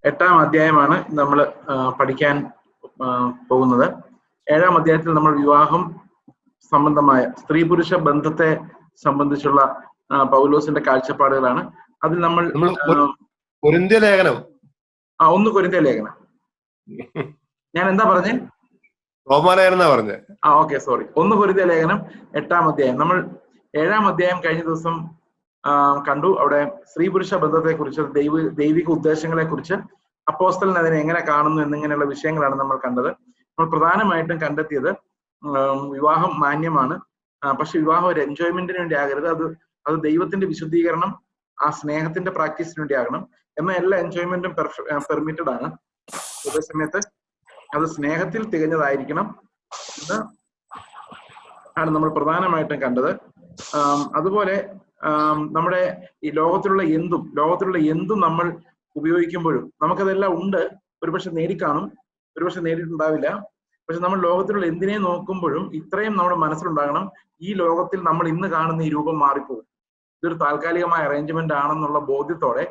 8-ാം അധ്യായമാണ് നമ്മൾ പഠിക്കാൻ പോകുന്നത്. 7-ാം അധ്യായത്തിൽ നമ്മൾ വിവാഹം സംബന്ധമായ സ്ത്രീ പുരുഷ ബന്ധത്തെ സംബന്ധിച്ചുള്ള പൗലോസിന്റെ കാഴ്ചപ്പാടുകളാണ്. അതിൽ നമ്മൾ 1 കൊരിന്ത്യർ ലേഖനം ഞാൻ എന്താ പറഞ്ഞേ? റോമാലേഖനം എന്നാ പറഞ്ഞേ. Okay, sorry. 1 കൊരിന്ത്യർ ലേഖനം 8-ാം അധ്യായം. നമ്മൾ 7-ാം അധ്യായം കഴിഞ്ഞ ദിവസം കണ്ടു. അവിടെ സ്ത്രീ പുരുഷ ബന്ധത്തെ കുറിച്ച്, ദൈവിക ഉദ്ദേശങ്ങളെ കുറിച്ച്, അപ്പോസ്തലൻ അതിനെ എങ്ങനെ കാണുന്നു എന്നിങ്ങനെയുള്ള വിഷയങ്ങളാണ് നമ്മൾ കണ്ടത്. നമ്മൾ പ്രധാനമായിട്ടും കണ്ടെത്തിയത് വിവാഹം മാന്യമാണ്, പക്ഷെ വിവാഹം ഒരു എൻജോയ്മെന്റിന് വേണ്ടി ആകരുത്. അത് ദൈവത്തിന്റെ വിശുദ്ധീകരണം, ആ സ്നേഹത്തിന്റെ പ്രാക്ടീസിന് വേണ്ടി ആകണം. എന്നാൽ എല്ലാ എൻജോയ്മെന്റും പെർമിറ്റഡ് ആണ്. അതേ സമയത്ത് അത് സ്നേഹത്തിൽ തികഞ്ഞതായിരിക്കണം എന്ന് ആണ് നമ്മൾ പ്രധാനമായിട്ടും കണ്ടത്. അതുപോലെ നമ്മുടെ ഈ ലോകത്തിലുള്ള എന്തും നമ്മൾ ഉപയോഗിക്കുമ്പോഴും നമുക്കതെല്ലാം ഉണ്ട്. ഒരുപക്ഷെ നേടിക്കാണും, ഒരുപക്ഷെ നേടിയിട്ടുണ്ടാവില്ല. പക്ഷെ നമ്മൾ ലോകത്തിലുള്ള എന്തിനെ നോക്കുമ്പോഴും ഇത്രയും നമ്മുടെ മനസ്സിലുണ്ടാകണം: ഈ ലോകത്തിൽ നമ്മൾ ഇന്ന് കാണുന്ന ഈ രൂപം മാറിപ്പോകും, ഇതൊരു താൽക്കാലികമായ അറേഞ്ച്മെന്റ് ആണെന്നുള്ള ബോധ്യത്തോടെ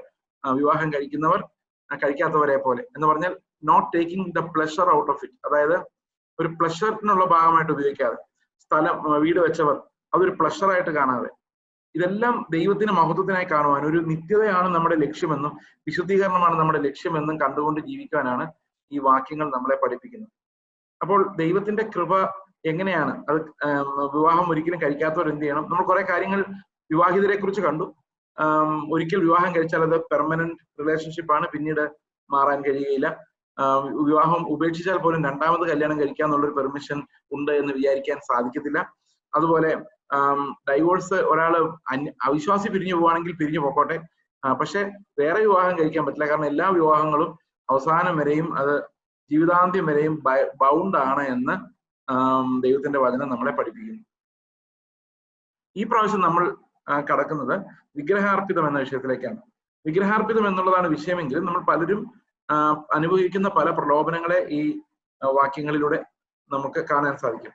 വിവാഹം കഴിക്കുന്നവർ കഴിക്കാത്തവരെ പോലെ, എന്ന് പറഞ്ഞാൽ not taking the pleasure out of it. അതായത് ഒരു പ്ലഷറിനുള്ള ഭാഗമായിട്ട് ഉപയോഗിക്കാതെ, വീട് വെച്ചവർ അതൊരു പ്ലഷറായിട്ട് കാണാതെ, ഇതെല്ലാം ദൈവത്തിന് മഹത്വത്തിനായി കാണുവാൻ, ഒരു നിത്യതയാണ് നമ്മുടെ ലക്ഷ്യമെന്നും വിശുദ്ധീകരണമാണ് നമ്മുടെ ലക്ഷ്യമെന്നും കണ്ടുകൊണ്ട് ജീവിക്കാനാണ് ഈ വാക്യങ്ങൾ നമ്മളെ പഠിപ്പിക്കുന്നത്. അപ്പോൾ ദൈവത്തിന്റെ കൃപ എങ്ങനെയാണ് അത്? വിവാഹം ഒരിക്കലും കഴിക്കാത്തവർ എന്ത് ചെയ്യണം? നമ്മൾ കുറെ കാര്യങ്ങൾ വിവാഹിതരെ കുറിച്ച് കണ്ടു. ഒരിക്കൽ വിവാഹം കഴിച്ചാൽ അത് പെർമനന്റ് റിലേഷൻഷിപ്പാണ്, പിന്നീട് മാറാൻ കഴിയുകയില്ല. വിവാഹം ഉപേക്ഷിച്ചാൽ പോലും രണ്ടാമത് കല്യാണം കഴിക്കാന്നുള്ളൊരു പെർമിഷൻ ഉണ്ട് എന്ന് വിചാരിക്കാൻ സാധിക്കത്തില്ല. അതുപോലെ ഡൈവോഴ്സ്, ഒരാൾ അവിശ്വാസി പിരിഞ്ഞു പോവുകയാണെങ്കിൽ പിരിഞ്ഞു പോക്കോട്ടെ, പക്ഷെ വേറെ വിവാഹം കഴിക്കാൻ പറ്റില്ല. കാരണം എല്ലാ വിവാഹങ്ങളും അവസാനം വരെയും, അത് ജീവിതാന്ത്യം വരെയും ബൗണ്ട് ആണ് എന്ന് ദൈവത്തിന്റെ വചനം നമ്മളെ പഠിപ്പിക്കുന്നു. ഈ പ്രാവശ്യം നമ്മൾ കടക്കുന്നത് വിഗ്രഹാർപ്പിതം എന്ന വിഷയത്തിലേക്കാണ്. വിഗ്രഹാർപ്പിതം എന്നുള്ളതാണ് വിഷയമെങ്കിലും നമ്മൾ പലരും അനുഭവിക്കുന്ന പല പ്രലോഭനങ്ങളെ ഈ വാക്യങ്ങളിലൂടെ നമുക്ക് കാണാൻ സാധിക്കും.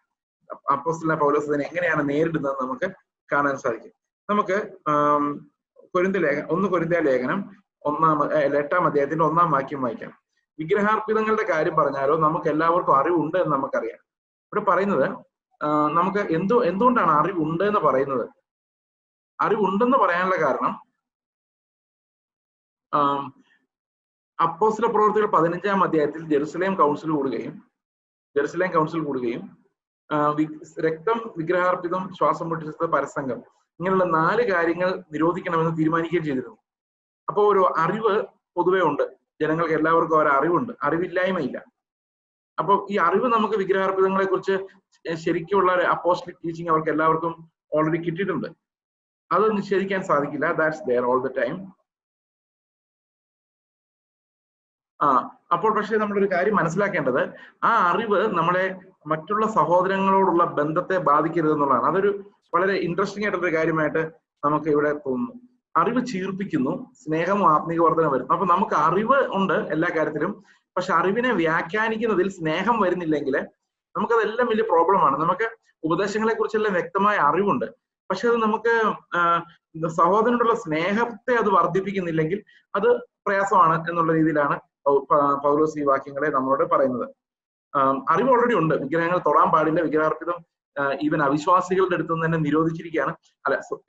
അപ്പോസ്തലനായ പൗലോസ് ഇതിനെ എങ്ങനെയാണ് നേരിടുന്നത് നമുക്ക് കാണാൻ സാധിക്കും. നമുക്ക് 1 കൊരിന്ത്യർ ലേഖനം 8-ാം അധ്യായത്തിന്റെ 1-ാം വാക്യം വായിക്കാം. വിഗ്രഹാർപ്പിതങ്ങളുടെ കാര്യം പറഞ്ഞാലോ നമുക്ക് എല്ലാവർക്കും അറിവുണ്ട് എന്ന് നമുക്കറിയാം. ഇവിടെ പറയുന്നത് നമുക്ക് എന്തുകൊണ്ടാണ് അറിവുണ്ട് എന്ന് പറയുന്നത്? അറിവുണ്ടെന്ന് പറയാനുള്ള കാരണം അപ്പോസ്തല പ്രവൃത്തികൾ 15-ാം അധ്യായത്തിൽ ജെറുസലേം കൗൺസിൽ കൂടുകയും രക്തം, വിഗ്രഹാർപ്പിതം, ശ്വാസം മുട്ടിച്ചത്, പരസംഗം, ഇങ്ങനെയുള്ള 4 കാര്യങ്ങൾ നിരോധിക്കണമെന്ന് തീരുമാനിക്കുകയും ചെയ്തിരുന്നു. അപ്പോൾ ഒരു അറിവ് പൊതുവെ ഉണ്ട്, ജനങ്ങൾക്ക് എല്ലാവർക്കും ഒരു അറിവുണ്ട്, അറിവില്ലായ്മയില്ല. അപ്പൊ ഈ അറിവ് നമുക്ക് വിഗ്രഹാർപ്പിതങ്ങളെ കുറിച്ച് ശരിക്കുള്ള അപ്പോസ്റ്റലിക് ടീച്ചിങ് അവർക്ക് എല്ലാവർക്കും ഓൾറെഡി കിട്ടിയിട്ടുണ്ട്. അത് നിഷേധിക്കാൻ സാധിക്കില്ല. That's there all the time. അപ്പോൾ പക്ഷേ നമ്മളൊരു കാര്യം മനസ്സിലാക്കേണ്ടത്, ആ അറിവ് നമ്മളെ മറ്റുള്ള സഹോദരങ്ങളോടുള്ള ബന്ധത്തെ ബാധിക്കരുത് എന്നുള്ളതാണ്. അതൊരു വളരെ ഇൻട്രസ്റ്റിംഗ് ആയിട്ടുള്ളൊരു കാര്യമായിട്ട് നമുക്ക് ഇവിടെ തോന്നുന്നു. അറിവ് ചീർപ്പിക്കുന്നു, സ്നേഹവും ആത്മീക വർധന വരുന്നു. അപ്പൊ നമുക്ക് അറിവ് ഉണ്ട് എല്ലാ കാര്യത്തിലും, പക്ഷെ അറിവിനെ വ്യാഖ്യാനിക്കുന്നതിൽ സ്നേഹം വരുന്നില്ലെങ്കിൽ നമുക്കതെല്ലാം വലിയ പ്രോബ്ലമാണ്. നമുക്ക് ഉപദേശങ്ങളെ കുറിച്ചെല്ലാം വ്യക്തമായ അറിവുണ്ട്, പക്ഷെ അത് നമുക്ക് സഹോദരനോടുള്ള സ്നേഹത്തെ അത് വർദ്ധിപ്പിക്കുന്നില്ലെങ്കിൽ അത് പ്രയാസമാണ് എന്നുള്ള രീതിയിലാണ് പൗലോസ് ഈ വാക്യങ്ങളെ നമ്മളോട് പറയുന്നത്. അറിവ് ഓൾറെഡി ഉണ്ട്, വിഗ്രഹങ്ങൾ തൊടാൻ പാടില്ല, വിഗ്രഹാർപ്പിതം ഈവൻ അവിശ്വാസികളുടെ അടുത്ത് നിന്ന് തന്നെ നിരോധിച്ചിരിക്കുകയാണ്.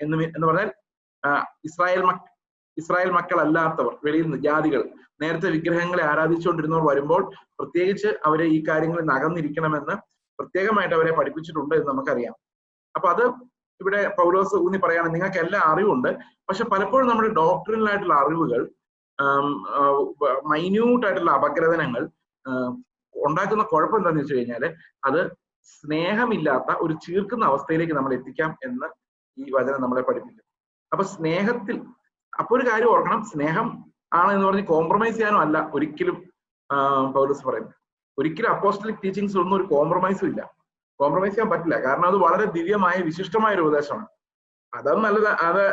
എന്ന് പറഞ്ഞാൽ ഇസ്രായേൽ മക്കളല്ലാത്തവർ, വെളിയിൽ നിന്ന് ജാതികൾ, നേരത്തെ വിഗ്രഹങ്ങളെ ആരാധിച്ചുകൊണ്ടിരുന്നവർ വരുമ്പോൾ പ്രത്യേകിച്ച് അവരെ ഈ കാര്യങ്ങളിൽ നിന്ന് അകന്നിരിക്കണമെന്ന് പ്രത്യേകമായിട്ട് അവരെ പഠിപ്പിച്ചിട്ടുണ്ട് എന്ന് നമുക്കറിയാം. അപ്പൊ അത് ഇവിടെ പൗലോസ് ഊന്നി പറയാണ്, നിങ്ങൾക്ക് എല്ലാ അറിവുണ്ട്, പക്ഷെ പലപ്പോഴും നമ്മുടെ ഡോക്ടറിനായിട്ടുള്ള അറിവുകൾ, മൈന്യൂട്ട് ആയിട്ടുള്ള അപഗ്രഥനങ്ങൾ ഉണ്ടാക്കുന്ന കുഴപ്പം എന്താണെന്ന് വെച്ച് കഴിഞ്ഞാൽ അത് സ്നേഹമില്ലാത്ത ഒരു ചീർക്കുന്ന അവസ്ഥയിലേക്ക് നമ്മൾ എത്തിക്കാം എന്ന് ഈ വചനം നമ്മളെ പഠിപ്പിക്കും. അപ്പൊ സ്നേഹത്തിൽ, അപ്പൊ ഒരു കാര്യം ഓർക്കണം, സ്നേഹം ആണ് എന്ന് പറഞ്ഞ് കോംപ്രമൈസ് ചെയ്യാനോ അല്ല ഒരിക്കലും പൗലോസ് പറയുന്നത്. ഒരിക്കലും അപ്പോസ്റ്റലിക് ടീച്ചിങ്സ് ഒന്നും ഒരു കോംപ്രമൈസും ഇല്ല, കോംപ്രമൈസ് ചെയ്യാൻ പറ്റില്ല. കാരണം അത് വളരെ ദിവ്യമായ വിശിഷ്ടമായ ഒരു ഉപദേശമാണ്. അതത് നല്ലത്. അത്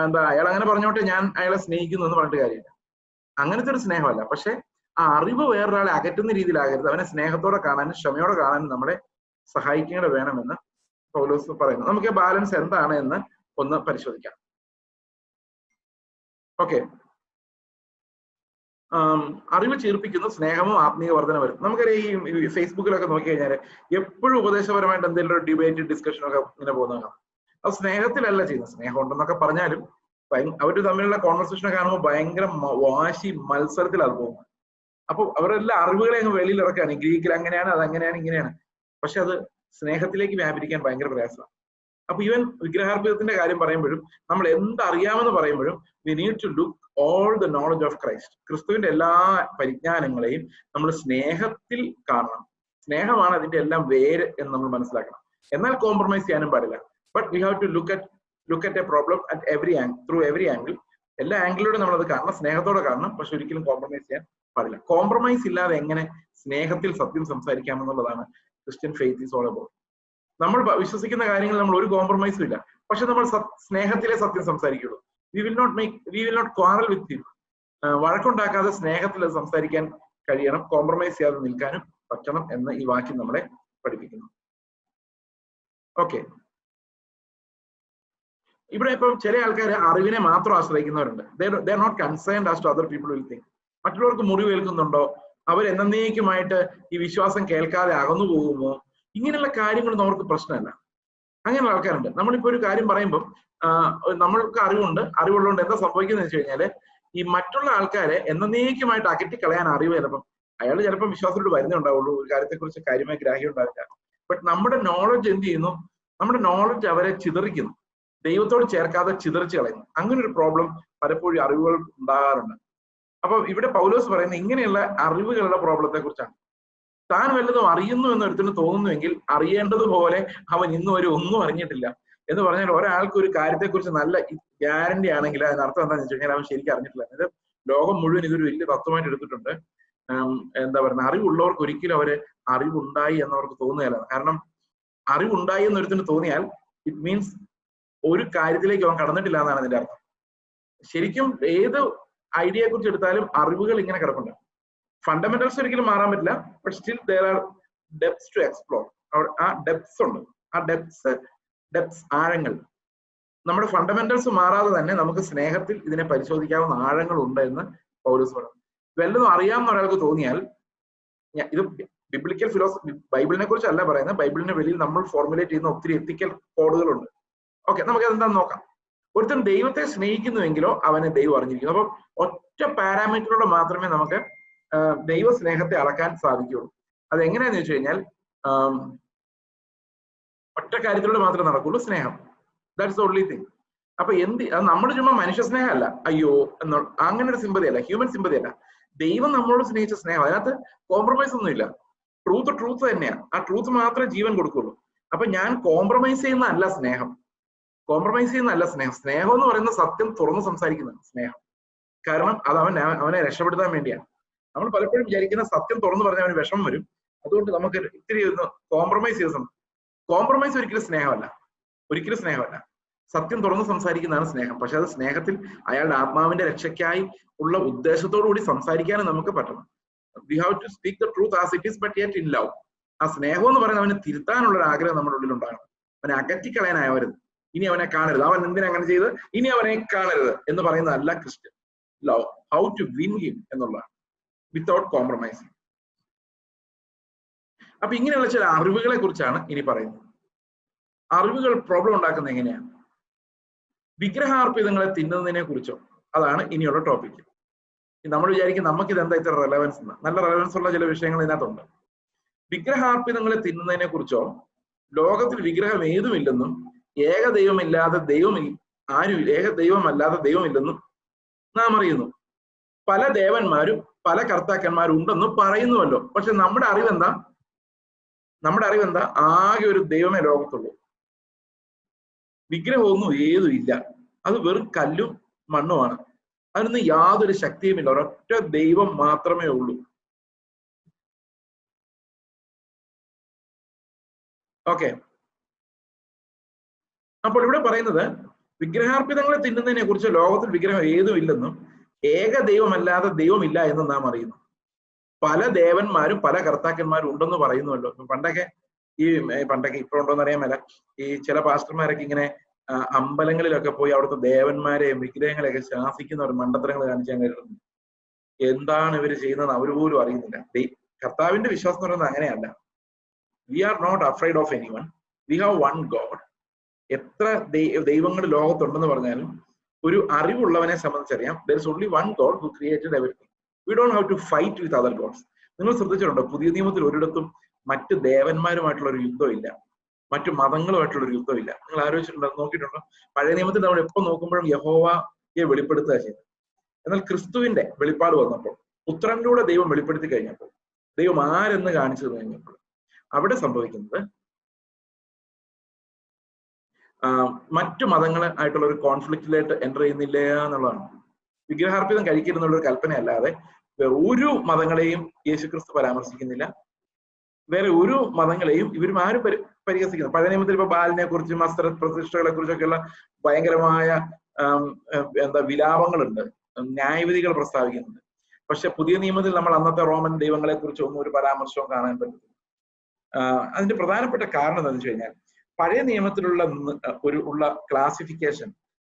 എന്താ, അയാൾ അങ്ങനെ പറഞ്ഞോട്ടെ ഞാൻ അയാളെ സ്നേഹിക്കുന്നു എന്ന് പറഞ്ഞിട്ട് കാര്യമില്ല, അങ്ങനത്തെ ഒരു സ്നേഹമല്ല. പക്ഷെ ആ അറിവ് വേറൊരാളെ അകറ്റുന്ന രീതിയിലാകരുത്, അവനെ സ്നേഹത്തോടെ കാണാനും ക്ഷമയോടെ കാണാനും നമ്മളെ സഹായിക്കേണ്ട വേണമെന്ന് പൗലോസ് പറയുന്നു. നമുക്ക് ബാലൻസ് എന്താണ് എന്ന് ഒന്ന് പരിശോധിക്കാം. ഓക്കെ, അറിവ് ചീർപ്പിക്കുന്നു, സ്നേഹവും ആത്മീയ വർധന വരും. നമുക്കറിയാം ഈ ഫേസ്ബുക്കിലൊക്കെ നോക്കി കഴിഞ്ഞാൽ എപ്പോഴും ഉപദേശപരമായിട്ട് എന്തെങ്കിലും ഒരു ഡിബേറ്റ് ഡിസ്കഷനൊക്കെ ഇങ്ങനെ പോകുന്നതാണ്. അത് സ്നേഹത്തിലല്ല ചെയ്യുന്നത്. സ്നേഹം ഉണ്ടെന്നൊക്കെ പറഞ്ഞാലും അവർ തമ്മിലുള്ള കോൺവെർസേഷൻ കാണുമ്പോൾ ഭയങ്കര വാശി മത്സരത്തിലാണ് പോകുന്നത്. അപ്പൊ അവരെല്ലാം അറിവുകളെ അങ്ങ് വെളിയിൽ ഇറക്കാണ്. ഗ്രീക്കിൽ അങ്ങനെയാണ്, അത് അങ്ങനെയാണ്, ഇങ്ങനെയാണ്. പക്ഷെ അത് സ്നേഹത്തിലേക്ക് വ്യാപരിക്കാൻ ഭയങ്കര പ്രയാസമാണ്. അപ്പൊ ഈവൻ വിഗ്രഹാർപ്പിതത്തിന്റെ കാര്യം പറയുമ്പോഴും നമ്മൾ എന്തറിയാമെന്ന് പറയുമ്പോഴും we need to look all the knowledge of Christ. ക്രിസ്തുവിന്റെ എല്ലാ പരിജ്ഞാനങ്ങളെയും നമ്മൾ സ്നേഹത്തിൽ കാണണം. സ്നേഹമാണ് അതിന്റെ എല്ലാം വേര് എന്ന് നമ്മൾ മനസ്സിലാക്കണം. എന്നാൽ കോംപ്രമൈസ് ചെയ്യാനും പാടില്ല. But we have to look at a problem at through every angle. എല്ലാ ആംഗിളിലൂടെ നമ്മളത് കാണണം, സ്നേഹത്തോടെ കാണണം. പക്ഷെ ഒരിക്കലും കോംപ്രമൈസ് ചെയ്യാൻ പാടില്ല. കോംപ്രമൈസ് ഇല്ലാതെ എങ്ങനെ സ്നേഹത്തിൽ സത്യം സംസാരിക്കാമെന്നുള്ളതാണ് Christian faith is all about. നമ്മൾ വിശ്വസിക്കുന്ന കാര്യങ്ങൾ നമ്മൾ ഒരു കോംപ്രമൈസും ഇല്ല. പക്ഷെ നമ്മൾ സ്നേഹത്തിലെ സത്യം സംസാരിക്കുള്ളൂ. We will not quarrel with you. വഴക്കുണ്ടാക്കാതെ സ്നേഹത്തിൽ അത് സംസാരിക്കാൻ കഴിയണം. കോംപ്രമൈസ് ചെയ്യാതെ നിൽക്കാനും പറ്റണം എന്ന് ഈ വാക്യം നമ്മളെ പഠിപ്പിക്കുന്നു. ഓക്കെ, ഇവിടെ ഇപ്പം ചില ആൾക്കാർ അറിവിനെ മാത്രം ആശ്രയിക്കുന്നവരുണ്ട്. They are not concerned as to other people will think. മറ്റുള്ളവർക്ക് മുറിവേൽക്കുന്നുണ്ടോ, അവർ എന്നേക്കുമായിട്ട് ഈ വിശ്വാസം കേൾക്കാതെ അകന്നു പോകുമോ, ഇങ്ങനെയുള്ള കാര്യങ്ങളൊന്നും അവർക്ക് പ്രശ്നമല്ല. അങ്ങനെയുള്ള ആൾക്കാരുണ്ട്. നമ്മളിപ്പോ ഒരു കാര്യം പറയുമ്പോൾ നമ്മൾക്ക് അറിവുള്ളതുകൊണ്ട് എന്താ സംഭവിക്കുന്നത് വെച്ച് കഴിഞ്ഞാല് ഈ മറ്റുള്ള ആൾക്കാരെ എന്നേക്കുമായിട്ട് അകറ്റിക്കളയാൻ അറിവ് ചിലപ്പം അയാൾ ചിലപ്പോൾ വിശ്വാസത്തോട് വരുന്നേ ഉണ്ടാവുള്ളൂ, ഒരു കാര്യത്തെക്കുറിച്ച് കാര്യമായി ഗ്രാഹ്യം ഉണ്ടാവില്ല. ബട്ട് നമ്മുടെ നോളജ് എന്ത് ചെയ്യുന്നു? നമ്മുടെ നോളജ് അവരെ ചിതറിക്കുന്നു, ദൈവത്തോട് ചേർക്കാതെ ചിതറിച്ച് കളയുന്നു. അങ്ങനെ ഒരു പ്രോബ്ലം പലപ്പോഴും അറിവുകൾ ഉണ്ടാകാറുണ്ട്. അപ്പൊ ഇവിടെ പൗലോസ് പറയുന്ന ഇങ്ങനെയുള്ള അറിവുകളുടെ പ്രോബ്ലത്തെ കുറിച്ചാണ്. താൻ വല്ലതും അറിയുന്നു എന്ന് ഒരുത്തിന് തോന്നുന്നുവെങ്കിൽ അറിയേണ്ടതുപോലെ അവൻ ഇന്നും വരെ ഒന്നും അറിഞ്ഞിട്ടില്ല എന്ന് പറഞ്ഞാൽ ഒരാൾക്ക് ഒരു കാര്യത്തെക്കുറിച്ച് നല്ല ഗ്യാരണ്ടി ആണെങ്കിൽ അതിനർത്ഥം എന്താണെന്ന് വെച്ച് കഴിഞ്ഞാൽ അവൻ ശരിക്കും അറിഞ്ഞിട്ടില്ല. അതായത് ലോകം മുഴുവൻ ഇതൊരു വലിയ തത്വമായിട്ട് എടുത്തിട്ടുണ്ട്. എന്താ പറയുക, അറിവുള്ളവർക്ക് ഒരിക്കലും അവര് അറിവുണ്ടായി എന്നവർക്ക് തോന്നുകയല്ല. കാരണം അറിവുണ്ടായി എന്നൊരുത്തിന് തോന്നിയാൽ ഇറ്റ് മീൻസ് ഒരു കാര്യത്തിലേക്ക് അവൻ കടന്നിട്ടില്ല എന്നാണ് അതിന്റെ അർത്ഥം. ശരിക്കും ഏത് ഐഡിയയെ കുറിച്ച് എടുത്താലും അറിവുകൾ ഇങ്ങനെ കിടപ്പുണ്ട്. ഫണ്ടമെന്റൽസ് ഒരിക്കലും മാറാൻ പറ്റില്ല. But still there are depths to explore. ആ ഡെപ്സ് ഉണ്ട്. ആ ഡെപ്സ് ആഴങ്ങൾ. നമ്മുടെ ഫണ്ടമെന്റൽസ് മാറാതെ തന്നെ നമുക്ക് സ്നേഹത്തിൽ ഇതിനെ പരിശോധിക്കാവുന്ന ആഴങ്ങൾ ഉണ്ട് എന്ന് പൗലോസ് പറഞ്ഞു. വല്ലതും അറിയാമെന്ന് ഒരാൾക്ക് തോന്നിയാൽ, ഇത് ബിബ്ലിക്കൽ ഫിലോസഫി, ബൈബിളിനെ കുറിച്ചല്ല പറയുന്നത്. ബൈബിളിന്റെ വെളിയിൽ നമ്മൾ ഫോർമുലേറ്റ് ചെയ്യുന്ന ഒത്തിരി എത്തിക്കൽ കോഡുകളുണ്ട്. ഓക്കെ, നമുക്ക് അതെന്താന്ന് നോക്കാം. ഒരുത്തൻ ദൈവത്തെ സ്നേഹിക്കുന്നുവെങ്കിലോ അവനെ ദൈവം അറിഞ്ഞിരിക്കുന്നു. അപ്പൊ ഒറ്റ പാരാമീറ്ററിലൂടെ മാത്രമേ നമുക്ക് ദൈവ സ്നേഹത്തെ അളക്കാൻ സാധിക്കുകയുള്ളൂ. അതെങ്ങനെയാന്ന് വെച്ച് കഴിഞ്ഞാൽ ഒറ്റ കാര്യത്തിലൂടെ മാത്രമേ നടക്കുള്ളൂ, സ്നേഹം. That's the only thing. അപ്പൊ അത് നമ്മുടെ ചുമ്മാ മനുഷ്യ സ്നേഹമല്ല, അയ്യോ എന്നുള്ള അങ്ങനെ ഒരു സിമ്പതിയല്ല, ഹ്യൂമൻ സിമ്പതിയല്ല. ദൈവം നമ്മളോട് സ്നേഹിച്ച സ്നേഹം. അതിനകത്ത് കോംപ്രമൈസ് ഒന്നുമില്ല. ട്രൂത്ത് തന്നെയാണ്. ആ ട്രൂത്ത് മാത്രമേ ജീവൻ കൊടുക്കുള്ളൂ. അപ്പൊ ഞാൻ കോംപ്രമൈസ് ചെയ്യുന്നതല്ല സ്നേഹം. സ്നേഹം എന്ന് പറയുന്ന സത്യം തുറന്ന് സംസാരിക്കുന്ന സ്നേഹം. കാരണം അത് അവനെ രക്ഷപ്പെടുത്താൻ വേണ്ടിയാണ്. നമ്മൾ പലപ്പോഴും വിചാരിക്കുന്ന സത്യം തുറന്നു പറഞ്ഞാൽ അവന് വിഷമം വരും, അതുകൊണ്ട് നമുക്ക് ഇത്തിരി ഒന്ന് കോംപ്രമൈസ് ചെയ്ത് കോംപ്രമൈസ് ഒരിക്കലും സ്നേഹമല്ല. സത്യം തുറന്ന് സംസാരിക്കുന്നതാണ് സ്നേഹം. പക്ഷെ അത് സ്നേഹത്തിൽ അയാളുടെ ആത്മാവിന്റെ രക്ഷയ്ക്കായി ഉള്ള ഉദ്ദേശത്തോടു കൂടി സംസാരിക്കാനും നമുക്ക് പറ്റണം. We have to speak the truth as it is but yet in love. ആ സ്നേഹം എന്ന് പറയുന്നത് അവനെ തിരുത്താനുള്ള ഒരു ആഗ്രഹം നമ്മുടെ ഉള്ളിൽ ഉണ്ടാകണം. അവനെ അകറ്റിക്കളയാനാവരുത്. ഇനി അവനെ കാണരുത്, അവൻ എന്തിനങ്ങനെ ചെയ്ത് ഇനി അവനെ കാണരുത് എന്ന് പറയുന്നതല്ല Christian love. How to win him എന്നുള്ളതാണ്, വിത്തൗട്ട് കോംപ്രമൈസിങ്. അപ്പൊ ഇങ്ങനെയുള്ള ചില അറിവുകളെ കുറിച്ചാണ് ഇനി പറയുന്നത്. അറിവുകൾ പ്രോബ്ലം ഉണ്ടാക്കുന്നത് എങ്ങനെയാണ്? വിഗ്രഹാർപ്പിതങ്ങളെ തിന്നുന്നതിനെ കുറിച്ചോ, അതാണ് ഇനിയുള്ള ടോപ്പിക്. നമ്മൾ വിചാരിക്കും നമുക്ക് ഇതെന്താ ഇത്ര റെലവൻസ് എന്ന്. നല്ല റെലവൻസ് ഉള്ള ചില വിഷയങ്ങൾ ഇതിനകത്തുണ്ട്. വിഗ്രഹാർപ്പിതങ്ങളെ തിന്നുന്നതിനെ കുറിച്ചോ, ലോകത്തിൽ വിഗ്രഹം ഏതുമില്ലെന്നും ഏകദൈവമല്ലാതെ ദൈവമില്ലെന്നും നാം അറിയുന്നു. പല ദേവന്മാരും പല കർത്താക്കന്മാരും ഉണ്ടെന്ന് പറയുന്നുവല്ലോ. പക്ഷെ നമ്മുടെ അറിവെന്താ? ആകെ ഒരു ദൈവമേ ലോകത്തുള്ളൂ. വിഗ്രഹമൊന്നും ഏതും ഇല്ല. അത് വെറും കല്ലും മണ്ണുമാണ്. അതിനൊന്നും യാതൊരു ശക്തിയുമില്ല. ഒരൊറ്റ ദൈവം മാത്രമേ ഉള്ളൂ. ഓക്കെ, അപ്പോൾ ഇവിടെ പറയുന്നത് വിഗ്രഹാർപ്പിതങ്ങളെ തിന്നുന്നതിനെ കുറിച്ച് ലോകത്തിൽ വിഗ്രഹം ഏതും ഇല്ലെന്നും ഏക ദൈവമല്ലാതെ ദൈവമില്ല എന്നും നാം അറിയുന്നു. പല ദേവന്മാരും പല കർത്താക്കന്മാരും ഉണ്ടെന്ന് പറയുന്നുവല്ലോ. പണ്ടൊക്കെ ഇപ്പൊ ഉണ്ടോന്ന് അറിയാൻ മേല, ഈ ചില പാസ്റ്റർമാരൊക്കെ ഇങ്ങനെ അമ്പലങ്ങളിലൊക്കെ പോയി അവിടുത്തെ ദേവന്മാരെയും വിഗ്രഹങ്ങളെയൊക്കെ ശാസിക്കുന്ന ഒരു മണ്ടത്തരങ്ങൾ കാണിച്ചാൽ കഴിയുന്നു. എന്താണ് ഇവർ ചെയ്യുന്നത് അവർ പോലും അറിയുന്നില്ല. കർത്താവിന്റെ വിശ്വാസം എന്ന് പറയുന്നത് അങ്ങനെയല്ല. We are not afraid of anyone, we have one God. എത്ര ദൈവങ്ങൾ ലോകത്തുണ്ടെന്ന് പറഞ്ഞാലും ഒരു അറിവുള്ളവനെ സംബന്ധിച്ചറിയാം, there is only one God who created everything. We don't have to fight with other gods. നിങ്ങൾ ശ്രദ്ധിച്ചിട്ടുണ്ടോ, പുതിയ നിയമത്തിൽ ഒരിടത്തും മറ്റ് ദേവന്മാരുമായിട്ടുള്ള ഒരു യുദ്ധമില്ല, മറ്റു മതങ്ങളുമായിട്ടുള്ള ഒരു യുദ്ധമില്ല. നിങ്ങൾ ആലോചിച്ചിട്ടുണ്ടോ, നോക്കിയിട്ടുണ്ടോ? പഴയ നിയമത്തിൽ നമ്മൾ എപ്പോൾ നോക്കുമ്പോഴും യഹോവയെ വെളിപ്പെടുത്തുക ചെയ്യുന്നത്. എന്നാൽ ക്രിസ്തുവിന്റെ വെളിപ്പാട് വന്നപ്പോൾ, പുത്രനിലൂടെ ദൈവം വെളിപ്പെടുത്തി കഴിഞ്ഞപ്പോൾ, ദൈവം ആരെന്ന് കാണിച്ചു കഴിഞ്ഞപ്പോൾ അവിടെ സംഭവിക്കുന്നത് മറ്റു മതങ്ങളായിട്ടുള്ള ഒരു കോൺഫ്ലിക്റ്റിലായിട്ട് എൻ്റർ ചെയ്യുന്നില്ല എന്നുള്ളതാണ്. വിഗ്രഹാർപ്പിതം കഴിക്കരുതെന്നുള്ളൊരു കൽപ്പനയല്ലാതെ വേറെ ഒരു മതങ്ങളെയും യേശുക്രിസ്തു പരാമർശിക്കുന്നില്ല. വേറെ ഒരു മതങ്ങളെയും ഇവരും ആരും പരിഹസിക്കുന്നു. പഴയ നിയമത്തിൽ ഇപ്പൊ ബാലിനെ കുറിച്ചും വസ്ത്ര പ്രതിഷ്ഠകളെ കുറിച്ചൊക്കെയുള്ള ഭയങ്കരമായ വിലാപങ്ങളുണ്ട്, ന്യായവിധികൾ പ്രസ്താവിക്കുന്നുണ്ട്. പക്ഷെ പുതിയ നിയമത്തിൽ നമ്മൾ അന്നത്തെ റോമൻ ദൈവങ്ങളെ കുറിച്ച് ഒന്നും ഒരു പരാമർശവും കാണാൻ പറ്റില്ല. അതിന്റെ പ്രധാനപ്പെട്ട കാരണം എന്താണെന്ന് വെച്ച് കഴിഞ്ഞാൽ, പഴയ നിയമത്തിലുള്ള ഉള്ള ക്ലാസിഫിക്കേഷൻ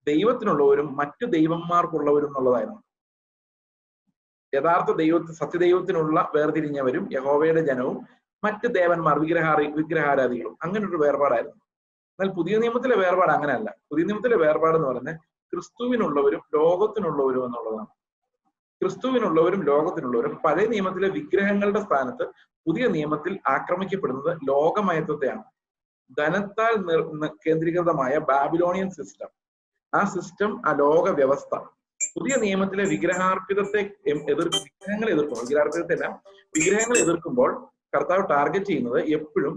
ദൈവത്തിനുള്ളവരും മറ്റു ദൈവന്മാർക്കുള്ളവരും എന്നുള്ളതായിരുന്നു. യഥാർത്ഥ സത്യദൈവത്തിനുള്ള വേർതിരിഞ്ഞവരും യഹോവയുടെ ജനവും മറ്റ് ദേവന്മാർ വിഗ്രഹാരാധികളും, അങ്ങനെ ഒരു വേർപാടായിരുന്നു. എന്നാൽ പുതിയ നിയമത്തിലെ വേർപാട് അങ്ങനെയല്ല. പുതിയ നിയമത്തിലെ വേർപാട് എന്ന് പറയുന്നത് ക്രിസ്തുവിനുള്ളവരും ലോകത്തിനുള്ളവരും എന്നുള്ളതാണ്. ക്രിസ്തുവിനുള്ളവരും ലോകത്തിനുള്ളവരും. പഴയ നിയമത്തിലെ വിഗ്രഹങ്ങളുടെ സ്ഥാനത്ത് പുതിയ നിയമത്തിൽ ആക്രമിക്കപ്പെടുന്നത് ലോകമയത്വത്തെയാണ്. ധനത്താൽ കേന്ദ്രീകൃതമായ ബാബിലോണിയൻ സിസ്റ്റം, ആ സിസ്റ്റം, ആ ലോക വ്യവസ്ഥ. പുതിയ നിയമത്തിലെ വിഗ്രഹാർപ്പിതത്തെ വിഗ്രഹങ്ങളെ എതിർക്കുമ്പോൾ കർത്താവ് ടാർഗറ്റ് ചെയ്യുന്നത് എപ്പോഴും,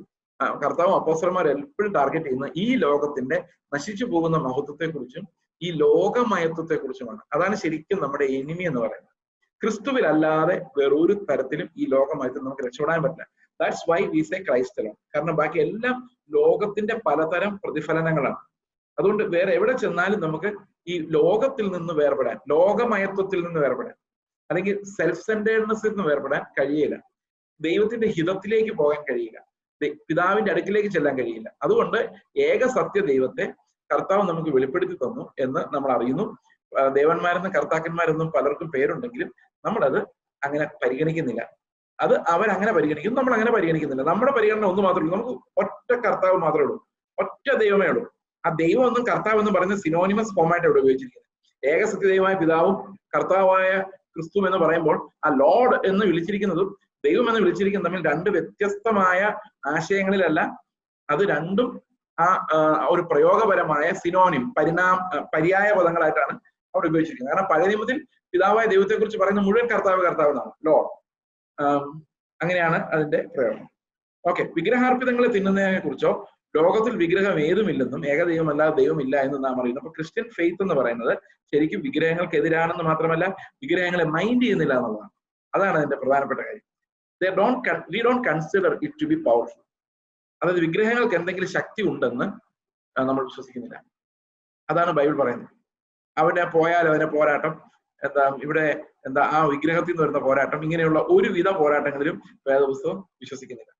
കർത്താവും അപ്പോസ്തലന്മാർ എപ്പോഴും ടാർഗറ്റ് ചെയ്യുന്നത് ഈ ലോകത്തിന്റെ നശിച്ചു പോകുന്ന മഹത്വത്തെ കുറിച്ചും ഈ ലോകമയത്വത്തെ കുറിച്ചുമാണ്. അതാണ് ശരിക്കും നമ്മുടെ എനിമി എന്ന് പറയുന്നത്. ക്രിസ്തുവിലല്ലാതെ വേറൊരു തരത്തിലും ഈ ലോകമയത്വം നമുക്ക് രക്ഷപ്പെടാൻ പറ്റില്ല. That's why we say Christ alone. കാരണം ബാക്കി എല്ലാം ലോകത്തിന്റെ പലതരം പ്രതിഫലനങ്ങളാണ്. അതുകൊണ്ട് വേറെ എവിടെ ചെന്നാലും നമുക്ക് ഈ ലോകത്തിൽ നിന്ന് വേർപെടാൻ, ലോകമയത്വത്തിൽ നിന്ന് വേർപെടാൻ, അല്ലെങ്കിൽ സെൽഫ് സെന്റേർഡ്നെസ്സിൽ നിന്ന് വേർപെടാൻ കഴിയില്ല. ദൈവത്തിന്റെ ഹിതത്തിലേക്ക് പോകാൻ കഴിയില്ല. പിതാവിന്റെ അടുക്കിലേക്ക് ചെല്ലാൻ കഴിയില്ല. അതുകൊണ്ട് ഏക സത്യ ദൈവത്തെ കർത്താവ് നമുക്ക് വെളിപ്പെടുത്തി തന്നു എന്ന് നമ്മൾ അറിയുന്നു. ദേവന്മാരെന്നും കർത്താക്കന്മാരെന്നും പലർക്കും പേരുണ്ടെങ്കിലും നമ്മളത് അങ്ങനെ പരിഗണിക്കുന്നില്ല. അത് അവരങ്ങനെ പരിഗണിക്കുന്നു, നമ്മൾ അങ്ങനെ പരിഗണിക്കുന്നില്ല. നമ്മുടെ പരിഗണന ഒന്ന് മാത്രമേ ഉള്ളൂ. നമുക്ക് ഒറ്റ കർത്താവ് മാത്രമേ ഉള്ളൂ, ഒറ്റ ദൈവമേ ഉള്ളൂ. ആ ദൈവം എന്നും കർത്താവ് എന്നും പറയുന്ന സിനോണിമസ് ഫോമായിട്ട് ഇവിടെ ഉപയോഗിച്ചിരിക്കുന്നത്. ഏക സത്യദൈവമായ പിതാവും കർത്താവായ ക്രിസ്തു എന്ന് പറയുമ്പോൾ ആ ലോർഡ് എന്ന് വിളിച്ചിരിക്കുന്നതും ദൈവം എന്ന് വിളിച്ചിരിക്കുന്നത് തമ്മിൽ രണ്ട് വ്യത്യസ്തമായ ആശയങ്ങളിലല്ല. അത് രണ്ടും ഒരു പ്രയോഗപരമായ സിനോണിം, പര്യായ പദങ്ങളായിട്ടാണ് അവിടെ ഉപയോഗിച്ചിരിക്കുന്നത്. കാരണം പഴയ നിയമത്തിൽ പിതാവായ ദൈവത്തെ കുറിച്ച് പറയുന്ന മുഴുവൻ കർത്താവ് എന്നാണ്, ലോർഡ്. അങ്ങനെയാണ് അതിന്റെ പ്രയോഗം. ഓക്കെ, വിഗ്രഹാർപ്പിതങ്ങളെ തിന്നുന്നതിനെ കുറിച്ചോ ലോകത്തിൽ വിഗ്രഹം ഏതുമില്ലെന്നും ഏകദൈവമല്ലാതെ ദൈവമില്ല എന്ന് നാം അറിയുന്നു. അപ്പൊ ക്രിസ്ത്യൻ ഫെയ്ത്ത് എന്ന് പറയുന്നത് ശരിക്കും വിഗ്രഹങ്ങൾക്ക് എതിരാണെന്ന് മാത്രമല്ല, വിഗ്രഹങ്ങളെ മൈൻഡ് ചെയ്യുന്നില്ല എന്നുള്ളതാണ്. അതാണ് അതിന്റെ പ്രധാനപ്പെട്ട കാര്യം. We don't consider it to be powerful. അതായത് വിഗ്രഹങ്ങൾക്ക് എന്തെങ്കിലും ശക്തി ഉണ്ടെന്ന് നമ്മൾ വിശ്വസിക്കുന്നില്ല. അതാണ് ബൈബിൾ പറയുന്നത്. അവനെ പോയാൽ അവനെ പോരാട്ടം, ഇവിടെ ആ വിഗ്രഹത്തിൽ നിന്ന് വരുന്ന പോരാട്ടം, ഇങ്ങനെയുള്ള ഒരുവിധ പോരാട്ടങ്ങളിലും വേദപുസ്തകം വിശ്വസിക്കുന്നില്ല.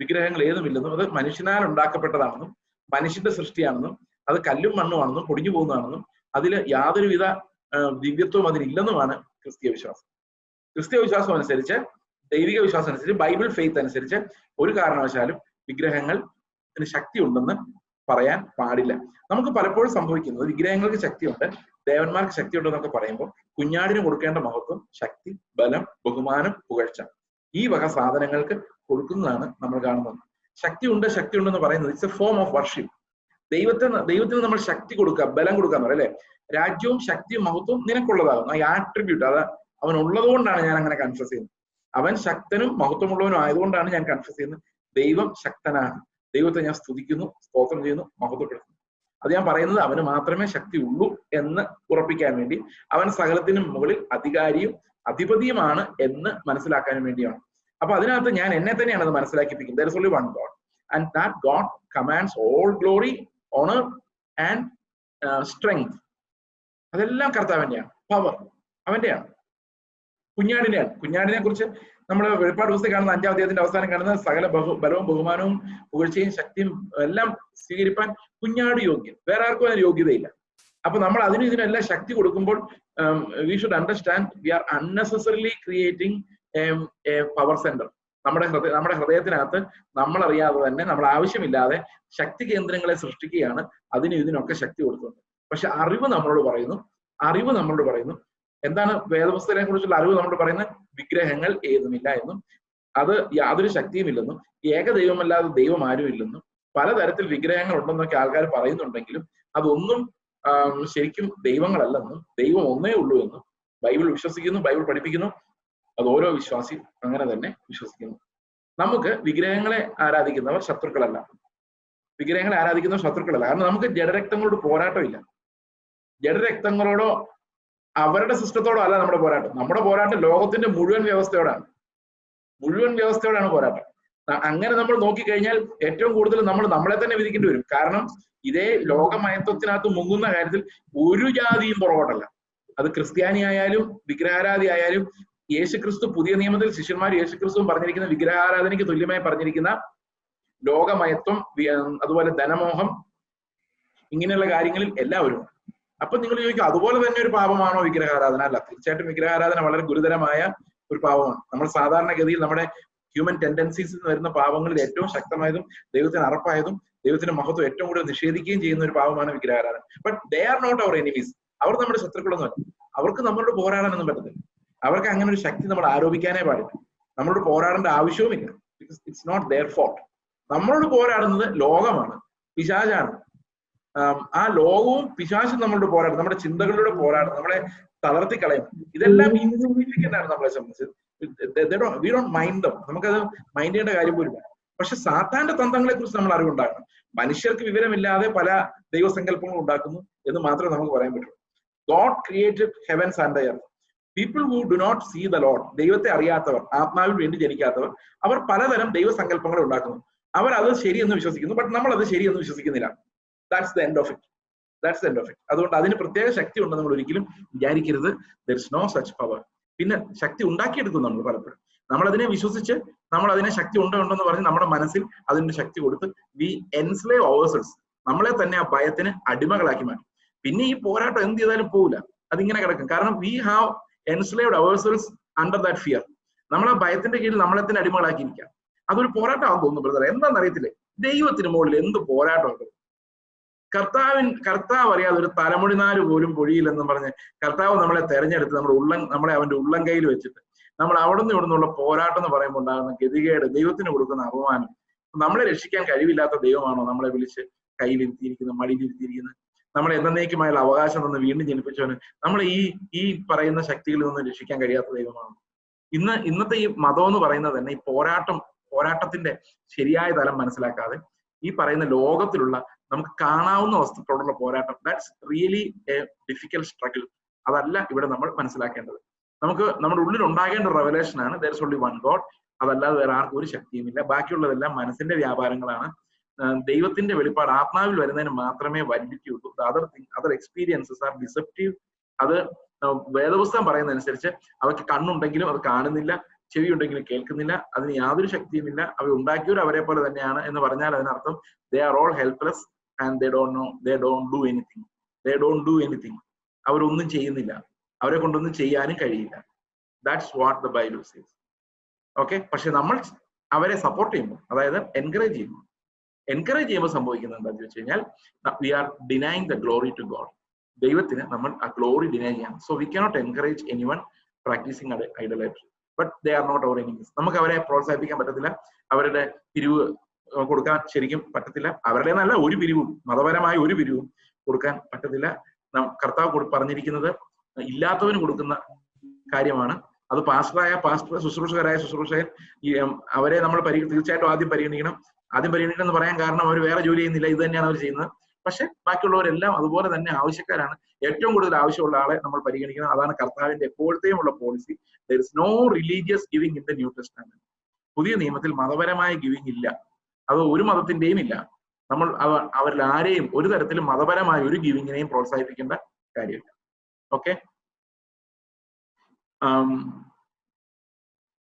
വിഗ്രഹങ്ങൾ ഏതുമില്ലെന്നും അത് മനുഷ്യനാൽ ഉണ്ടാക്കപ്പെട്ടതാണെന്നും മനുഷ്യന്റെ സൃഷ്ടിയാണെന്നും അത് കല്ലും മണ്ണുമാണെന്നും പൊടിഞ്ഞു പോകുന്നതാണെന്നും അതിൽ യാതൊരുവിധ ദിവ്യത്വവും അതിലില്ലെന്നുമാണ് ക്രിസ്തീയ വിശ്വാസം. ക്രിസ്തീയ വിശ്വാസം അനുസരിച്ച്, ദൈവിക വിശ്വാസം അനുസരിച്ച്, ബൈബിൾ ഫെയ്ത്ത് അനുസരിച്ച് ഒരു കാരണവശാലും വിഗ്രഹങ്ങൾക്ക് ശക്തി ഉണ്ടെന്ന് പറയാൻ പാടില്ല. നമുക്ക് പലപ്പോഴും സംഭവിക്കുന്നത് വിഗ്രഹങ്ങൾക്ക് ശക്തിയുണ്ട്, ദേവന്മാർക്ക് ശക്തിയുണ്ട് എന്നൊക്കെ പറയുമ്പോൾ കുഞ്ഞാടിന് കൊടുക്കേണ്ട മഹത്വം, ശക്തി, ബലം, ബഹുമാനം, പുകഴ്ച ഈ വക സാധനങ്ങൾക്ക് കൊടുക്കുന്നതാണ് നമ്മൾ കാണുന്നത്. ശക്തി ഉണ്ടെന്ന് പറയുന്നത് it's A form of worship. ദൈവത്തിന് നമ്മൾ ശക്തി കൊടുക്കുക, ബലം കൊടുക്കുക എന്ന് പറയും അല്ലെ. രാജ്യവും ശക്തിയും മഹത്വവും നിനക്കുള്ളതാകുന്നു. ഈ ആട്രിബ്യൂട്ട് അത് അവൻ ഉള്ളത് കൊണ്ടാണ് ഞാൻ അങ്ങനെ കൺഫ്യസ് ചെയ്യുന്നത്. അവൻ ശക്തനും മഹത്വമുള്ളവനും ആയതുകൊണ്ടാണ് ഞാൻ കൺഫ്യസ് ചെയ്യുന്നത്. ദൈവം ശക്തനാണ്, ദൈവത്തെ ഞാൻ സ്തുതിക്കുന്നു, സ്തോത്രം ചെയ്യുന്നു, മഹത്വപ്പെടുത്തുന്നു. അത് ഞാൻ പറയുന്നത് അവന് മാത്രമേ ശക്തി ഉള്ളൂ എന്ന് ഉറപ്പിക്കാൻ വേണ്ടി, അവൻ സകലത്തിനും മുകളിൽ അധികാരിയും അധിപതിയുമാണ് എന്ന് മനസ്സിലാക്കാൻ വേണ്ടിയാണ്. അപ്പൊ അതിനകത്ത് ഞാൻ എന്നെ തന്നെയാണ് അത് മനസ്സിലാക്കിപ്പിക്കുന്നത്. There is only one God and that God commands all glory, honor and strength. അതെല്ലാം കർത്താവിന്റെയാണ്. പവർ അവന്റെയാണ്, കുഞ്ഞാടിന്റെയാണ്. കുഞ്ഞാടിനെ കുറിച്ച് നമ്മൾ വെളിപ്പാട് പുസ്തകം കാണുന്ന 5-ാം അധ്യായത്തിന്റെ അവസാനം കാണുന്ന സകല ബലവും ബഹുമാനവും പുകഴ്ചയും ശക്തിയും എല്ലാം സ്വീകരിപ്പാൻ കുഞ്ഞാട് യോഗ്യൻ, വേറെ ആർക്കും അതിന് യോഗ്യതയില്ല. അപ്പൊ നമ്മൾ അതിനും ഇതിനെല്ലാം ശക്തി കൊടുക്കുമ്പോൾ we should understand we are unnecessarily creating a power centre. നമ്മുടെ ഹൃദയത്തിനകത്ത് നമ്മൾ അറിയാതെ തന്നെ നമ്മൾ ആവശ്യമില്ലാതെ ശക്തി കേന്ദ്രങ്ങളെ സൃഷ്ടിക്കുകയാണ് അതിനും ഇതിനൊക്കെ ശക്തി കൊടുക്കുന്നത്. പക്ഷെ അറിവ് നമ്മളോട് പറയുന്നു എന്താണ്? വേദപുസ്തകത്തെ കുറിച്ചുള്ള അറിവ് നമ്മളോട് പറയുന്നത് വിഗ്രഹങ്ങൾ ഏതുമില്ല എന്നും അത് യാതൊരു ശക്തിയും ഇല്ലെന്നും ഏകദൈവമല്ലാതെ ദൈവം ആരും ഇല്ലെന്നും പലതരത്തിൽ വിഗ്രഹങ്ങൾ ഉണ്ടെന്നൊക്കെ ആൾക്കാർ പറയുന്നുണ്ടെങ്കിലും അതൊന്നും ശരിക്കും ദൈവങ്ങളല്ലെന്നും ദൈവം ഒന്നേ ഉള്ളൂ എന്നും ബൈബിൾ വിശ്വസിക്കുന്നു, ബൈബിൾ പഠിപ്പിക്കുന്നു. അത് ഓരോ വിശ്വാസി അങ്ങനെ തന്നെ വിശ്വസിക്കുന്നു. നമുക്ക് വിഗ്രഹങ്ങളെ ആരാധിക്കുന്നവർ ശത്രുക്കളല്ല. കാരണം നമുക്ക് ജഡരക്തങ്ങളോട് പോരാട്ടമില്ല. ജഡരക്തങ്ങളോടോ അവരുടെ സിസ്റ്റത്തോടോ അല്ല നമ്മുടെ പോരാട്ടം. നമ്മുടെ പോരാട്ടം ലോകത്തിന്റെ മുഴുവൻ വ്യവസ്ഥയോടാണ് പോരാട്ടം. അങ്ങനെ നമ്മൾ നോക്കിക്കഴിഞ്ഞാൽ ഏറ്റവും കൂടുതൽ നമ്മൾ നമ്മളെ തന്നെ വിധിക്കേണ്ടി വരും. കാരണം ഇതേ ലോകമയത്വത്തിനകത്ത് മുങ്ങുന്ന കാര്യത്തിൽ ഒരു ജാതിയും പുറകോട്ടല്ല. അത് ക്രിസ്ത്യാനി ആയാലും വിഗ്രഹാരാധി ആയാലും യേശുക്രിസ്തു പുതിയ നിയമത്തിൽ ശിഷ്യന്മാർ യേശുക്രിസ്തുവും പറഞ്ഞിരിക്കുന്ന വിഗ്രഹാരാധനയ്ക്ക് തുല്യമായി പറഞ്ഞിരിക്കുന്ന ലോകമയത്വം, അതുപോലെ ധനമോഹം, ഇങ്ങനെയുള്ള കാര്യങ്ങളിൽ എല്ലാവരും. അപ്പൊ നിങ്ങൾ ചോദിക്കും അതുപോലെ തന്നെ ഒരു പാപമാണോ വിഗ്രഹാരാധന? അല്ല, തീർച്ചയായിട്ടും വിഗ്രഹാരാധന വളരെ ഗുരുതരമായ ഒരു പാപമാണ്. നമ്മൾ സാധാരണഗതിയിൽ നമ്മുടെ ഹ്യൂമൻ ടെൻഡൻസീസിൽ നിന്ന് വരുന്ന പാപങ്ങളിൽ ഏറ്റവും ശക്തമായതും ദൈവത്തിന് അറപ്പായതും ദൈവത്തിന്റെ മഹത്വം ഏറ്റവും കൂടുതൽ നിഷേധിക്കുകയും ചെയ്യുന്ന ഒരു പാപമാണ് വിഗ്രഹാരാധന. But they are not our enemies. അവർ നമ്മുടെ ശത്രുക്കളൊന്നുമല്ല. അവർക്ക് നമ്മളോട് പോരാടാനൊന്നും പറ്റത്തില്ല. അവർക്ക് അങ്ങനെ ഒരു ശക്തി നമ്മൾ ആരോപിക്കാനേ പാടില്ല. നമ്മളോട് പോരാടേണ്ട ആവശ്യവുമില്ല. It's not their fault. നമ്മളോട് പോരാടുന്നത് ലോകമാണ്, പിശാചാണ്. ആ ലോകവും പിശാചും നമ്മളോട് പോരാടും, നമ്മുടെ ചിന്തകളിലൂടെ പോരാടും, നമ്മളെ തളർത്തി കളയും. ഇതെല്ലാം ഇൻസിഗ്നിഫിക്കന്റ് ആണ് നമ്മളെ സംബന്ധിച്ച്. We don't mind dum. നമുക്കത് മൈൻഡ് ചെയ്യേണ്ട കാര്യം പോലും. പക്ഷെ സാത്താന്റെ തന്ത്രങ്ങളെ കുറിച്ച് നമ്മൾ അറിവുണ്ടാകണം. മനുഷ്യർക്ക് വിവരമില്ലാതെ പല ദൈവസങ്കല്പങ്ങളും ഉണ്ടാക്കുന്നു എന്ന് മാത്രമേ നമുക്ക് പറയാൻ പറ്റുള്ളൂ. God created heavens and the earth. People who do not see the Lord, ദൈവത്തെ അറിയാത്തവർ, ആത്മാവിൽ വേണ്ടി ജനിക്കാത്തവർ, അവർ പലതരം ദൈവസങ്കല്പങ്ങളെ ഉണ്ടാക്കുന്നു. അവർ അത് ശരിയെന്ന് വിശ്വസിക്കുന്നു. ബട്ട് നമ്മൾ അത് ശരിയെന്ന് വിശ്വസിക്കുന്നില്ല. That's the end of it. അതുകൊണ്ട് അതിന് പ്രത്യേക ശക്തി ഉണ്ടെന്ന് നമ്മൾ ഒരിക്കലും വിചാരിക്കരുത്. There is no such power. പിന്നെ ശക്തി ഉണ്ടാക്കിയെടുക്കും നമ്മൾ പലപ്പോഴും. നമ്മൾ അതിനെ വിശ്വസിച്ച് നമ്മൾ അതിനെ ശക്തി ഉണ്ടെന്ന് പറഞ്ഞ് നമ്മുടെ മനസ്സിൽ അതിന്റെ ശക്തി കൊടുത്ത് വി എൻസ്ലേവ് ഓവർസെൽസ്. നമ്മളെ തന്നെ ആ ഭയത്തിന് അടിമകളാക്കി മാറ്റും. പിന്നെ ഈ പോരാട്ടം എന്ത് ചെയ്താലും പോവില്ല, അതിങ്ങനെ കിടക്കും. കാരണം we have enslaved ourselves under that fear. നമ്മൾ ആ ഭയത്തിന്റെ കീഴിൽ നമ്മളെ തന്നെ അടിമകളാക്കിയിരിക്കാം. അതൊരു പോരാട്ടമാണെന്ന് തോന്നുന്നു ബ്രദർ. എന്താണെന്ന് അറിയത്തില്ലേ, ദൈവത്തിന് മുകളിൽ എന്ത് പോരാട്ടമുണ്ട്? കർത്താവ് അറിയാതെ ഒരു തലമുടിനാര് പോലും പൊഴിയില്ലെന്ന് പറഞ്ഞ് കർത്താവ് നമ്മളെ തെരഞ്ഞെടുത്ത് നമ്മളെ അവന്റെ ഉള്ളം കയ്യിൽ വെച്ചിട്ട് നമ്മൾ അവിടെ നിന്ന് ഇവിടെ നിന്നുള്ള പോരാട്ടം എന്ന് പറയുമ്പോൾ ഉണ്ടാകുന്ന ഗതികേട്, ദൈവത്തിന് കൊടുക്കുന്ന അപമാനം, നമ്മളെ രക്ഷിക്കാൻ കഴിവില്ലാത്ത ദൈവമാണോ നമ്മളെ വിളിച്ച് കയ്യിലിരുത്തിയിരിക്കുന്നത്, മടിയിലിരുത്തിയിരിക്കുന്നത്? നമ്മളെ എന്നേക്കുമായുള്ള അവകാശം നിന്ന് വീണ്ടും ജനിപ്പിച്ചവന് നമ്മളെ ഈ പറയുന്ന ശക്തികളിൽ നിന്ന് രക്ഷിക്കാൻ കഴിയാത്ത ദൈവമാണോ? ഇന്നത്തെ ഈ മതം എന്ന് പറയുന്നത് തന്നെ ഈ പോരാട്ടത്തിന്റെ ശരിയായ തലം മനസ്സിലാക്കാതെ ഈ പറയുന്ന ലോകത്തിലുള്ള നമുക്ക് കാണാവുന്ന വസ്തുക്കളോടുള്ള പോരാട്ടം, that's really A difficult struggle. അതല്ല ഇവിടെ നമ്മൾ മനസ്സിലാക്കേണ്ടത്. നമുക്ക് നമ്മുടെ ഉള്ളിൽ ഉണ്ടാകേണ്ട റെവലേഷൻ ആണ് there is only one God. അതല്ലാതെ വേറെ ആർക്കും ഒരു ശക്തിയുമില്ല. ബാക്കിയുള്ളതെല്ലാം മനസ്സിന്റെ വ്യാപാരങ്ങളാണ്. ദൈവത്തിന്റെ വെളിപ്പാട് ആത്മാവിൽ വരുന്നതിന് മാത്രമേ വാലിഡിറ്റി ഉള്ളൂ. Other experiences R deceptive. അത് വേദപുസ്തകം പറയുന്നതനുസരിച്ച് അവർക്ക് കണ്ണുണ്ടെങ്കിലും അത് കാണുന്നില്ല, ചെവി ഉണ്ടെങ്കിലും കേൾക്കുന്നില്ല, അതിന് യാതൊരു ശക്തിയുമില്ല. അവ ഉണ്ടാക്കിയവർ അവരെ പോലെ തന്നെയാണ് എന്ന് പറഞ്ഞാൽ അതിനർത്ഥം they are all helpless and they don't do anything. അവരൊന്നും ചെയ്യുന്നില്ല, അവരെ കൊണ്ടൊന്നും ചെയ്യാനും കഴിയില്ല. That's what the Bible says. Okay. പക്ഷെ നമ്മൾ അവരെ സപ്പോർട്ട് ചെയ്യുമ്പോൾ, അതായത് എൻകറേജ് ചെയ്യുമ്പോൾ സംഭവിക്കുന്നത് എന്താണെന്ന് വെച്ച് കഴിഞ്ഞാൽ we are denying the glory to God. ദൈവത്തിന് നമ്മൾ ആ ഗ്ലോറി ഡിനൈ ചെയ്യാം. So we cannot encourage anyone practising idolatry, but they are not our enemies. നമുക്ക് അവരെ പ്രോത്സാഹിപ്പിക്കാൻ പറ്റത്തില്ല, അവരുടെ പിരിവ് കൊടുക്കാൻ ശരിക്കും പറ്റത്തില്ല. അവരുടെ നല്ല ഒരു പിരിവും, മതപരമായ ഒരു പിരിവും കൊടുക്കാൻ പറ്റത്തില്ല. കർത്താവ് പറഞ്ഞിരിക്കുന്നത് ഇല്ലാത്തവന് കൊടുക്കുന്ന കാര്യമാണ്. അത് പാസ്റ്റർ, ശുശ്രൂഷകരായ ശുശ്രൂഷകൻ, അവരെ നമ്മൾ തീർച്ചയായിട്ടും ആദ്യം പരിഗണിക്കണം എന്ന് പറയാൻ കാരണം അവർ വേറെ ജോലി ചെയ്യുന്നില്ല, ഇത് തന്നെയാണ് അവർ ചെയ്യുന്നത്. പക്ഷെ ബാക്കിയുള്ളവരെല്ലാം അതുപോലെ തന്നെ ആവശ്യക്കാരാണ്. ഏറ്റവും കൂടുതൽ ആവശ്യമുള്ള ആളെ നമ്മൾ പരിഗണിക്കണം. അതാണ് കർത്താവിന്റെ എപ്പോഴത്തെയും ഉള്ള policy. There is no religious giving in the New Testament. പുതിയ നിയമത്തിൽ മതപരമായ ഗിവിംഗ് ഇല്ല. അത് ഒരു മതത്തിന്റെയും ഇല്ല. നമ്മൾ അവരിൽ ആരെയും ഒരു തരത്തിലും മതപരമായ ഒരു ഗിവിങ്ങിനെയും പ്രോത്സാഹിപ്പിക്കേണ്ട കാര്യമില്ല. ഓക്കെ.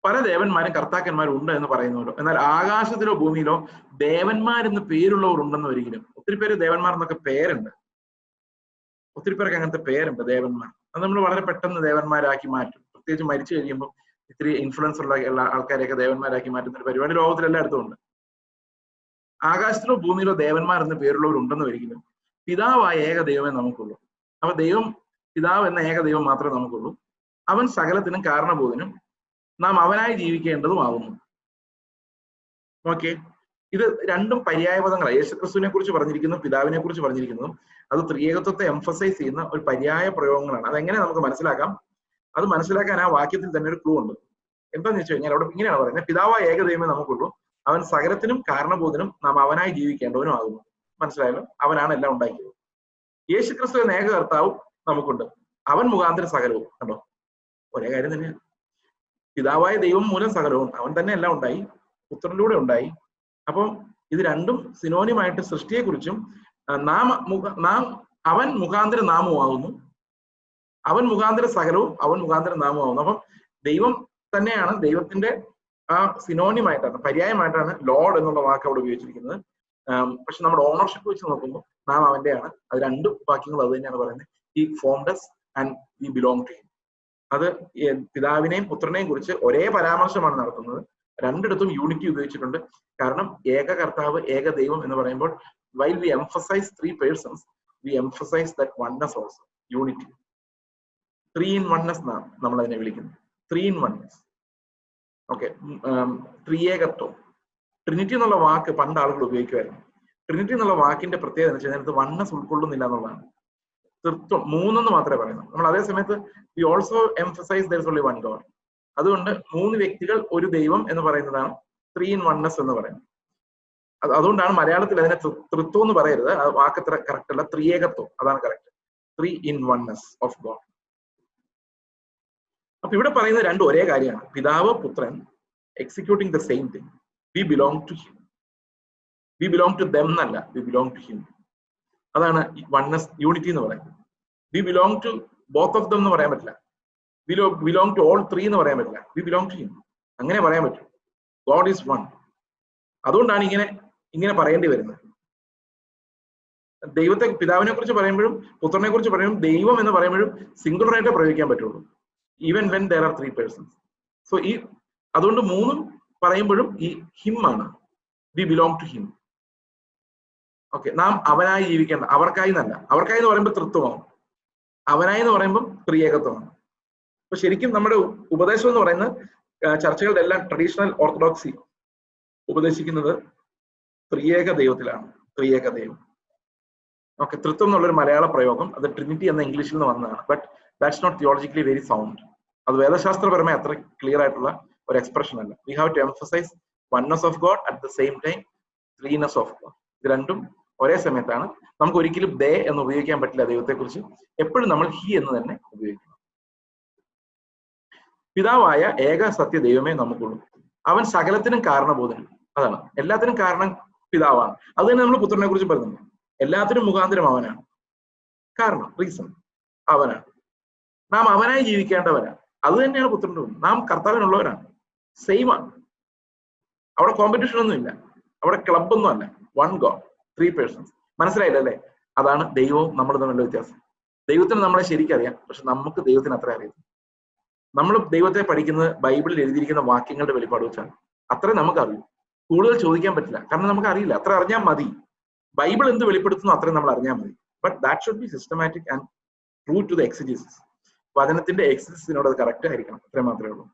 പല ദേവന്മാരും കർത്താക്കന്മാരും ഉണ്ട് എന്ന് പറയുന്നവരോ, എന്നാൽ ആകാശത്തിലോ ഭൂമിയിലോ ദേവന്മാരെന്ന് പേരുള്ളവർ ഉണ്ടെന്ന് ഒരിക്കലും. ഒത്തിരി പേര് ദേവന്മാർ എന്നൊക്കെ പേരുണ്ട്. ഒത്തിരി പേർക്ക് അങ്ങനത്തെ പേരുണ്ട് ദേവന്മാർ. അത് നമ്മൾ വളരെ പെട്ടെന്ന് ദേവന്മാരാക്കി മാറ്റും. പ്രത്യേകിച്ച് മരിച്ചു കഴിയുമ്പോൾ ഇത്തിരി ഇൻഫ്ലുവൻസ് ഉള്ള ആൾക്കാരെയൊക്കെ ദേവന്മാരാക്കി മാറ്റുന്ന ഒരു പരിപാടി ലോകത്തിലെല്ലായിടത്തും ഉണ്ട്. ആകാശത്തിലോ ഭൂമിയിലോ ദേവന്മാർ എന്ന പേരുള്ളവരുണ്ടെന്ന് വരികിലും പിതാവായ ഏക ദൈവമേ നമുക്കുള്ളൂ. അപ്പൊ ദൈവം, പിതാവ് എന്ന ഏക ദൈവം മാത്രമേ നമുക്കുള്ളൂ. അവൻ സകലത്തിനും കാരണബോധനും നാം അവനായി ജീവിക്കേണ്ടതുമാകുന്നു. ഓക്കെ, ഇത് രണ്ടും പര്യായപദങ്ങളാണ്. യേശുക്രിസ്തുവിനെ കുറിച്ച് പറഞ്ഞിരിക്കുന്നു, പിതാവിനെ കുറിച്ച് പറഞ്ഞിരിക്കുന്നതും അത് ത്രിയേകത്വത്തെ എംഫസൈസ് ചെയ്യുന്ന ഒരു പര്യായ പ്രയോഗങ്ങളാണ്. അതെങ്ങനെ നമുക്ക് മനസ്സിലാക്കാം? അത് മനസ്സിലാക്കാൻ ആ വാക്യത്തിൽ തന്നെ ഒരു ക്ലൂ ഉണ്ട്. എന്താന്ന് വെച്ച് കഴിഞ്ഞാൽ അവിടെ ഇങ്ങനെയാണ് പറയുന്നത്, പിതാവായ ഏക ദൈവമേ നമുക്കുള്ളൂ, അവൻ സകലത്തിനും കാരണബോധനും നാം അവനായി ജീവിക്കേണ്ടവനും ആകുന്നു. മനസ്സിലായല്ലോ? അവനാണ് എല്ലാം ഉണ്ടാക്കിയത്. യേശുക്രിസ്തു എന്ന ഏക കർത്താവ് നമുക്കുണ്ട്, അവൻ മുഖാന്തരം സകലവും. കണ്ടോ, ഒരേ കാര്യം തന്നെയാണ്. പിതാവായ ദൈവം മൂലം സകലവും, അവൻ തന്നെ എല്ലാം ഉണ്ടായി, പുത്രനിലൂടെ ഉണ്ടായി. അപ്പം ഇത് രണ്ടും സിനോനിമായിട്ട് സൃഷ്ടിയെക്കുറിച്ചും അവൻ മുഖാന്തരം നാമമാകുന്നു, അവൻ മുഖാന്തര സകലവും, അവൻ മുഖാന്തരം നാമമാകുന്നു. അപ്പം ദൈവം തന്നെയാണ്, ദൈവത്തിന്റെ ആ സിനോനിമായിട്ടാണ്, പര്യായമായിട്ടാണ് ലോർഡ് എന്നുള്ള വാക്ക് അവിടെ ഉപയോഗിച്ചിരിക്കുന്നത്. പക്ഷെ നമ്മുടെ ഓണർഷിപ്പ് വെച്ച് നോക്കുമ്പോൾ നാം അവന്റെയാണ്. അത് രണ്ട് വാക്യങ്ങൾ അത് തന്നെയാണ് പറയുന്നത്. He formed us and we belong to him. അത് പിതാവിനെയും പുത്രനെയും കുറിച്ച് ഒരേ പരാമർശമാണ് നടത്തുന്നത്. രണ്ടിടത്തും യൂണിറ്റി ഉപയോഗിച്ചിട്ടുണ്ട്. കാരണം ഏക കർത്താവ്, ഏക ദൈവം എന്ന് പറയുമ്പോൾ while we emphasize three persons, we emphasize that oneness also, unity. 3 in oneness എന്നാണ് നമ്മൾ അതിനെ വിളിക്കുന്നത്. 3 in oneness. ഓക്കെ, ത്രിയേകത്വം. ട്രിനിറ്റി എന്നുള്ള വാക്ക് പണ്ട് ആളുകൾ ഉപയോഗിക്കുമായിരുന്നു. ട്രിനിറ്റി എന്നുള്ള വാക്കിന്റെ പ്രത്യേകത എന്ന് വെച്ചാൽ അതിനകത്ത് വണ്ണസ് ഉൾക്കൊള്ളുന്നില്ല എന്നുള്ളതാണ്. തൃത്വം മൂന്നെന്ന് മാത്രമേ പറയുന്നു. നമ്മൾ അതേ സമയത്ത് we also emphasise there is only one God. അതുകൊണ്ട് 3 വ്യക്തികൾ ഒരു ദൈവം എന്ന് പറയുന്നതാണ് 3 in oneness എന്ന് പറയുന്നത്. അതുകൊണ്ടാണ് മലയാളത്തിൽ അതിനെ തൃത്വം എന്ന് പറയരുത്. ആ വാക്ക് അത്ര കറക്റ്റ് അല്ല, ത്രിയേകത്വം, അതാണ് correct. 3 in oneness of God. അപ്പൊ ഇവിടെ പറയുന്ന രണ്ടും ഒരേ കാര്യമാണ്. പിതാവ് പുത്രൻ executing the same thing. We belong to him. We belong to them എന്നല്ല, വി ബിലോങ് ടു ഹിം. അതാണ് വൺനെസ്, യൂണിറ്റി എന്ന് പറയുന്നത്. We belong to both of them എന്ന് പറയാൻ പറ്റില്ല. ബിലോങ് ടു ഓൾ 3 എന്ന് പറയാൻ പറ്റില്ല. വി ബിലോങ് ടു ഹിം, അങ്ങനെ പറയാൻ പറ്റും. God is one. അതുകൊണ്ടാണ് ഇങ്ങനെ പറയേണ്ടി വരുന്നത്. ദൈവത്തെ, പിതാവിനെ കുറിച്ച് പറയുമ്പോഴും പുത്രനെ കുറിച്ച് പറയുമ്പോഴും ദൈവം എന്ന് പറയുമ്പോഴും സിംഗുലർ ആയിട്ട് പ്രയോഗിക്കാൻ പറ്റുള്ളൂ, even when there are 3 persons. So അതുകൊണ്ട് മൂന്നും പറയുമ്പോഴും ഈ ഹിം ആണ്. We belong to him. Okay, നാം അവനായി ജീവിക്കേണ്ട, അവർക്കായി എന്നല്ല. അവർക്കായി എന്ന് പറയുമ്പോൾ തൃത്വമാണ്, അവനായി എന്ന് പറയുമ്പോൾ ത്രിയേകത്വമാണ്. അപ്പൊ ശരിക്കും നമ്മുടെ ഉപദേശം എന്ന് പറയുന്നത് ചർച്ചകളുടെ എല്ലാം ട്രഡീഷണൽ ഓർത്തഡോക്സി ഉപദേശിക്കുന്നത് ത്രിയേക ദൈവത്തിലാണ്. ത്രിയേക ദൈവം. ഓക്കെ, തൃത്വം എന്നുള്ളൊരു മലയാള പ്രയോഗം, അത് ട്രിനിറ്റി എന്ന ഇംഗ്ലീഷിൽ നിന്ന് വന്നതാണ്. But that's not theologically very sound. അത് വേദശാസ്ത്രപരമായി അത്ര ക്ലിയർ ആയിട്ടുള്ള ഒരു എക്സ്പ്രഷൻ അല്ല. We have to emphasise oneness of God at the same time threeness of God. ഇത് രണ്ടും ഒരേ സമയത്താണ്. നമുക്ക് ഒരിക്കലും ദേ എന്ന് ഉപയോഗിക്കാൻ പറ്റില്ല ദൈവത്തെക്കുറിച്ച്. എപ്പോഴും നമ്മൾ ഹി എന്ന് തന്നെ ഉപയോഗിക്കണം. പിതാവായ ഏക സത്യ ദൈവമേ നമുക്കുള്ളൂ, അവൻ സകലത്തിനും കാരണബോധനും. അതാണ്, എല്ലാത്തിനും കാരണം പിതാവാണ്. അത് തന്നെ നമ്മൾ പുത്രനെ കുറിച്ച് പറയുന്നത്. എല്ലാത്തിനും മുഖാന്തരം അവനാണ്, കാരണം റീസൺ അവനാണ്. നാം അവനായി ജീവിക്കേണ്ടവരാണ്. അത് തന്നെയാണ് പുത്രന്റെ ഗുണം. നാം കർത്താവിനുള്ളവരാണ്, സെയിം ആണ്. അവിടെ കോമ്പറ്റീഷൻ ഒന്നും ഇല്ല, അവിടെ ക്ലബൊന്നും അല്ല. One God, 3 persons. മനസ്സിലായില്ലല്ലേ? അതാണ് ദൈവവും നമ്മൾ തമ്മിലുള്ള വ്യത്യാസം. ദൈവത്തിന് നമ്മളെ ശരിക്കറിയാം, പക്ഷെ നമുക്ക് ദൈവത്തിന് അത്ര അറിയാം. നമ്മൾ ദൈവത്തെ പഠിക്കുന്നത് ബൈബിളിൽ എഴുതിയിരിക്കുന്ന വാക്യങ്ങളുടെ വെളിപ്പാട് വെച്ചാണ്. അത്രേ നമുക്കറിയൂ. കൂടുതൽ ചോദിക്കാൻ പറ്റില്ല, കാരണം നമുക്ക് അറിയില്ല. അത്ര അറിഞ്ഞാൽ മതി. ബൈബിൾ എന്ത് വെളിപ്പെടുത്തുന്നു അത്രയും നമ്മൾ അറിഞ്ഞാൽ മതി. But that should be systematic and true to the exegesis. വചനത്തിന്റെ എക്സിജസിനോട് അത് കറക്റ്റ് ആയിരിക്കണം. അത്രയും മാത്രമേ ഉള്ളൂ.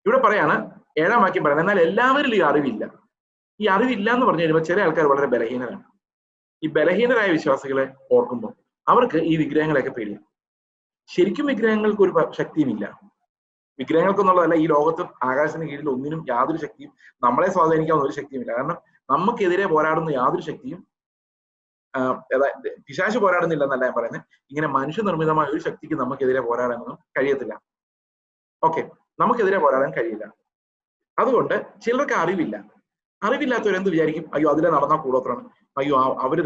ഇവിടെ പറയാണ്, 7ാം വാക്യം പറയുന്നത്, എന്നാൽ എല്ലാവരിലും ഈ അറിവില്ല. ഈ അറിവില്ല എന്ന് പറഞ്ഞു കഴിയുമ്പോൾ ചില ആൾക്കാർ വളരെ ബലഹീനരാണ്. ഈ ബലഹീനരായ വിശ്വാസികളെ ഓർക്കുമ്പോൾ അവർക്ക് ഈ വിഗ്രഹങ്ങളെയൊക്കെ പേടിയാണ്. ശരിക്കും വിഗ്രഹങ്ങൾക്ക് ഒരു ശക്തിയുമില്ല. വിഗ്രഹങ്ങൾക്കെന്നുള്ളതല്ല, ഈ ലോകത്ത് ആകാശത്തിന് കീഴിൽ ഒന്നിനും യാതൊരു ശക്തിയും, നമ്മളെ സ്വാധീനിക്കാവുന്ന ഒരു ശക്തിയുമില്ല. കാരണം നമുക്കെതിരെ പോരാടുന്ന യാതൊരു ശക്തിയും പിശാച് പോരാടുന്നില്ല എന്നല്ല ഞാൻ പറയുന്നത്. ഇങ്ങനെ മനുഷ്യനിർമ്മിതമായ ഒരു ശക്തിക്ക് നമുക്കെതിരെ പോരാടാനൊന്നും കഴിയത്തില്ല. ഓക്കെ, നമുക്കെതിരെ പോരാടാൻ കഴിയില്ല. അതുകൊണ്ട് ചിലർക്ക് അറിവില്ല. അറിവില്ലാത്തവരെന്ത് വിചാരിക്കും? അയ്യോ, അതിലെ നടന്നാൽ കൂടോത്രമാണ്. അയ്യോ, അവര്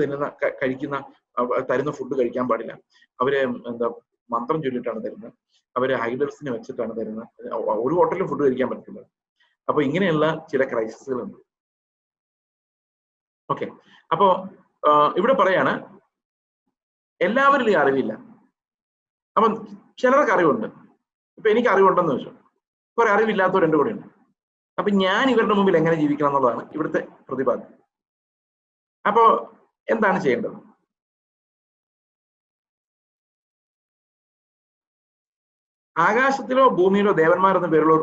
തരുന്ന ഫുഡ് കഴിക്കാൻ പാടില്ല. അവര് മന്ത്രം ചൊല്ലിട്ടാണ് തരുന്നത്. അവര് ഹൈഡൽസിനെ വെച്ചിട്ടാണ് തരുന്നത്. ഒരു ഹോട്ടലിലും ഫുഡ് കഴിക്കാൻ പറ്റില്ല. അപ്പൊ ഇങ്ങനെയുള്ള ചില ക്രൈസിസുകളുണ്ട്. ഓക്കെ, അപ്പോ ഇവിടെ പറയാണ്, എല്ലാവരിലും ഈ അറിവില്ല. അപ്പം ചിലർക്ക് അറിവുണ്ട്. ഇപ്പൊ എനിക്ക് അറിവുണ്ടെന്ന് വെച്ചു, കുറെ അറിവില്ലാത്തവർ എൻ്റെ കൂടെ ഉണ്ട്. അപ്പൊ ഞാൻ ഇവരുടെ മുമ്പിൽ എങ്ങനെ ജീവിക്കണം എന്നുള്ളതാണ് ഇവിടുത്തെ പ്രതിപാദ്യം. അപ്പോ എന്താണ് ചെയ്യേണ്ടത്? ആകാശത്തിലോ ഭൂമിയിലോ ദേവന്മാരെന്ന പേരുള്ള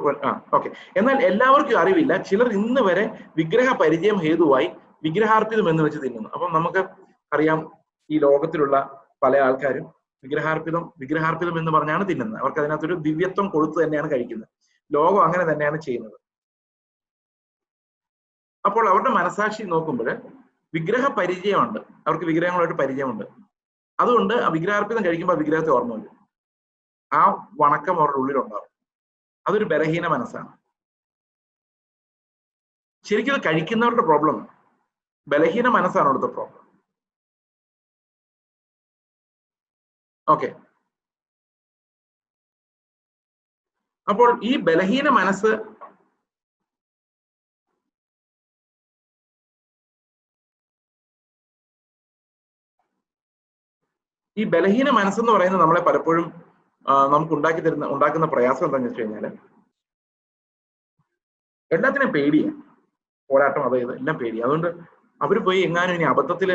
ഓക്കെ. എന്നാൽ എല്ലാവർക്കും അറിവില്ല. ചിലർ ഇന്ന് വരെ വിഗ്രഹ പരിചയം ഹേതുവായി വിഗ്രഹാർപ്പിതം എന്ന് വെച്ച് തിന്നുന്നു. അപ്പം നമുക്ക് അറിയാം, ഈ ലോകത്തിലുള്ള പല ആൾക്കാരും വിഗ്രഹാർപ്പിതം എന്ന് പറഞ്ഞാണ് തിന്നുന്നത്. അവർക്ക് അതിനകത്തൊരു ദിവ്യത്വം കൊടുത്തു തന്നെയാണ് കഴിക്കുന്നത്. ലോകം അങ്ങനെ തന്നെയാണ് ചെയ്യുന്നത്. അപ്പോൾ അവരുടെ മനസാക്ഷി നോക്കുമ്പോൾ വിഗ്രഹ പരിചയമുണ്ട്, അവർക്ക് വിഗ്രഹങ്ങളായിട്ട് പരിചയമുണ്ട്. അതുകൊണ്ട് ആ വിഗ്രഹാർപ്പിതം കഴിക്കുമ്പോൾ ആ വിഗ്രഹത്തെ ഓർമ്മ വരും. ആ വണക്കം അവരുടെ ഉള്ളിലുണ്ടാവും. അതൊരു ബലഹീന മനസ്സാണ്. ശരിക്കും അത് കഴിക്കുന്നവരുടെ പ്രോബ്ലം, ബലഹീന മനസ്സാണ് അവിടുത്തെ പ്രോബ്ലം. ഓക്കെ. അപ്പോൾ ഈ ബലഹീന മനസ്സ് മനസ്സെന്ന് പറയുന്നത് നമ്മളെ പലപ്പോഴും നമുക്ക് ഉണ്ടാക്കുന്ന പ്രയാസം എന്താണെന്ന് വെച്ച് കഴിഞ്ഞാൽ എല്ലാത്തിനും പേടിയാണ്. പോരാട്ടം അതായത് എല്ലാം പേടിയാണ്. അതുകൊണ്ട് അവർ പോയി എങ്ങാനും ഇനി അബദ്ധത്തിൽ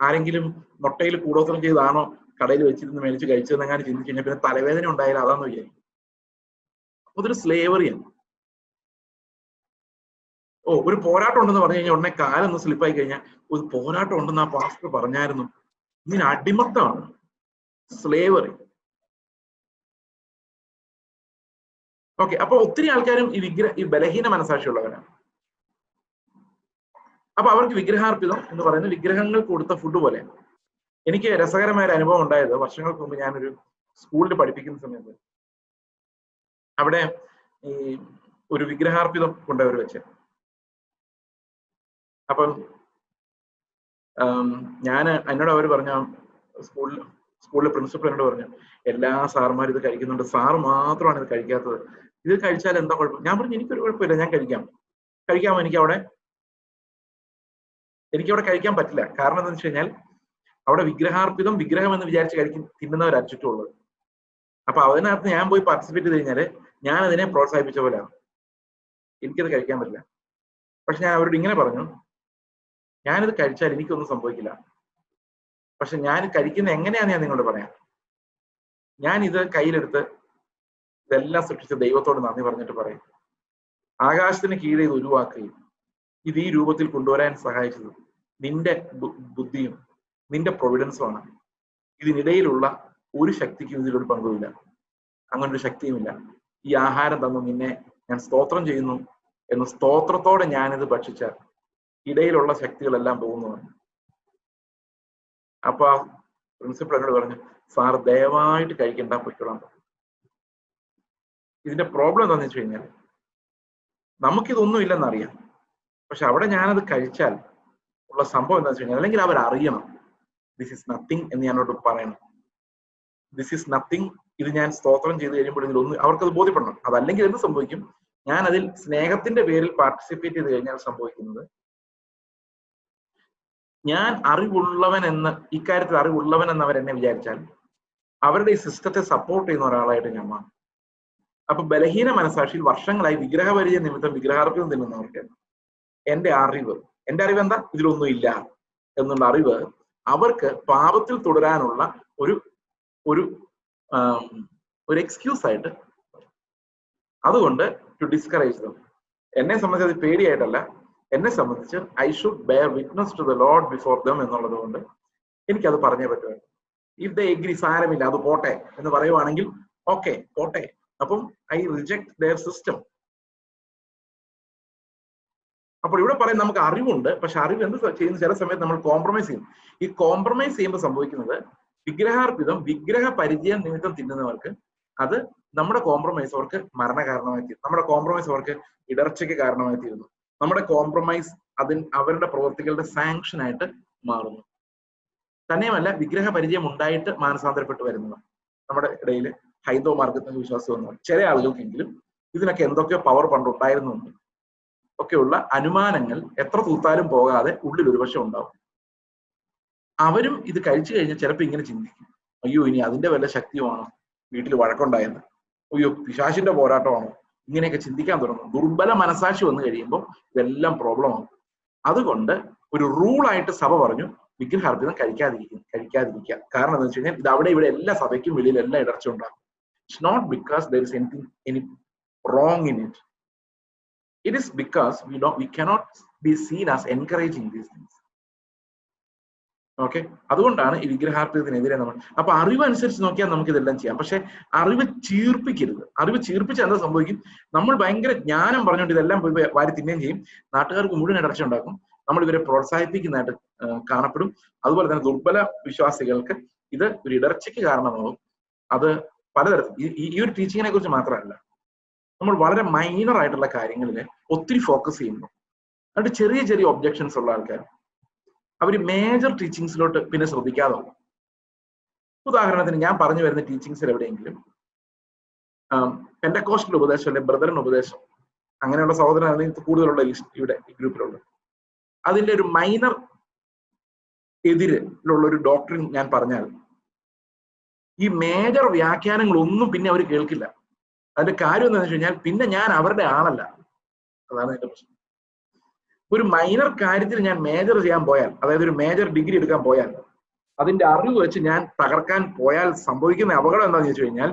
ആരെങ്കിലും മുട്ടയിൽ കൂടോത്രം ചെയ്താണോ കടയിൽ വെച്ചിരുന്ന് മേടിച്ച് കഴിച്ചതെന്നെങ്ങാനും ചിന്തിച്ചു കഴിഞ്ഞാൽ പിന്നെ തലവേദന ഉണ്ടായാലും അതാന്ന് വിചാരിക്കും. അപ്പൊ അതൊരു സ്ലേവറിയാണ്. ഒരു പോരാട്ടം ഉണ്ടെന്ന് പറഞ്ഞു കഴിഞ്ഞാൽ ഉടനെ കാലൊന്ന് സ്ലിപ്പായി കഴിഞ്ഞാൽ ഒരു പോരാട്ടം ഉണ്ടെന്ന് ആ പാസ്റ്റർ പറഞ്ഞായിരുന്നു. ഇതിന് അടിമത്തമാണ്, സ്ലേവറി. ഓക്കെ. അപ്പൊ ഒത്തിരി ആൾക്കാരും ഈ ബലഹീന മനസാക്ഷിയുള്ളവരാണ്. അപ്പൊ അവർക്ക് വിഗ്രഹാർപ്പിതം എന്ന് പറയുന്നത് വിഗ്രഹങ്ങൾ കൊടുത്ത ഫുഡ് പോലെ. എനിക്ക് രസകരമായ ഒരു അനുഭവം ഉണ്ടായത് വർഷങ്ങൾക്ക് മുമ്പ് ഞാനൊരു സ്കൂളിൽ പഠിപ്പിക്കുന്ന സമയത്ത് അവിടെ ഈ ഒരു വിഗ്രഹാർപ്പിതം കൊണ്ടവർ വെച്ച്. അപ്പം എന്നോട് അവർ പറഞ്ഞ സ്കൂളിലെ പ്രിൻസിപ്പൽ എന്നോട് പറഞ്ഞു, എല്ലാ സാറുമാരും ഇത് കഴിക്കുന്നുണ്ട്, സാറ് മാത്രമാണ് ഇത് കഴിക്കാത്തത്, ഇത് കഴിച്ചാൽ എന്താ കുഴപ്പം? ഞാൻ പറഞ്ഞു, എനിക്കൊരു കുഴപ്പമില്ല, ഞാൻ കഴിക്കാമോ? എനിക്കവിടെ കഴിക്കാൻ പറ്റില്ല. കാരണം എന്താണെന്ന് വെച്ച് കഴിഞ്ഞാൽ അവിടെ വിഗ്രഹം എന്ന് വിചാരിച്ച് തിന്നുന്നവരാണ് ചുറ്റുമുള്ളത്. അപ്പൊ അതിനകത്ത് ഞാൻ പോയി പാർട്ടിസിപ്പേറ്റ് ചെയ്ത് കഴിഞ്ഞാല് ഞാൻ അതിനെ പ്രോത്സാഹിപ്പിച്ച പോലെയാണ്, എനിക്കത് കഴിക്കാൻ പറ്റില്ല. പക്ഷെ ഞാൻ അവരോട് ഇങ്ങനെ പറഞ്ഞു, ഞാനിത് കഴിച്ചാൽ എനിക്കൊന്നും സംഭവിക്കില്ല, പക്ഷെ ഞാൻ കഴിക്കുന്ന എങ്ങനെയാന്ന് ഞാൻ നിങ്ങളോട് പറയാം. ഞാൻ ഇത് കയ്യിലെടുത്ത് ഇതെല്ലാം സൃഷ്ടിച്ച ദൈവത്തോട് നന്ദി പറഞ്ഞിട്ട് പറയും, ആകാശത്തിന് കീഴെ ഇത് ഉരുവാക്കുകയും ഇത് ഈ രൂപത്തിൽ കൊണ്ടുവരാൻ സഹായിച്ചത് നിന്റെ ബുദ്ധിയും നിന്റെ പ്രൊവിഡൻസുമാണ്. ഇതിനിടയിലുള്ള ഒരു ശക്തിക്കും ഇതിലൊരു പങ്കുമില്ല, അങ്ങനൊരു ശക്തിയുമില്ല. ഈ ആഹാരം തന്നു നിന്നെ ഞാൻ സ്തോത്രം ചെയ്യുന്നു എന്ന് സ്തോത്രത്തോടെ ഞാനിത് ഭക്ഷിച്ച ഇടയിലുള്ള ശക്തികളെല്ലാം പോകുന്നതാണ്. അപ്പൊ ആ പ്രിൻസിപ്പൾ എന്നോട് പറഞ്ഞു, സാർ ദയവായിട്ട് കഴിക്കണ്ട, പൊയ്ക്കൊള്ളാൻ. ഇതിന്റെ പ്രോബ്ലം എന്താണെന്ന് വെച്ച് കഴിഞ്ഞാൽ നമുക്കിതൊന്നും ഇല്ലെന്നറിയാം, പക്ഷെ അവിടെ ഞാനത് കഴിച്ചാൽ ഉള്ള സംഭവം എന്താണെന്ന് വെച്ച് കഴിഞ്ഞാൽ, അല്ലെങ്കിൽ അവരറിയണം ദിസ് ഇസ് നത്തിങ് എന്ന് ഞാനോട് പറയണം. ദിസ് ഇസ് നത്തിങ്, ഇത് ഞാൻ സ്തോത്രം ചെയ്ത് കഴിയുമ്പോൾ ഇതിലൊന്നും അവർക്കത് ബോധ്യപ്പെടണം. അതല്ലെങ്കിൽ എന്ത് സംഭവിക്കും? ഞാൻ അതിൽ സ്നേഹത്തിന്റെ പേരിൽ പാർട്ടിസിപ്പേറ്റ് ചെയ്ത് കഴിഞ്ഞാൽ സംഭവിക്കുന്നത്, ഞാൻ ഇക്കാര്യത്തിൽ അറിവുള്ളവൻ എന്ന് അവരെന്നെ വിചാരിച്ചാൽ അവരുടെ ഈ സിസ്റ്റത്തെ സപ്പോർട്ട് ചെയ്യുന്ന ഒരാളായിട്ട് ഞാൻ മാറും. അപ്പൊ ബലഹീന മനസാക്ഷിയിൽ വർഷങ്ങളായി വിഗ്രഹപരിചയ നിമിത്തം വിഗ്രഹാർപ്പിതം തിന്നുന്നവർക്ക് എന്റെ അറിവ് എന്താ, ഇതിലൊന്നും ഇല്ല എന്നുള്ള അറിവ് അവർക്ക് പാപത്തിൽ തുടരാനുള്ള ഒരു എക്സ്ക്യൂസ് ആയിട്ട്. അതുകൊണ്ട് ടു ഡിസ്കറേജ് ദം. എന്നെ സംബന്ധിച്ച് അത് പേടിയായിട്ടല്ല, എന്നെ സംബന്ധിച്ച് I should bear witness to the Lord before them എന്നുള്ളത് കൊണ്ട് എനിക്കത് പറഞ്ഞേ പറ്റുമായിരുന്നു. ഇഫ് ദ എഗ്രി, സാരമില്ല, അത് പോട്ടെ എന്ന് പറയുവാണെങ്കിൽ ഓക്കെ, പോട്ടെ. അപ്പം ഐ റിജക്ട് ദെയർ സിസ്റ്റം. അപ്പോൾ ഇവിടെ പറയും നമുക്ക് അറിവുണ്ട്, പക്ഷെ അറിവ് എന്ത് ചെയ്യുന്ന ചില സമയത്ത് നമ്മൾ കോംപ്രമൈസ് ചെയ്യും. ഈ കോംപ്രമൈസ് ചെയ്യുമ്പോൾ സംഭവിക്കുന്നത് വിഗ്രഹാർപ്പിതം വിഗ്രഹ പരിചയം നിമിത്തം തിന്നുന്നവർക്ക് അത് നമ്മുടെ കോംപ്രമൈസ് അവർക്ക് മരണകാരണമായി തീരും. നമ്മുടെ കോംപ്രമൈസ് അവർക്ക് ഇടർച്ചയ്ക്ക് കാരണമായി തീരുന്നു. നമ്മുടെ കോംപ്രമൈസ് അവരുടെ പ്രവൃത്തികളുടെ സാങ്ഷൻ ആയിട്ട് മാറുന്നു. തന്നെയുമല്ല, വിഗ്രഹ പരിചയം ഉണ്ടായിട്ട് മാനസാന്തരപ്പെട്ട് വരുന്നവർ നമ്മുടെ ഇടയിൽ ഹൈന്ദവ മാർഗത്തിന്റെ വിശ്വാസം വന്നവർ ചില ആളുകൾക്കെങ്കിലും ഇതിനൊക്കെ എന്തൊക്കെയോ പവർ പണ്ടുണ്ടായിരുന്നുണ്ട് ഒക്കെയുള്ള അനുമാനങ്ങൾ എത്ര തൂത്താലും പോകാതെ ഉള്ളിൽ ഒരു പക്ഷെ ഉണ്ടാവും. അവരും ഇത് കഴിച്ചു കഴിഞ്ഞാൽ ചിലപ്പോൾ ഇങ്ങനെ ചിന്തിക്കും, അയ്യോ ഇനി അതിന്റെ വല്ല ശക്തിയുമാണോ വീട്ടിൽ വഴക്കുണ്ടായത്, അയ്യോ പിശാചിന്റെ പോരാട്ടമാണോ, ഇങ്ങനെയൊക്കെ ചിന്തിക്കാൻ തുടങ്ങും. ദുർബല മനസാക്ഷി വന്നു കഴിയുമ്പോൾ ഇതെല്ലാം പ്രോബ്ലം ആകും. അതുകൊണ്ട് ഒരു റൂളായിട്ട് സഭ പറഞ്ഞു വിഗ്രഹാർപ്പിതം കഴിക്കാതിരിക്കുക. കാരണം എന്താ വെച്ച് കഴിഞ്ഞാൽ ഇത് അവിടെ ഇവിടെ എല്ലാ സഭയ്ക്കും വെളിയിൽ എല്ലാം ഇടർച്ച ഉണ്ടാകും. It's not because there is any wrong in it. It is because we cannot be seen as encouraging these things. Okay, അതുകൊണ്ടാണ് ഈ വിഗ്രഹാർപ്പിതത്തിനെതിരെ നമ്മൾ. അപ്പൊ അറിവ് അനുസരിച്ച് നോക്കിയാൽ നമുക്ക് ഇതെല്ലാം ചെയ്യാം. പക്ഷെ അറിവ് ചീർപ്പിക്കരുത്. അറിവ് ചീർപ്പിച്ച് എന്താ സംഭവിക്കും, നമ്മൾ ഭയങ്കര ജ്ഞാനം പറഞ്ഞുകൊണ്ട് ഇതെല്ലാം പോയി വാരി തിന്നുകയും ചെയ്യും. നാട്ടുകാർക്ക് മുഴുവൻ ഇടർച്ച ഉണ്ടാക്കും. നമ്മൾ ഇവരെ പ്രോത്സാഹിപ്പിക്കുന്നതായിട്ട് കാണപ്പെടും. അതുപോലെ തന്നെ ദുർബല വിശ്വാസികൾക്ക് ഇത് ഒരു ഇടർച്ചയ്ക്ക് കാരണമാകും. അത് പലതരത്തിൽ ഈ ഒരു ടീച്ചിങ്ങിനെ കുറിച്ച് മാത്രമല്ല, നമ്മൾ വളരെ മൈനർ ആയിട്ടുള്ള കാര്യങ്ങളിൽ ഒത്തിരി ഫോക്കസ് ചെയ്യുന്നു. എന്നിട്ട് ചെറിയ ചെറിയ ഒബ്ജക്ഷൻസ് ഉള്ള ആൾക്കാർ അവർ മേജർ ടീച്ചിങ്സിലോട്ട് പിന്നെ ശ്രദ്ധിക്കാതെ പോകും. ഉദാഹരണത്തിന് ഞാൻ പറഞ്ഞു വരുന്ന ടീച്ചിങ്സിൽ എവിടെയെങ്കിലും പെന്തക്കോസ്റ്റൽ ഉപദേശം അല്ലെങ്കിൽ ബ്രദറിൻ ഉപദേശം അങ്ങനെയുള്ള സഹോദരൻ കൂടുതലുള്ള ഇവിടെ ഈ ഗ്രൂപ്പിലുള്ളത്, അതിന്റെ ഒരു മൈനർ എതിരിലുള്ള ഒരു ഡോക്ടറിൻ ഞാൻ പറഞ്ഞാൽ ഈ മേജർ വ്യാഖ്യാനങ്ങളൊന്നും പിന്നെ അവർ കേൾക്കില്ല. അതിന്റെ കാര്യം എന്താണെന്ന് വെച്ച് കഴിഞ്ഞാൽ പിന്നെ ഞാൻ അവരുടെ ആളല്ല. അതാണ് എന്റെ പ്രശ്നം. ഒരു മൈനർ കാര്യത്തിൽ ഞാൻ മേജർ ചെയ്യാൻ പോയാൽ, അതായത് ഒരു മേജർ ഡിഗ്രി എടുക്കാൻ പോയാൽ, അതിന്റെ അറിവ് വെച്ച് ഞാൻ തകർക്കാൻ പോയാൽ സംഭവിക്കുന്ന അപകടം എന്താണെന്ന് വെച്ച് കഴിഞ്ഞാൽ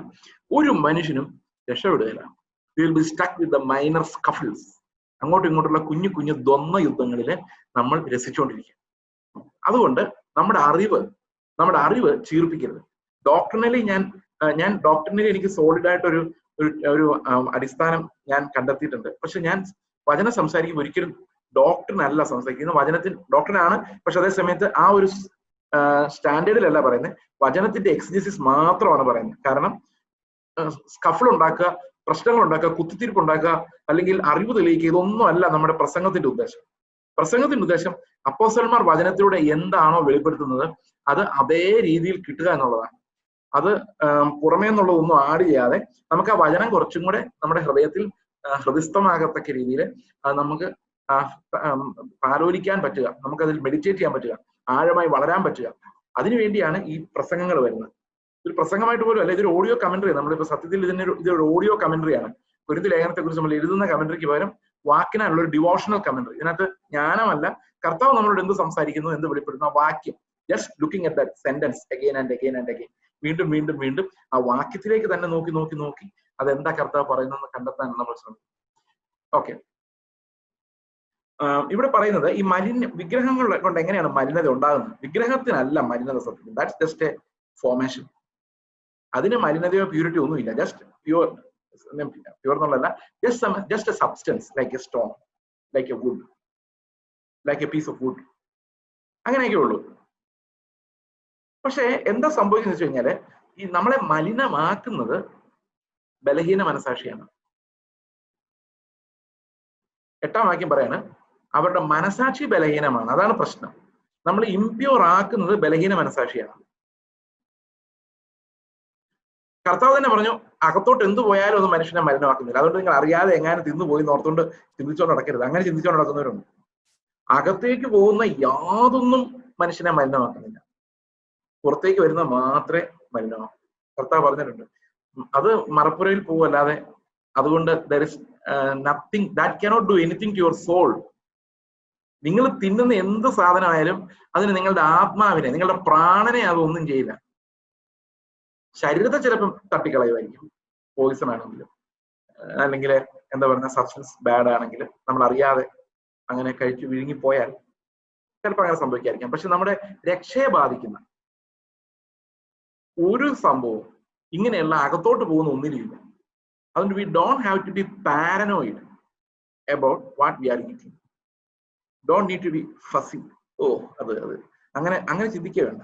ഒരു മനുഷ്യനും രക്ഷപ്പെടുകയില്ല. We will be stuck with the minor scuffles. അങ്ങോട്ടും ഇങ്ങോട്ടുള്ള കുഞ്ഞു കുഞ്ഞു ദ്വന്ദ്വ യുദ്ധങ്ങളിൽ നമ്മൾ രസിച്ചുകൊണ്ടിരിക്കുക. അതുകൊണ്ട് നമ്മുടെ അറിവ് ചീർപ്പിക്കരുത്. ഡോക്ടറിനലി ഞാൻ ഡോക്ടറിനലി എനിക്ക് സോളിഡ് ആയിട്ട് ഒരു അടിസ്ഥാനം ഞാൻ കണ്ടെത്തിയിട്ടുണ്ട്. പക്ഷെ ഞാൻ വചനം സംസാരിക്കുമ്പോൾ ഒരിക്കലും ഡോക്ടറിനല്ല സംസാരിക്കുന്നത്, ഡോക്ടറിനാണ്. പക്ഷെ അതേ സമയത്ത് ആ ഒരു സ്റ്റാൻഡേർഡിലല്ല പറയുന്നത്, വചനത്തിന്റെ എക്സിജസിസ് മാത്രമാണ് പറയുന്നത്. കാരണം സ്കഫിൾ ഉണ്ടാക്കുക, പ്രശ്നങ്ങൾ ഉണ്ടാക്കുക, കുത്തിത്തിരിപ്പ് ഉണ്ടാക്കുക, അല്ലെങ്കിൽ അറിവ് തെളിയിക്കുക, ഇതൊന്നും അല്ല നമ്മുടെ പ്രസംഗത്തിന്റെ ഉദ്ദേശം. പ്രസംഗത്തിന്റെ ഉദ്ദേശം അപ്പോസ്തലന്മാർ വചനത്തിലൂടെ എന്താണോ വെളിപ്പെടുത്തുന്നത് അത് അതേ രീതിയിൽ കിട്ടുക എന്നുള്ളതാണ്. അത് പുറമേ എന്നുള്ളതൊന്നും ആഡ് ചെയ്യാതെ നമുക്ക് ആ വചനം കുറച്ചും കൂടെ നമ്മുടെ ഹൃദയത്തിൽ ഹൃദയസ്ഥമാകത്തക്ക രീതിയിൽ നമുക്ക് താലോലിക്കാൻ പറ്റുക, നമുക്കതിൽ മെഡിറ്റേറ്റ് ചെയ്യാൻ പറ്റുക, ആഴമായി വളരാൻ പറ്റുക. അതിനുവേണ്ടിയാണ് ഈ പ്രസംഗങ്ങൾ വരുന്നത്. ഒരു പ്രസംഗമായിട്ട് പോലും അല്ല, ഇതൊരു ഓഡിയോ കമന്ററി. നമ്മളിപ്പോ സത്യത്തിൽ ഇതൊരു ഓഡിയോ കമന്ററിയാണ്. കൊരിന്ത്യർ ലേഖനത്തെ കുറിച്ച് നമ്മൾ എഴുതുന്ന കമന്ററിക്ക് പകരം വാക്കിനുള്ള ഒരു ഡിവോഷണൽ കമന്ററി. ഇതിനകത്ത് ജ്ഞാനമല്ല, കർത്താവ് നമ്മളോട് എന്ത് സംസാരിക്കുന്നു, എന്ത് വെളിപ്പെടുത്തുന്നു, ആ വാക്യം, just looking at that sentence again and again and again, വീണ്ടും വീണ്ടും വീണ്ടും ആ വാക്യത്തിലേക്ക് തന്നെ നോക്കി നോക്കി നോക്കി അതെന്താ കർത്താവ് പറയുന്നതെന്ന് കണ്ടെത്താൻ നമ്മൾ ശ്രമിക്കും. ഓക്കെ, ഇവിടെ പറയുന്നത് ഈ വിഗ്രഹങ്ങൾ കൊണ്ട് എങ്ങനെയാണ് മലിനത ഉണ്ടാകുന്നത്. വിഗ്രഹത്തിനല്ല മലിനത സത്യത്തിൽ, ദാറ്റ്സ് ജസ്റ്റ് എ ഫോർമേഷൻ. അതിന് മലിനതയോ പ്യൂരിറ്റി ഒന്നുമില്ല. ജസ്റ്റ് പ്യൂർ എന്നുള്ളതല്ല, just a substance, like a stone, like a wood, like a piece of wood, അങ്ങനെയൊക്കെ ഉള്ളൂ. പക്ഷെ എന്താ സംഭവിക്കുന്നത് വെച്ച് കഴിഞ്ഞാല് ഈ നമ്മളെ മലിനമാക്കുന്നത് ബലഹീന മനസാക്ഷിയാണ്. 8-ാം വാക്യം പറയാണ്, അവരുടെ മനസാക്ഷി ബലഹീനമാണ്. അതാണ് പ്രശ്നം. നമ്മൾ ഇംപ്യൂർ ആക്കുന്നത് ബലഹീന മനസാക്ഷിയാണ്. കർത്താവ് തന്നെ പറഞ്ഞു, അകത്തോട്ട് എന്ത് പോയാലും അത് മനുഷ്യനെ മലിനമാക്കുന്നില്ല. അതുകൊണ്ട് നിങ്ങൾ അറിയാതെ എങ്ങനെ തിന്നുപോയി ഓർത്തുകൊണ്ട് ചിന്തിച്ചോണ്ട് നടക്കരുത്. അങ്ങനെ ചിന്തിച്ചോണ്ട് നടക്കുന്നവരുണ്ട്. അകത്തേക്ക് പോകുന്ന യാതൊന്നും മനുഷ്യനെ മലിനമാക്കുന്നില്ല, പുറത്തേക്ക് വരുന്ന മാത്രമേ മലിനമാക്കൂ. കർത്താവ് പറഞ്ഞിട്ടുണ്ട്. അത് മറപ്പുരയിൽ പോവല്ലാതെ, അതുകൊണ്ട് there is nothing that cannot do anything to your soul. നിങ്ങൾ തിന്നുന്ന എന്ത് സാധനമായാലും അതിന് നിങ്ങളുടെ ആത്മാവിനെ, നിങ്ങളുടെ പ്രാണനെ അതൊന്നും ചെയ്യില്ല. ശരീരത്തെ ചിലപ്പം തട്ടിക്കളയുമായിരിക്കും, പോയിസൺ ആണെങ്കിലും, അല്ലെങ്കിൽ എന്താ പറയുക, സബ്സ്റ്റൻസ് ബാഡ് ആണെങ്കിൽ നമ്മൾ അറിയാതെ അങ്ങനെ കഴിച്ചു വിഴുങ്ങിപ്പോയാൽ ചിലപ്പോൾ അങ്ങനെ സംഭവിക്കാതിരിക്കാം. പക്ഷെ നമ്മുടെ രക്ഷയെ ബാധിക്കുന്ന ഒരു സംഭവം ഇങ്ങനെയുള്ള അകത്തോട്ട് പോകുന്ന ഒന്നിനുമില്ല. അതുകൊണ്ട് we don't have to be paranoid about what we are eating. Don't need to be fussy. അത് അങ്ങനെ ചിന്തിക്കുക വേണ്ട,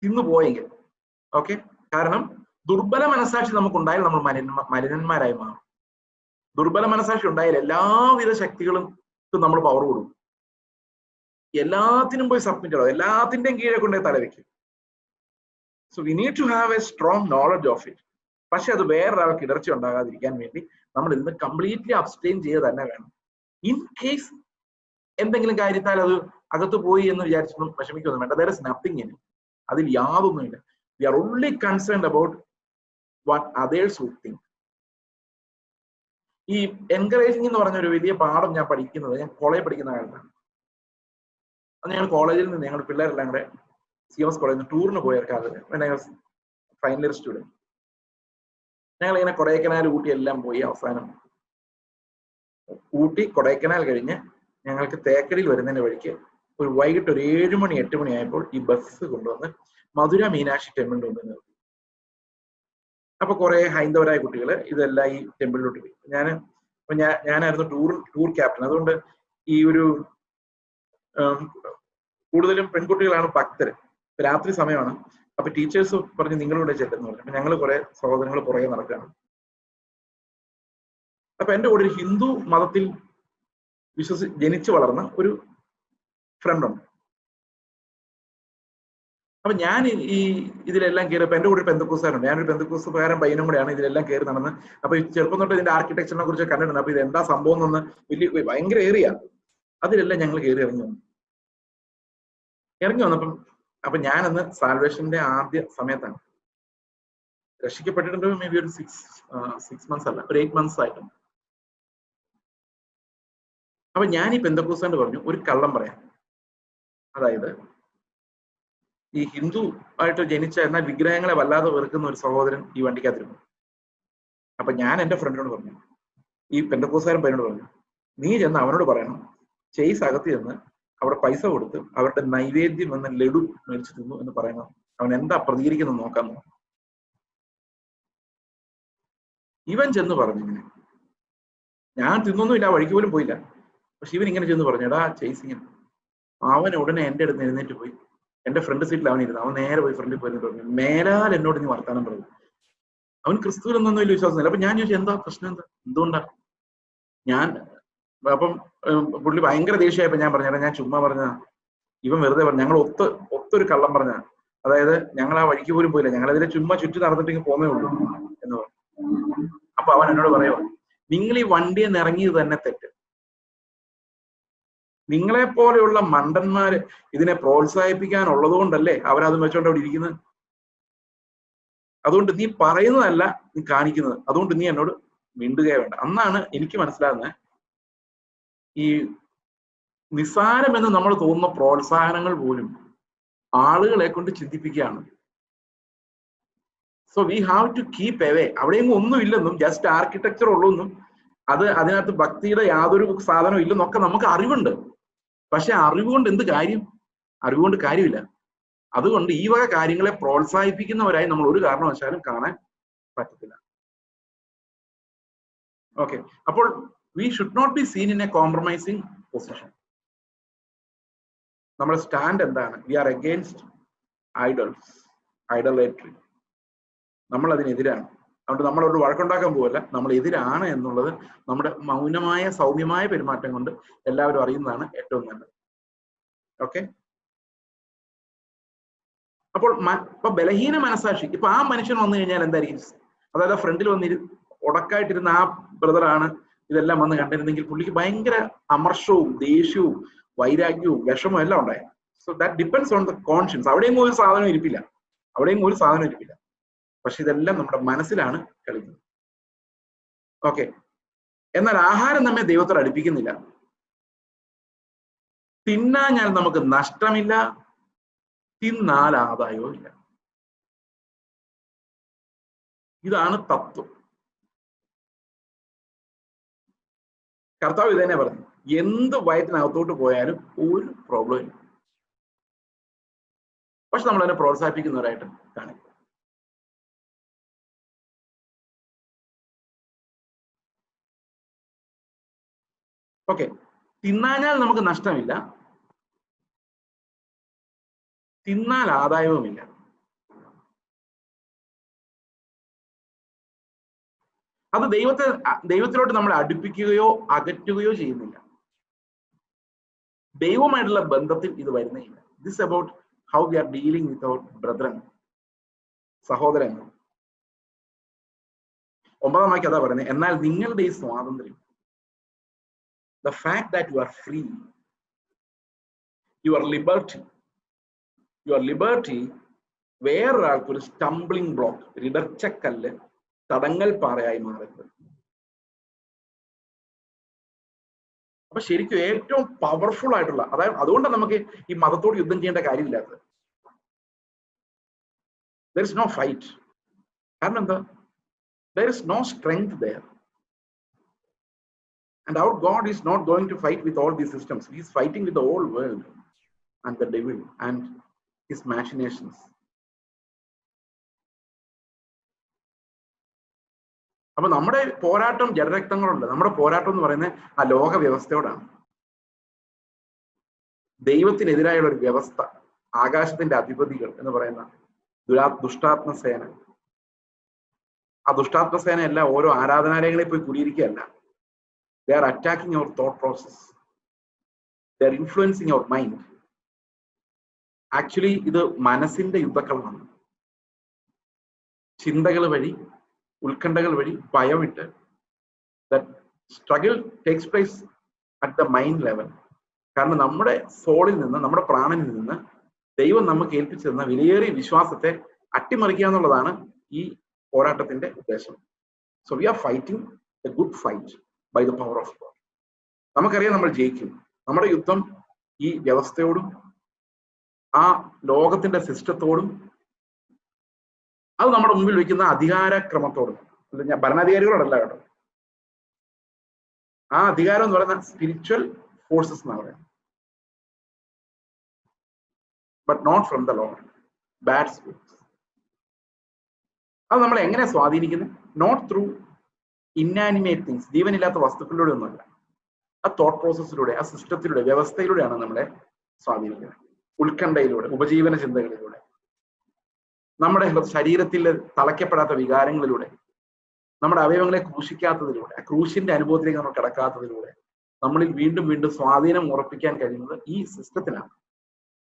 തിന്നു പോയെങ്കിൽ. ഓക്കെ, കാരണം ദുർബല മനസാക്ഷി നമുക്കുണ്ടായാൽ നമ്മൾ മലിനന്മാരായി മാറും. ദുർബല മനസാക്ഷി ഉണ്ടായാൽ എല്ലാവിധ ശക്തികളും നമ്മൾ പവർ കൊടുക്കും. എല്ലാത്തിനും പോയി സബ്മിറ്റ് ആവും, എല്ലാത്തിന്റെയും കീഴെ കൊണ്ടുപോയി തലവെക്കും. So we need to have a strong knowledge of it. പക്ഷെ അത് വേറൊരാൾക്ക് ഇടർച്ച ഉണ്ടാകാതിരിക്കാൻ വേണ്ടി നമ്മൾ ഇന്ന് കംപ്ലീറ്റ്ലി അബ്സ്റ്റെയിൻ ചെയ്ത് തന്നെ വേണം. ഇൻ കേസ് എന്തെങ്കിലും കാര്യത്താൽ അത് അകത്ത് പോയി എന്ന് വിചാരിച്ചൊന്നും വിഷമിക്കൊന്നും വേണ്ട. There is nothing in it. അതിൽ യാതൊന്നുമില്ല. We are only concerned about what others would think. ഈ എൻകറേജിങ് എന്ന് പറഞ്ഞ ഒരു വലിയ പാഠം ഞാൻ പഠിക്കുന്നത്, ഞാൻ കോളേജ് പഠിക്കുന്ന കാലത്താണ്. അന്ന് ഞങ്ങൾ കോളേജിൽ നിന്ന് ഞങ്ങൾ പിള്ളേരെല്ലാം കൂടെ CMS കോളേജിൽ നിന്ന് ടൂറിന് പോയ കാലത്ത് ഫൈനൽ ഇയർ സ്റ്റുഡൻറ്. ഞങ്ങൾ ഇങ്ങനെ കൊടൈക്കനാൽ ഊട്ടി എല്ലാം പോയി. അവസാനം ഊട്ടി കൊടൈക്കനാൽ കഴിഞ്ഞ് ഞങ്ങൾക്ക് തേക്കടിയിൽ വരുന്നതിന്റെ വഴിക്ക് ഒരു വൈകിട്ട് ഒരു 7 മണി 8 മണി ആയപ്പോൾ ഈ ബസ് കൊണ്ടുവന്ന് മധുര മീനാക്ഷി ടെമ്പിളിന്റെ മുമ്പിൽ നിർത്തി. അപ്പൊ കുറെ ഹൈന്ദവരായ കുട്ടികൾ ഇതെല്ലാം ഈ ടെമ്പിളിലോട്ട് പോയി. ഞാനായിരുന്നു ടൂർ ക്യാപ്റ്റൻ. അതുകൊണ്ട് ഈ ഒരു കൂടുതലും പെൺകുട്ടികളാണ് ഭക്തര്. രാത്രി സമയമാണ്. അപ്പൊ ടീച്ചേഴ്സ് പറഞ്ഞ് നിങ്ങളിവിടെ ചെല്ലുന്നു പറഞ്ഞു. അപ്പൊ ഞങ്ങൾ കുറെ സഹോദരങ്ങൾ പുറകെ നടക്കുകയാണ്. അപ്പൊ എന്റെ കൂടെ ഒരു ഹിന്ദു മതത്തിൽ ജനിച്ചു വളർന്ന ഒരു ഫ്രണ്ട് ഉണ്ട്. അപ്പൊ ഞാൻ ഈ ഇതിലെല്ലാം കയറിയപ്പോ എന്റെ കൂടെ പെന്തക്കോസുകാരുണ്ട്. ഞാനൊരു പെന്തക്കോസുകാരൻ പയ്യനും കൂടെയാണ് ഇതിലെല്ലാം കയറി നടന്ന്. അപ്പൊ ചെറുപ്പം തൊട്ട് ഇതിന്റെ ആർക്കിടെക്ചറിനെ കുറിച്ച് കണ്ടിട്ടുണ്ട്. അപ്പൊ ഇത് എന്താ സംഭവം എന്നൊന്ന് വലിയ ഭയങ്കര ഏറിയ അതിലെല്ലാം ഞങ്ങൾ കയറി ഇറങ്ങി വന്നപ്പം അപ്പൊ ഞാനന്ന് സാൽവേഷന്റെ ആദ്യ സമയത്താണ്. രക്ഷിക്കപ്പെട്ടിട്ടുണ്ട് മേ ബി ഒരു 6 months അല്ല, ഒരു 8 months ആയിട്ടുണ്ട്. അപ്പൊ ഞാൻ ഈ പെന്തക്കോസുകാരൻ പറഞ്ഞു ഒരു കള്ളം പറയാം. അതായത് ഈ ഹിന്ദു ആയിട്ട് ജനിച്ച എന്നാൽ വിഗ്രഹങ്ങളെ വല്ലാതെ വെറുക്കുന്ന ഒരു സഹോദരൻ ഈ വണ്ടിക്കകത്തിരുന്നു. അപ്പൊ ഞാൻ എന്റെ ഫ്രണ്ടിനോട് പറഞ്ഞു, ഈ പെന്തക്കോസുകാരൻ പയ്യനോട് പറഞ്ഞു, നീ ചെന്ന് അവനോട് പറയണം ചേസ് അകത്ത് ചെന്ന് അവിടെ പൈസ കൊടുത്ത് അവരുടെ നൈവേദ്യം എന്ന ലഡു മേടിച്ചു തിന്നു എന്ന് പറയണം. അവൻ എന്താ പ്രതികരിക്കുന്നത് നോക്കാൻ. ഇവൻ ചെന്ന് പറഞ്ഞു ഇങ്ങനെ. ഞാൻ തിന്നൊന്നുമില്ല, വഴിക്ക് പോലും പോയില്ല. പക്ഷെ ഇവൻ ഇങ്ങനെ ചെന്ന് പറഞ്ഞു, എടാ ചേസ് ഇങ്ങനെ. അവൻ ഉടനെ എന്റെ അടുത്ത് എഴുന്നേറ്റ് പോയി. എന്റെ ഫ്രണ്ട് സീറ്റിൽ അവൻ ഇരുന്നു. അവൻ നേരെ പോയി ഫ്രണ്ടിൽ പോയി പറഞ്ഞു, മേലാൽ എന്നോട് നീ വർത്താനം പറഞ്ഞു. അവൻ ക്രിസ്തുവിലൊന്നും വലിയ വിശ്വാസമില്ല. അപ്പൊ ഞാൻ ചോദിച്ചു എന്താ പ്രശ്നം, എന്തുകൊണ്ടാ? അപ്പം പുള്ളി ഭയങ്കര ദേഷ്യമായപ്പോ ഞാൻ പറഞ്ഞ ഞാൻ ചുമ്മാ പറഞ്ഞ, ഇവൻ വെറുതെ പറഞ്ഞു, ഞങ്ങൾ ഒത്തൊരു കള്ളം പറഞ്ഞ, അതായത് ഞങ്ങൾ ആ വഴിക്ക് പോലും പോയില്ല, ഞങ്ങൾ അതിനെ ചുമ്മാ ചുറ്റി നടന്നിട്ട് പോന്നേ ഉള്ളൂ എന്ന് പറഞ്ഞു. അപ്പൊ അവൻ എന്നോട് പറയുമോ, നിങ്ങൾ ഈ വണ്ടിയിൽ നിന്ന് ഇറങ്ങിയത് തന്നെ തെറ്റ്. നിങ്ങളെ പോലെയുള്ള മണ്ടന്മാര് ഇതിനെ പ്രോത്സാഹിപ്പിക്കാനുള്ളത് കൊണ്ടല്ലേ അവരത് വെച്ചോണ്ട് അവിടെ ഇരിക്കുന്നത്. അതുകൊണ്ട് നീ പറയുന്നതല്ല നീ കാണിക്കുന്നത്. അതുകൊണ്ട് നീ എന്നോട് മിണ്ടുകയേ വേണ്ട. അന്നാണ് എനിക്ക് മനസ്സിലാകുന്നത് ഈ നിസ്സാരമെന്ന് നമ്മൾ തോന്നുന്ന പ്രോത്സാഹനങ്ങൾ പോലും ആളുകളെ കൊണ്ട് ചിന്തിപ്പിക്കുകയാണ്. So we have to keep away. അവിടെയെങ്കിലും ഒന്നുമില്ലെന്നും ജസ്റ്റ് ആർക്കിടെക്ചർ ഉള്ളൂന്നും അതിനകത്ത് ഭക്തിയുടെ യാതൊരു സാധനവും ഇല്ലെന്നൊക്കെ നമുക്ക് അറിവുണ്ട്. പക്ഷെ അറിവുകൊണ്ട് എന്ത് കാര്യം? അറിവുകൊണ്ട് കാര്യമില്ല. അതുകൊണ്ട് ഈ വക കാര്യങ്ങളെ പ്രോത്സാഹിപ്പിക്കുന്നവരായി നമ്മൾ ഒരു കാരണവശാലും കാണാൻ പറ്റത്തില്ല. ഓക്കെ, അപ്പോൾ we should not be seen in a compromising position. നമ്മുടെ സ്റ്റാൻഡ് എന്താണ്? We are against idols, idolatry. നമ്മൾ അതിനെതിരാണ്. അതുകൊണ്ട് നമ്മളോട് വഴക്കുണ്ടാക്കാൻ പോവല്ല, നമ്മൾ എതിരാണ് എന്നുള്ളത് നമ്മുടെ മൗനമായ സൗമ്യമായ പെരുമാറ്റം കൊണ്ട് എല്ലാവരും അറിയുന്നതാണ് ഏറ്റവും നല്ലത്. ഓക്കെ, അപ്പോൾ ഇപ്പൊ ബലഹീന മനസാക്ഷി, ഇപ്പൊ ആ മനുഷ്യൻ വന്നു കഴിഞ്ഞാൽ എന്തായിരിക്കും? അതായത് ഫ്രണ്ടിൽ വന്നിരു ഉടക്കായിട്ടിരുന്ന ആ ബ്രദറാണ് ഇതെല്ലാം വന്ന് കണ്ടിരുന്നെങ്കിൽ പുള്ളിക്ക് ഭയങ്കര അമർഷവും ദേഷ്യവും വൈരാഗ്യവും വിഷമവും എല്ലാം ഉണ്ടായി. So that depends on the conscience. അവിടെയും ഒരു സാധനം ഇരിപ്പില്ല, പക്ഷെ ഇതെല്ലാം നമ്മുടെ മനസ്സിലാണ് കളിക്കുന്നത്. ഓക്കെ, എന്നാൽ ആഹാരം നമ്മെ ദൈവത്തോട് അടുപ്പിക്കുന്നില്ല. തിന്നാഞ്ഞാൽ നമുക്ക് നഷ്ടമില്ല, തിന്നാൽ ആദായവും ഇല്ല. ഇതാണ് തത്വം. കർത്താവ് ഇത് തന്നെ പറഞ്ഞു, എന്ത് വയറ്റിനകത്തോട്ട് പോയാലും ഒരു പ്രോബ്ലം ഇല്ല. പക്ഷെ നമ്മൾ അതിനെ പ്രോത്സാഹിപ്പിക്കുന്നവരായിട്ട് കാണിക്കും. ഓക്കെ, തിന്നാഞ്ഞാൽ നമുക്ക് നഷ്ടമില്ല, തിന്നാൽ ആദായവുമില്ല. അത് ദൈവത്തിലോട്ട് നമ്മളെ അടുപ്പിക്കുകയോ അകറ്റുകയോ ചെയ്യുന്നില്ല. ദൈവമായിട്ടുള്ള ബന്ധത്തിൽ ഇത് വരുന്നില്ല. This about how we are dealing with our brethren, സഹോദരങ്ങൾ. 9ാം വാക്യം അതാ പറയുന്നത്, എന്നാൽ നിങ്ങളുടെ ഈ സ്വാതന്ത്ര്യം, the fact that you are free your liberty വേറൊരാൾക്കൊരു സ്റ്റംബ്ലിംഗ് ബ്ലോക്ക്, ഇടർച്ചക്കല്ല്, തടങ്ങൽ പാറയായി മാറരുത്. അപ്പൊ ശരിക്കും ഏറ്റവും പവർഫുൾ ആയിട്ടുള്ള, അതായത് അതുകൊണ്ടാണ് നമുക്ക് ഈ മതത്തോട് യുദ്ധം ചെയ്യേണ്ട കാര്യമില്ലാത്തത്. There is no fight. കാരണം എന്താ? There is no strength there. And our God is not going to fight with all these systems. He is fighting with the whole world and the devil and his machinations. അപ്പൊ നമ്മുടെ പോരാട്ടം ജഡരക്തങ്ങളുണ്ട്. നമ്മുടെ പോരാട്ടം എന്ന് പറയുന്നത് ആ ലോക വ്യവസ്ഥയോടാണ്. ദൈവത്തിനെതിരായുള്ള ഒരു വ്യവസ്ഥ, ആകാശത്തിന്റെ അധിപതികൾ എന്ന് പറയുന്ന ദുഷ്ടാത്മസേന. ആ ദുഷ്ടാത്മസേന എല്ലാം ഓരോ ആരാധനാലയങ്ങളിൽ പോയി കുടിയിരിക്കുകയല്ല. They are attacking our thought process. They are influencing our mind. Actually, ഇത് മനസ്സിന്റെ യുദ്ധക്കളമാണ്. ചിന്തകൾ വഴി, ഉത്കണ്ഠകൾ വഴി, ഭയമിട്ട്, that struggle takes place at the mind level. കാരണം നമ്മുടെ സോളിൽ നിന്ന്, നമ്മുടെ പ്രാണനിൽ നിന്ന് ദൈവം നമുക്ക് ഏൽപ്പിച്ചു തന്ന വിലയേറിയ വിശ്വാസത്തെ അട്ടിമറിക്കുക എന്നുള്ളതാണ് ഈ പോരാട്ടത്തിന്റെ ഉദ്ദേശം. So we are fighting a good fight by the power of God. നമുക്കറിയാം നമ്മൾ ജയിക്കും. നമ്മുടെ യുദ്ധം ഈ വ്യവസ്ഥയോടും ആ ലോകത്തിന്റെ സിസ്റ്റത്തോടും അത് നമ്മുടെ മുമ്പിൽ വയ്ക്കുന്ന അധികാരക്രമത്തോടും, ഭരണാധികാരികളോടല്ല കേട്ടോ. ആ അധികാരം എന്ന് പറയുന്ന സ്പിരിച്വൽ ഫോഴ്സസ് എന്നാണ് പറയുന്നത്. But not from the Lord. Bad spirits. അത് നമ്മളെ എങ്ങനെ സ്വാധീനിക്കുന്നത്? നോട്ട് ത്രൂ ഇന്നാനിമേറ്റ് തിങ്സ്, ജീവനില്ലാത്ത വസ്തുക്കളിലൂടെ ഒന്നുമല്ല. ആ തോട്ട് പ്രോസസ്സിലൂടെ, ആ സിസ്റ്റത്തിലൂടെ, വ്യവസ്ഥയിലൂടെയാണ് നമ്മളെ സ്വാധീനിക്കുന്നത്. ഉത്കണ്ഠയിലൂടെ, ഉപജീവന ചിന്തകളിലൂടെ, നമ്മുടെ ശരീരത്തിൽ തളയ്ക്കപ്പെടാത്ത വികാരങ്ങളിലൂടെ, നമ്മുടെ അവയവങ്ങളെ ക്രൂശിക്കാത്തതിലൂടെ, ആ ക്രൂശിന്റെ അനുഭവത്തിലേക്ക് നമ്മൾ കിടക്കാത്തതിലൂടെ നമ്മളിൽ വീണ്ടും വീണ്ടും സ്വാധീനം ഉറപ്പിക്കാൻ കഴിയുന്നത് ഈ സിസ്റ്റത്തിനാണ്,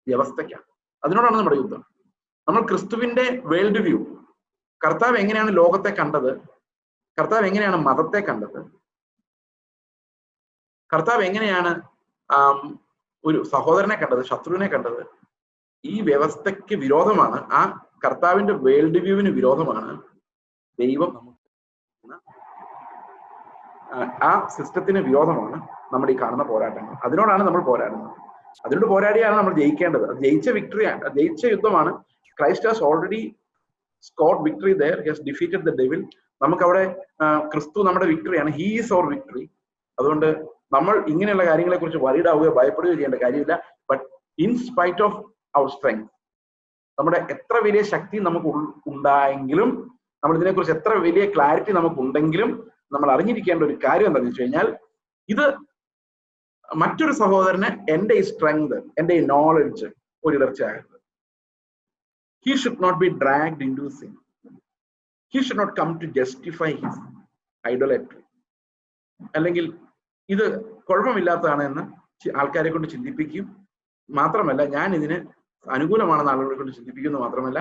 വ്യവസ്ഥയ്ക്കാണ്. അതിനോടാണ് നമ്മുടെ യുദ്ധം. നമ്മൾ ക്രിസ്തുവിന്റെ വേൾഡ് വ്യൂ, കർത്താവ് എങ്ങനെയാണ് ലോകത്തെ കണ്ടത്, കർത്താവ് എങ്ങനെയാണ് മതത്തെ കണ്ടത്, കർത്താവ് എങ്ങനെയാണ് ഒരു സഹോദരനെ കണ്ടത്, ശത്രുവിനെ കണ്ടത്, ഈ വ്യവസ്ഥയ്ക്ക് വിരോധമാണ്, ആ കർത്താവിന്റെ വേൾഡ് വ്യൂവിന് വിരോധമാണ് ദൈവം നമുക്ക്, ആ സിസ്റ്റത്തിന് വിരോധമാണ് നമ്മുടെ ഈ കാണുന്ന പോരാട്ടങ്ങൾ. അതിനോടാണ് നമ്മൾ പോരാടുന്നത്. അതിനോട് പോരാടിയാണ് നമ്മൾ ജയിക്കേണ്ടത്. അത് ജയിച്ച വിക്ടറിയാണ്, ജയിച്ച യുദ്ധമാണ്. Christ has already scored victory there. He has defeated the devil. നമുക്കവിടെ ക്രിസ്തു നമ്മുടെ വിക്ടറിയാണ്. He is our victory. അതുകൊണ്ട് നമ്മൾ ഇങ്ങനെയുള്ള കാര്യങ്ങളെ കുറിച്ച് വറീഡ് ആവുകയോ ഭയപ്പെടുകയോ ചെയ്യേണ്ട കാര്യമില്ല. But in spite of our strength, നമ്മുടെ എത്ര വലിയ ശക്തി നമുക്ക് ഉണ്ടായെങ്കിലും, നമ്മൾ ഇതിനെക്കുറിച്ച് എത്ര വലിയ ക്ലാരിറ്റി നമുക്ക് ഉണ്ടെങ്കിലും, നമ്മൾ അറിഞ്ഞിരിക്കേണ്ട ഒരു കാര്യം എന്താണെന്ന് വെച്ച് കഴിഞ്ഞാൽ, ഇത് മറ്റൊരു സഹോദരന് എന്റെ ഈ സ്ട്രെങ്ത്, എന്റെ ഈ നോളജ് ഒരു ഇടർച്ചയാകരുത്. He should not be dragged into sin. He should not come to justify his idolatry. അല്ലെങ്കിൽ ഇത് കുഴപ്പമില്ലാത്തതാണ് എന്ന് ആൾക്കാരെ കൊണ്ട് ചിന്തിപ്പിക്കും. മാത്രമല്ല, ഞാൻ ഇതിന് അനുകൂലമാണെന്ന് ആളുകളെ കൊണ്ട് ചിന്തിപ്പിക്കുന്നു. മാത്രമല്ല,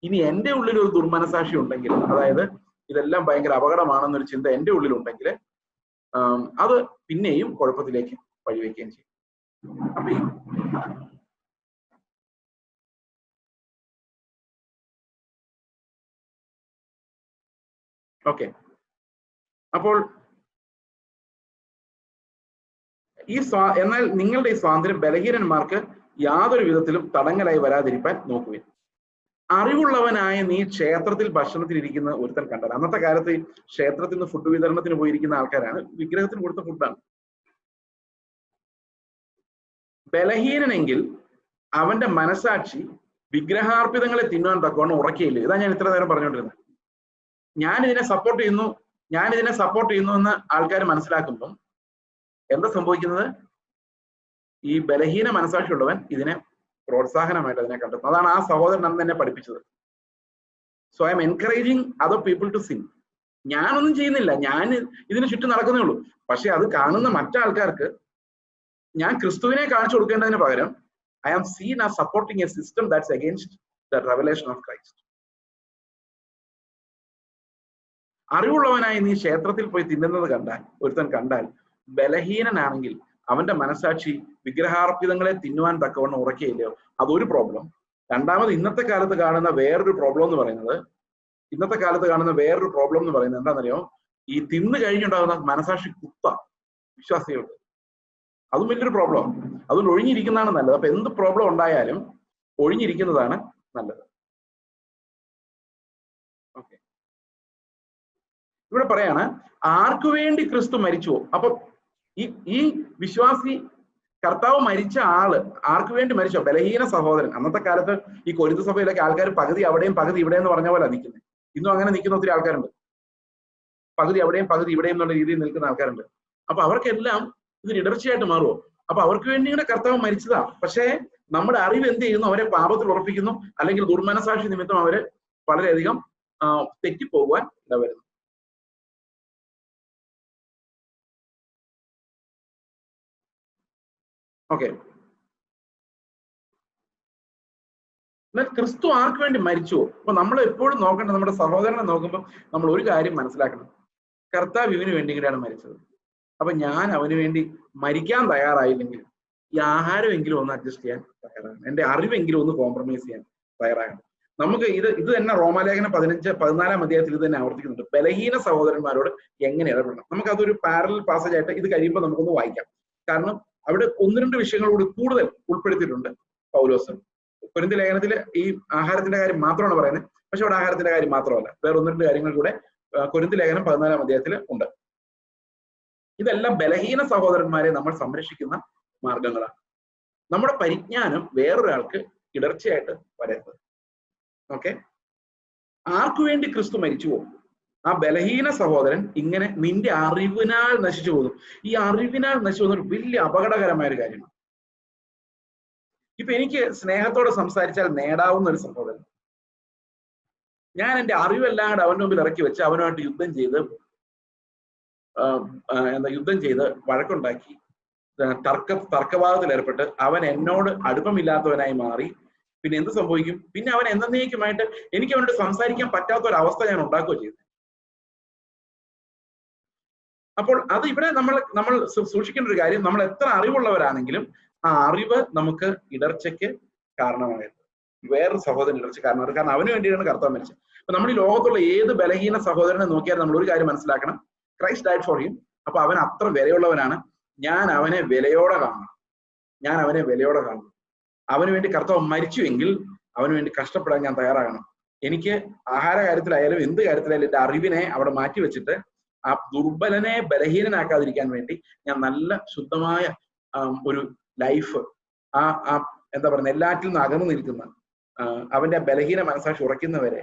ഇനി എൻ്റെ ഉള്ളിൽ ഒരു ദുർമനസാക്ഷി ഉണ്ടെങ്കിൽ, അതായത് ഇതെല്ലാം ഭയങ്കര അപകടമാണെന്നൊരു ചിന്ത എൻ്റെ ഉള്ളിലുണ്ടെങ്കിൽ, അത് പിന്നെയും കുഴപ്പത്തിലേക്ക് വഴിവെക്കുകയും ചെയ്യും. അപ്പൊ ഓക്കെ, അപ്പോൾ എന്നാൽ നിങ്ങളുടെ ഈ സ്വാതന്ത്ര്യം ബലഹീനന്മാർക്ക് യാതൊരു വിധത്തിലും തടങ്ങലായി വരാതിരിക്കാൻ നോക്കുവിൻ. അറിവുള്ളവനായ നീ ക്ഷേത്രത്തിൽ ഭക്ഷണത്തിലിരിക്കുന്ന ഒരുത്തൻ കണ്ടാൽ, അന്നത്തെ കാലത്ത് ക്ഷേത്രത്തിൽ നിന്ന് ഫുഡ് വിതരണത്തിന് പോയിരിക്കുന്ന ആൾക്കാരാണ്, വിഗ്രഹത്തിന് കൊടുത്ത ഫുഡാണ്. ബലഹീനനെങ്കിൽ അവന്റെ മനസാക്ഷി വിഗ്രഹാർപ്പിതങ്ങളെ തിന്നാൻ തക്കവണ്ണം ഉറക്കിയില്ല. ഇതാ ഞാൻ ഇത്ര നേരം പറഞ്ഞുകൊണ്ടിരുന്നത്. ഞാൻ ഇതിനെ സപ്പോർട്ട് ചെയ്യുന്നു എന്ന് ആൾക്കാർ മനസ്സിലാക്കുമ്പം എന്താ സംഭവിക്കുന്നത്? ഈ ബലഹീന മനസാക്ഷി ഉള്ളവൻ ഇതിനെ പ്രോത്സാഹനമായിട്ട് അതിനെ കണ്ടെത്തും. അതാണ് ആ സഹോദരൻ അന്ന് എന്നെ പഠിപ്പിച്ചത്. So I am encouraging other people to sin. ഞാനൊന്നും ചെയ്യുന്നില്ല, ഞാൻ ഇതിന് ചുറ്റും നടക്കുന്നേ ഉള്ളൂ. പക്ഷെ അത് കാണുന്ന മറ്റാൾക്കാർക്ക് ഞാൻ ക്രിസ്തുവിനെ കാണിച്ചു കൊടുക്കേണ്ടതിന് പകരം I am seen as supporting a system that's against the revelation of Christ. അറിവുള്ളവനായി നീ ക്ഷേത്രത്തിൽ പോയി തിന്നുന്നത് ഒരുത്തൻ കണ്ടാൽ ബലഹീനനാണെങ്കിൽ അവന്റെ മനസാക്ഷി വിഗ്രഹാർപ്പിതങ്ങളെ തിന്നുവാൻ തക്കവണ്ണം ഉറക്കുകയില്ലയോ? അതൊരു പ്രോബ്ലം. രണ്ടാമത് ഇന്നത്തെ കാലത്ത് കാണുന്ന വേറൊരു പ്രോബ്ലം എന്ന് പറയുന്നത് എന്താണെന്നറിയോ? ഈ തിന്നു കഴിഞ്ഞുണ്ടാകുന്ന മനസാക്ഷി കുത്ത വിശ്വാസികൾക്ക്. അതും വലിയൊരു പ്രോബ്ലം. അതുകൊണ്ട് ഒഴിഞ്ഞിരിക്കുന്നതാണ് നല്ലത്. അപ്പൊ എന്ത് പ്രോബ്ലം ഉണ്ടായാലും ഒഴിഞ്ഞിരിക്കുന്നതാണ് നല്ലത്. ഓക്കെ, ഇവിടെ പറയാണ് ആർക്കു വേണ്ടി ക്രിസ്തു മരിച്ചുവോ? അപ്പൊ ഈ വിശ്വാസി, കർത്താവ് മരിച്ച ആള് ആർക്കു വേണ്ടി മരിച്ചോ? ബലഹീന സഹോദരൻ. അന്നത്തെ കാലത്ത് ഈ കൊരിന്ത് സഭയിലൊക്കെ ആൾക്കാർ പകുതി അവിടെയും പകുതി ഇവിടെ എന്ന് പറഞ്ഞ പോലെ നിൽക്കുന്നത്. ഇന്നും അങ്ങനെ നിൽക്കുന്ന ഒത്തിരി ആൾക്കാരുണ്ട്. പകുതി അവിടെയും പകുതി ഇവിടെയും എന്നുള്ള രീതിയിൽ നിൽക്കുന്ന ആൾക്കാരുണ്ട്. അപ്പൊ അവർക്കെല്ലാം ഇതൊരു ഇടർച്ചയായിട്ട് മാറുമോ? അപ്പൊ അവർക്ക് വേണ്ടി ഇങ്ങനെ കർത്താവ് മരിച്ചതാ. പക്ഷേ നമ്മുടെ അറിവ് എന്ത് ചെയ്യുന്നു? അവരെ പാപത്തിൽ ഉറപ്പിക്കുന്നു, അല്ലെങ്കിൽ ദുർമനസാക്ഷി നിമിത്തം അവര് വളരെയധികം തെറ്റിപ്പോകുവാൻ ഇടവരുന്നു. ഓക്കെ, എന്നാൽ ക്രിസ്തു ആർക്ക് വേണ്ടി മരിച്ചുവോ? അപ്പൊ നമ്മൾ എപ്പോഴും നോക്കേണ്ടത്, നമ്മുടെ സഹോദരനെ നോക്കുമ്പോൾ നമ്മൾ ഒരു കാര്യം മനസ്സിലാക്കണം. കർത്താവ് ഇവന് വേണ്ടി കൂടെയാണ് മരിച്ചത്. അപ്പൊ ഞാൻ അവന് വേണ്ടി മരിക്കാൻ തയ്യാറായില്ലെങ്കിൽ ഈ ആഹാരമെങ്കിലും ഒന്ന് അഡ്ജസ്റ്റ് ചെയ്യാൻ തയ്യാറാകണം. എന്റെ അറിവെങ്കിലും ഒന്ന് കോംപ്രമൈസ് ചെയ്യാൻ തയ്യാറാകണം. നമുക്ക് ഇത് തന്നെ റോമാലേഖനം 14-ാം അധ്യായത്തിൽ ഇത് തന്നെ ആവർത്തിക്കുന്നുണ്ട്. ബലഹീന സഹോദരന്മാരോട് എങ്ങനെ ഇടപെടണം. നമുക്ക് അതൊരു പാരലൽ പാസേജ് ആയിട്ട് ഇത് കഴിയുമ്പോൾ നമുക്കൊന്ന് വായിക്കാം. കാരണം അവിടെ 1-2 വിഷയങ്ങളോട് കൂടുതൽ ഉൾപ്പെടുത്തിയിട്ടുണ്ട് പൗലോസ്. കൊരിന്ത് ലേഖനത്തിൽ ഈ ആഹാരത്തിന്റെ കാര്യം മാത്രമാണ് പറയുന്നത്. പക്ഷെ അവിടെ ആഹാരത്തിന്റെ കാര്യം മാത്രമല്ല, വേറെ 1-2 കാര്യങ്ങൾ കൂടെ കൊരിന്ത് ലേഖനം 14-ാം അധ്യായത്തിൽ ഉണ്ട്. ഇതെല്ലാം ബലഹീന സഹോദരന്മാരെ നമ്മൾ സംരക്ഷിക്കുന്ന മാർഗങ്ങളാണ്. നമ്മുടെ പരിജ്ഞാനം വേറൊരാൾക്ക് ഇടർച്ചയായിട്ട് വരരുത്. ഓക്കെ, ആർക്കു വേണ്ടി ക്രിസ്തു മരിച്ചുവോ? ആ ബലഹീന സഹോദരൻ ഇങ്ങനെ നിന്റെ അറിവിനാൽ നശിച്ചു പോകുന്നു. ഈ അറിവിനാൽ നശിച്ചു പോകുന്ന ഒരു വലിയ അപകടകരമായ ഒരു കാര്യമാണ്. ഇപ്പൊ എനിക്ക് സ്നേഹത്തോടെ സംസാരിച്ചാൽ നേടാവുന്ന ഒരു സഹോദരൻ, ഞാൻ എന്റെ അറിവെല്ലാം കൂടെ അവന്റെ മുമ്പിൽ ഇറക്കി വെച്ച് അവനുമായിട്ട് യുദ്ധം ചെയ്ത് വഴക്കുണ്ടാക്കി തർക്കവാദത്തിൽ ഏർപ്പെട്ട് അവൻ എന്നോട് അടുപ്പമില്ലാത്തവനായി മാറി പിന്നെ എന്ത് സംഭവിക്കും? പിന്നെ അവൻ എന്നേക്കുമായിട്ട് എനിക്ക് അവനോട് സംസാരിക്കാൻ പറ്റാത്ത ഒരു അവസ്ഥ ഞാൻ ഉണ്ടാക്കുകയോ ചെയ്തു. അപ്പോൾ അത് ഇവിടെ നമ്മൾ സൂക്ഷിക്കേണ്ട ഒരു കാര്യം, നമ്മൾ എത്ര അറിവുള്ളവരാണെങ്കിലും ആ അറിവ് നമുക്ക് ഇടർച്ചയ്ക്ക് കാരണമായത്, വേറൊരു സഹോദരൻ ഇടർച്ച കാരണമായത്. കാരണം അവന് വേണ്ടിയാണ് കർത്താവ് മരിച്ചത്. അപ്പൊ നമ്മൾ ഈ ലോകത്തുള്ള ഏത് ബലഹീന സഹോദരനെ നോക്കിയാൽ നമ്മൾ ഒരു കാര്യം മനസ്സിലാക്കണം, ക്രൈസ്റ്റ് ഡൈഡ് ഫോർ ഹിം. അപ്പൊ അവൻ അത്ര വിലയുള്ളവനാണ്. ഞാൻ അവനെ വിലയോടെ കാണണം. അവന് വേണ്ടി കർത്താവ് മരിച്ചുവെങ്കിൽ അവന് വേണ്ടി കഷ്ടപ്പെടാൻ ഞാൻ തയ്യാറാകണം. എനിക്ക് ആഹാര കാര്യത്തിലായാലും എന്ത് കാര്യത്തിലായാലും എന്റെ അറിവിനെ അവിടെ മാറ്റി വെച്ചിട്ട് ആ ദുർബലനെ ബലഹീനനാക്കാതിരിക്കാൻ വേണ്ടി ഞാൻ നല്ല ശുദ്ധമായ ഒരു ലൈഫ്, എന്താ പറയുക, എല്ലാറ്റിൽ നിന്ന് അകന്നു നിൽക്കുന്ന അവന്റെ ബലഹീന മനസാക്ഷി ഉറയ്ക്കുന്നവരെ.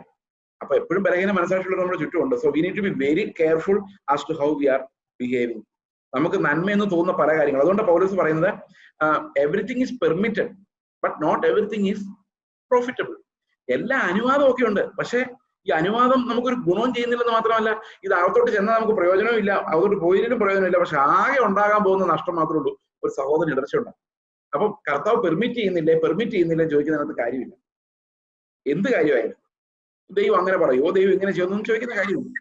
അപ്പൊ എപ്പോഴും ബലഹീന മനസാക്ഷിയുള്ള നമ്മുടെ ചുറ്റുമുണ്ട്. So we need to be very careful as to how we are behaving. നമുക്ക് നന്മയെന്ന് തോന്നുന്ന പല കാര്യങ്ങൾ. അതുകൊണ്ട് പൗലോസ് പറയുന്നത് everything is permitted but not everything is profitable. എല്ലാ അനുവാദവും ഒക്കെ ഉണ്ട്, പക്ഷെ ഈ അനുവാദം നമുക്കൊരു ഗുണവും ചെയ്യുന്നില്ലെന്ന് മാത്രമല്ല, ഇത് അകത്തോട്ട് ചെന്നാൽ നമുക്ക് പ്രയോജനവും ഇല്ല, അകത്തോട്ട് പോയതിനും പ്രയോജനമില്ല. പക്ഷെ ആകെ ഉണ്ടാകാൻ പോകുന്ന നഷ്ടം മാത്രമേ ഉള്ളൂ. ഒരു സഹോദരൻ ഇടർച്ച ഉണ്ടാകും. അപ്പം കർത്താവ് പെർമിറ്റ് ചെയ്യുന്നില്ലേ ചോദിക്കുന്നതിനകത്ത് കാര്യമില്ല. എന്ത് കാര്യമായാലും ദൈവം അങ്ങനെ പറയുമോ, ദൈവം ഇങ്ങനെ ചെയ്യുമെന്നൊന്നും ചോദിക്കുന്ന കാര്യമില്ല.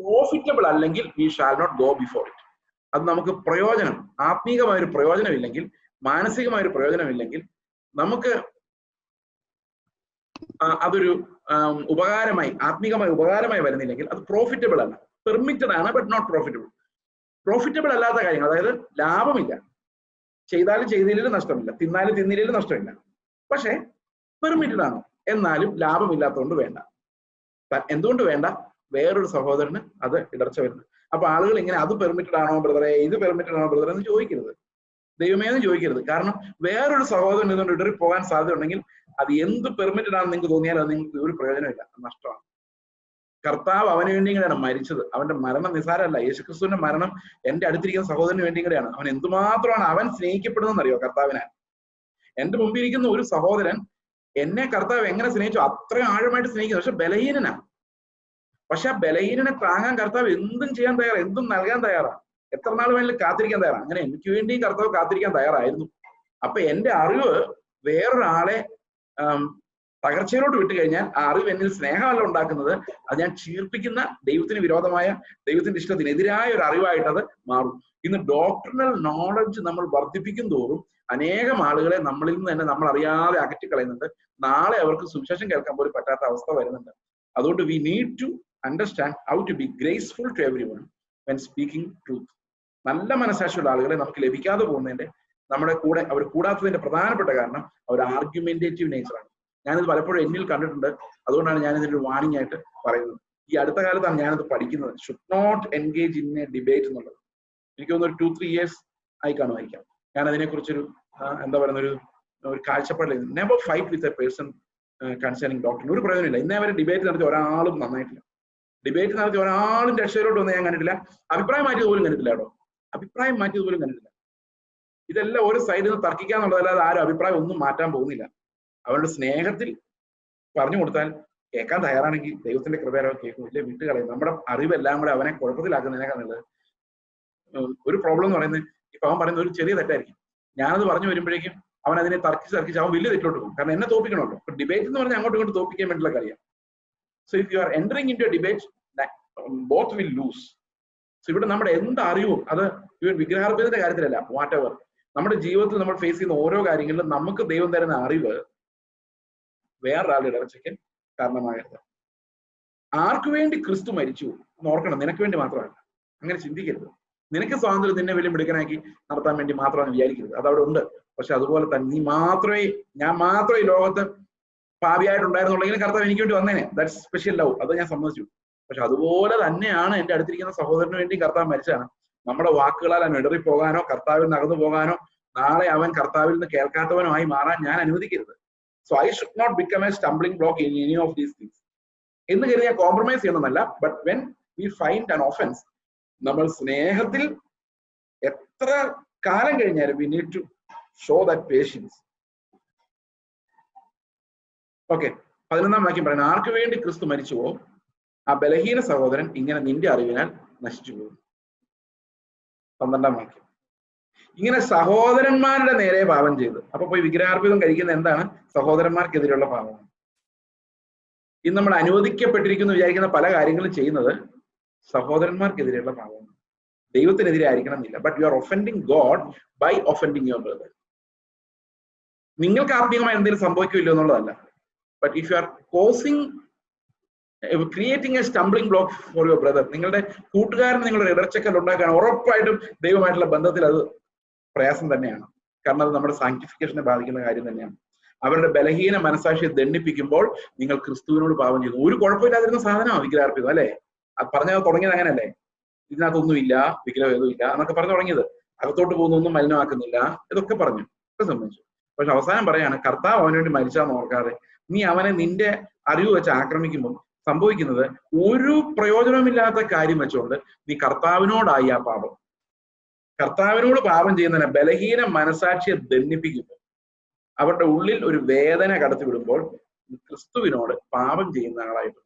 പ്രോഫിറ്റബിൾ അല്ലെങ്കിൽ we shall not go before it. അത് നമുക്ക് പ്രയോജനം, ആത്മീകമായൊരു പ്രയോജനമില്ലെങ്കിൽ, മാനസികമായൊരു പ്രയോജനമില്ലെങ്കിൽ, നമുക്ക് അതൊരു ഉപകാരമായി, ആത്മീകമായ ഉപകാരമായി വരുന്നില്ലെങ്കിൽ അത് പ്രോഫിറ്റബിൾ അല്ല. പെർമിറ്റഡ് ആണ് ബട്ട് നോട്ട് പ്രോഫിറ്റബിൾ. പ്രോഫിറ്റബിൾ അല്ലാത്ത കാര്യങ്ങൾ, അതായത് ലാഭമില്ല, ചെയ്താലും ചെയ്തില്ലേലും നഷ്ടമില്ല, തിന്നാലും തിന്നില്ലേലും നഷ്ടമില്ല, പക്ഷെ പെർമിറ്റഡ് ആണ്, എന്നാലും ലാഭമില്ലാത്തതുകൊണ്ട് വേണ്ട. എന്തുകൊണ്ട് വേണ്ട? വേറൊരു സഹോദരന് അത് ഇടർച്ച വരുന്നത്. അപ്പൊ ആളുകൾ ഇങ്ങനെ അത് പെർമിറ്റഡ് ആണോ ബ്രദറെ, ഇത് പെർമിറ്റഡ് ആണോ ബ്രദറെ എന്ന് ചോദിക്കരുത്, ദൈവമേ എന്ന് ചോദിക്കരുത്. കാരണം വേറൊരു സഹോദരൻ ഇതുകൊണ്ട് ഇടറി പോകാൻ സാധ്യത ഉണ്ടെങ്കിൽ അത് എന്ത് പെർമിറ്റഡ് ആണെന്ന് നിങ്ങൾക്ക് തോന്നിയാൽ അത് നിങ്ങൾക്ക് ഒരു പ്രയോജനമില്ല, നഷ്ടമാണ്. കർത്താവ് അവന് വേണ്ടി കൂടെയാണ് മരിച്ചത്. അവന്റെ മരണം നിസാരമല്ല. യേശുക്രിസ്തുവിന്റെ മരണം എന്റെ അടുത്തിരിക്കുന്ന സഹോദരന് വേണ്ടി കൂടെയാണ്. അവൻ എന്തുമാത്രമാണ് അവൻ സ്നേഹിക്കപ്പെടുന്നതെന്ന് അറിയോ കർത്താവിനാൽ? എന്റെ മുമ്പിൽ ഇരിക്കുന്ന ഒരു സഹോദരൻ എന്നെ കർത്താവ് എങ്ങനെ സ്നേഹിച്ചു അത്രയും ആഴമായിട്ട് സ്നേഹിക്കുന്നു. പക്ഷെ ബലഹീനനാണ്. പക്ഷെ ആ ബലഹീനനെ താങ്ങാൻ കർത്താവ് എന്തും ചെയ്യാൻ തയ്യാറാണ്, എന്തും നൽകാൻ തയ്യാറാണ്, എത്ര നാൾ വേണമെങ്കിലും കാത്തിരിക്കാൻ തയ്യാറാണ്. അങ്ങനെ എനിക്ക് വേണ്ടി കർത്താവ് കാത്തിരിക്കാൻ തയ്യാറായിരുന്നു. അപ്പൊ എന്റെ അറിവ് വേറൊരാളെ തകർച്ചയിലോട്ട് വിട്ടു കഴിഞ്ഞാൽ ആ അറിവ് എന്നിൽ സ്നേഹമല്ല ഉണ്ടാക്കുന്നത്, അത് ഞാൻ ചീർപ്പിക്കുന്ന ദൈവത്തിന് വിരോധമായ, ദൈവത്തിന്റെ ഇഷ്ടത്തിനെതിരായ ഒരു അറിവായിട്ട് അത് മാറും. ഇന്ന് ഡോക്ടറിനൽ നോളജ് നമ്മൾ വർദ്ധിപ്പിക്കും തോറും അനേകം ആളുകളെ നമ്മളിൽ നിന്ന് തന്നെ നമ്മൾ അറിയാതെ അകറ്റിക്കളയുന്നുണ്ട്. നാളെ അവർക്ക് സുവിശേഷം കേൾക്കാൻ പോലും പറ്റാത്ത അവസ്ഥ വരുന്നുണ്ട്. അതുകൊണ്ട് we need to understand how to be graceful to everyone when speaking truth. നല്ല മനസാക്ഷിയുള്ള ആളുകളെ നമുക്ക് ലഭിക്കാതെ പോകുന്നതിന്റെ നമ്മുടെ കൂടെ അവർ കൂടാത്തതിന്റെ പ്രധാനപ്പെട്ട കാരണം അവർ ആർഗ്യുമെന്റേറ്റീവ് നേച്ചറാണ്. ഞാനിത് പലപ്പോഴും എന്നിൽ കണ്ടിട്ടുണ്ട്. അതുകൊണ്ടാണ് ഞാനിതിന്റെ ഒരു വാണിംഗ് ആയിട്ട് പറയുന്നത്. ഈ അടുത്ത കാലത്താണ് ഞാനത് പഠിക്കുന്നത്. Should not engage in a debate എന്നുള്ളത്. എനിക്ക് തോന്നുന്നു ഒരു 2-3 years ആയി കാണുമായിരിക്കാം ഞാൻ അതിനെക്കുറിച്ചൊരു എന്താ പറയുന്ന ഒരു കാഴ്ചപ്പാടില്ല. Never fight with a person concerning ഡോക്ടറിന് ഒരു പ്രയോജനമില്ല. ഇന്നേ വരെ ഡിബേറ്റ് നടത്തി ഒരാളും നന്നായിട്ടില്ല. ഡിബേറ്റ് നടത്തി ഒരാളും രക്ഷയിലോട്ട് വന്ന് ഞാൻ കണ്ടിട്ടില്ല. അഭിപ്രായം മാറ്റിയത് പോലും കണ്ടിട്ടില്ല കേട്ടോ. അഭിപ്രായം മാറ്റിയത് പോലും കണ്ടിട്ടില്ല. ഇതെല്ലാം ഒരു സൈഡിൽ നിന്ന് തർക്കിക്കാന്നുള്ളതല്ലാതെ ആരും അഭിപ്രായം ഒന്നും മാറ്റാൻ പോകുന്നില്ല. അവരുടെ സ്നേഹത്തിൽ പറഞ്ഞു കൊടുത്താൽ കേൾക്കാൻ തയ്യാറാണെങ്കിൽ ദൈവത്തിന്റെ കൃപയാരോ കേൾക്കും, ഇല്ലേ വിട്ടുകളയും. നമ്മുടെ അറിവെല്ലാം കൂടെ അവനെ കുഴപ്പത്തിലാക്കുന്നതിനേക്കാൾ നല്ലത്. ഒരു പ്രോബ്ലം എന്ന് പറയുന്നത് ഇപ്പൊ അവൻ പറയുന്നത് ഒരു ചെറിയ തെറ്റായിരിക്കും. ഞാനത് പറഞ്ഞു വരുമ്പോഴേക്കും അവൻ അതിനെ തർക്കിച്ച് അവൻ വലിയ തെറ്റിലോട്ട് പോകും. കാരണം എന്നെ തോപ്പിക്കണമല്ലോ. ഇപ്പൊ ഡിബേറ്റ് എന്ന് പറഞ്ഞാൽ അങ്ങോട്ടും ഇങ്ങോട്ട് തോപ്പിക്കാൻ വേണ്ടിയുള്ള കാര്യമാണ്. So if you are entering in to a debate both will lose. So ഇവിടെ നമ്മുടെ എന്ത് അറിവും അത് വിഗ്രഹാർപ്പണത്തിന്റെ കാര്യത്തിലല്ല, വാട്ട് എവർ നമ്മുടെ ജീവിതത്തിൽ നമ്മൾ ഫേസ് ചെയ്യുന്ന ഓരോ കാര്യങ്ങളിലും നമുക്ക് ദൈവം തരുന്ന അറിവ് വേറൊരാളുടെ ഇടർച്ചയ്ക്ക് കാരണമാകരുത്. ആർക്കു വേണ്ടി ക്രിസ്തു മരിച്ചു എന്ന് ഓർക്കണം. നിനക്ക് വേണ്ടി മാത്രമല്ല. അങ്ങനെ ചിന്തിക്കരുത്. നിനക്ക് സ്വാതന്ത്ര്യം നിന്നെ വലിയ മിടുക്കനാക്കി നടത്താൻ വേണ്ടി മാത്രമാണ് വിചാരിക്കരുത്. അതവിടെ ഉണ്ട്. പക്ഷെ അതുപോലെ തന്നെ ഞാൻ മാത്രമേ ഈ ലോകത്ത് പാപിയായിട്ടുണ്ടായിരുന്നുള്ളെങ്കിലും കർത്താവ് എനിക്ക് വേണ്ടി വന്നേനെ. That's special love. അത് ഞാൻ സമ്മതിച്ചു. പക്ഷെ അതുപോലെ തന്നെയാണ് എന്റെ അടുത്തിരിക്കുന്ന സഹോദരന് വേണ്ടി കർത്താവ് മരിച്ചതാണ്. നമ്മുടെ വാക്കുകളാൽ അവൻ ഇടറിപ്പോകാനോ കർത്താവിൽ നിന്ന് അകന്നു പോകാനോ നാളെ അവൻ കർത്താവിൽ നിന്ന് കേൾക്കാത്തവനോ ആയി മാറാൻ ഞാൻ അനുവദിക്കരുത്. So I should not become a stumbling block in any of these things എന്ന് കരുതി ഞാൻ കോംപ്രമൈസ് ചെയ്യണമെന്നല്ല. But when we find an offence, നമ്മൾ സ്നേഹത്തിൽ എത്ര കാലം കഴിഞ്ഞാലും we need to show that patience. Okay, 11-ാം വാക്യം പറയുന്നത്, ആർക്ക് വേണ്ടി ക്രിസ്തു മരിച്ചുവോ ആ ബലഹീന സഹോദരൻ ഇങ്ങനെ നിന്റെ അറിവിനാൽ നശിച്ചു പോകും. 12-ാം വാക്യം, ഇങ്ങനെ സഹോദരന്മാരുടെ നേരെ പാപം ചെയ്ത്. അപ്പൊ പോയി വിഗ്രഹാർപ്പിതം കഴിക്കുന്ന എന്താണ്? സഹോദരന്മാർക്കെതിരെയുള്ള പാപമാണ്. ഇന്ന് നമ്മൾ അനുവദിക്കപ്പെട്ടിരിക്കുന്നു വിചാരിക്കുന്ന പല കാര്യങ്ങളും ചെയ്യുന്നത് സഹോദരന്മാർക്കെതിരെയുള്ള പാപമാണ്. ദൈവത്തിനെതിരെ ആയിരിക്കണം എന്നില്ല. But you are offending God by offending your brother. നിങ്ങൾക്ക് ആത്മീയമായി എന്തെങ്കിലും സംഭവിക്കില്ലോ എന്നുള്ളതല്ല. But if you are causing creating a stumbling block for your brother, നിങ്ങളുടെ കൂട്ടുകാരൻ നിങ്ങളുടെ ഇടർച്ചക്കൽ ഉണ്ടാക്കുകയാണ്, ഉറപ്പായിട്ടും ദൈവമായിട്ടുള്ള ബന്ധത്തിൽ അത് പ്രയാസം തന്നെയാണ്. കാരണം അത് നമ്മുടെ സാങ്ക്ടിഫിക്കേഷനെ ബാധിക്കുന്ന കാര്യം തന്നെയാണ്. അവരുടെ ബലഹീന മനസാക്ഷിയെ ദണ്ഡിപ്പിക്കുമ്പോൾ നിങ്ങൾ ക്രിസ്തുവിനോട് പാപം ചെയ്തു. ഒരു കുഴപ്പമില്ലാതിരുന്ന സാധനമാണ് വിഗ്രഹാർപ്പിതം അല്ലേ? അത് പറഞ്ഞത് തുടങ്ങിയത് അങ്ങനെയല്ലേ? ഇതിനകത്തൊന്നുമില്ല, വിഗ്രഹം ഇല്ല എന്നൊക്കെ പറഞ്ഞു തുടങ്ങിയത്. അകത്തോട്ട് പോകുന്നൊന്നും മലിനമാക്കുന്നില്ല, ഇതൊക്കെ പറഞ്ഞു, ഒക്കെ സംബന്ധിച്ചു. പക്ഷെ അവസാനം പറയാണ്, കർത്താവ് അവന് വേണ്ടി മരിച്ചാന്ന് ഓർക്കാതെ നീ അവനെ നിന്റെ അറിവ് വെച്ച് ആക്രമിക്കുമ്പോൾ സംഭവിക്കുന്നത് ഒരു പ്രയോജനമില്ലാത്ത കാര്യം വെച്ചുകൊണ്ട് നീ കർത്താവിനോടായി ആ പാപം. കർത്താവിനോട് പാപം ചെയ്യുന്നതിനെ ബലഹീന മനസാക്ഷിയെ ദണ്ഡിപ്പിക്കുമ്പോൾ അവരുടെ ഉള്ളിൽ ഒരു വേദന കടത്തിവിടുമ്പോൾ ക്രിസ്തുവിനോട് പാപം ചെയ്യുന്ന ആളായിട്ട്.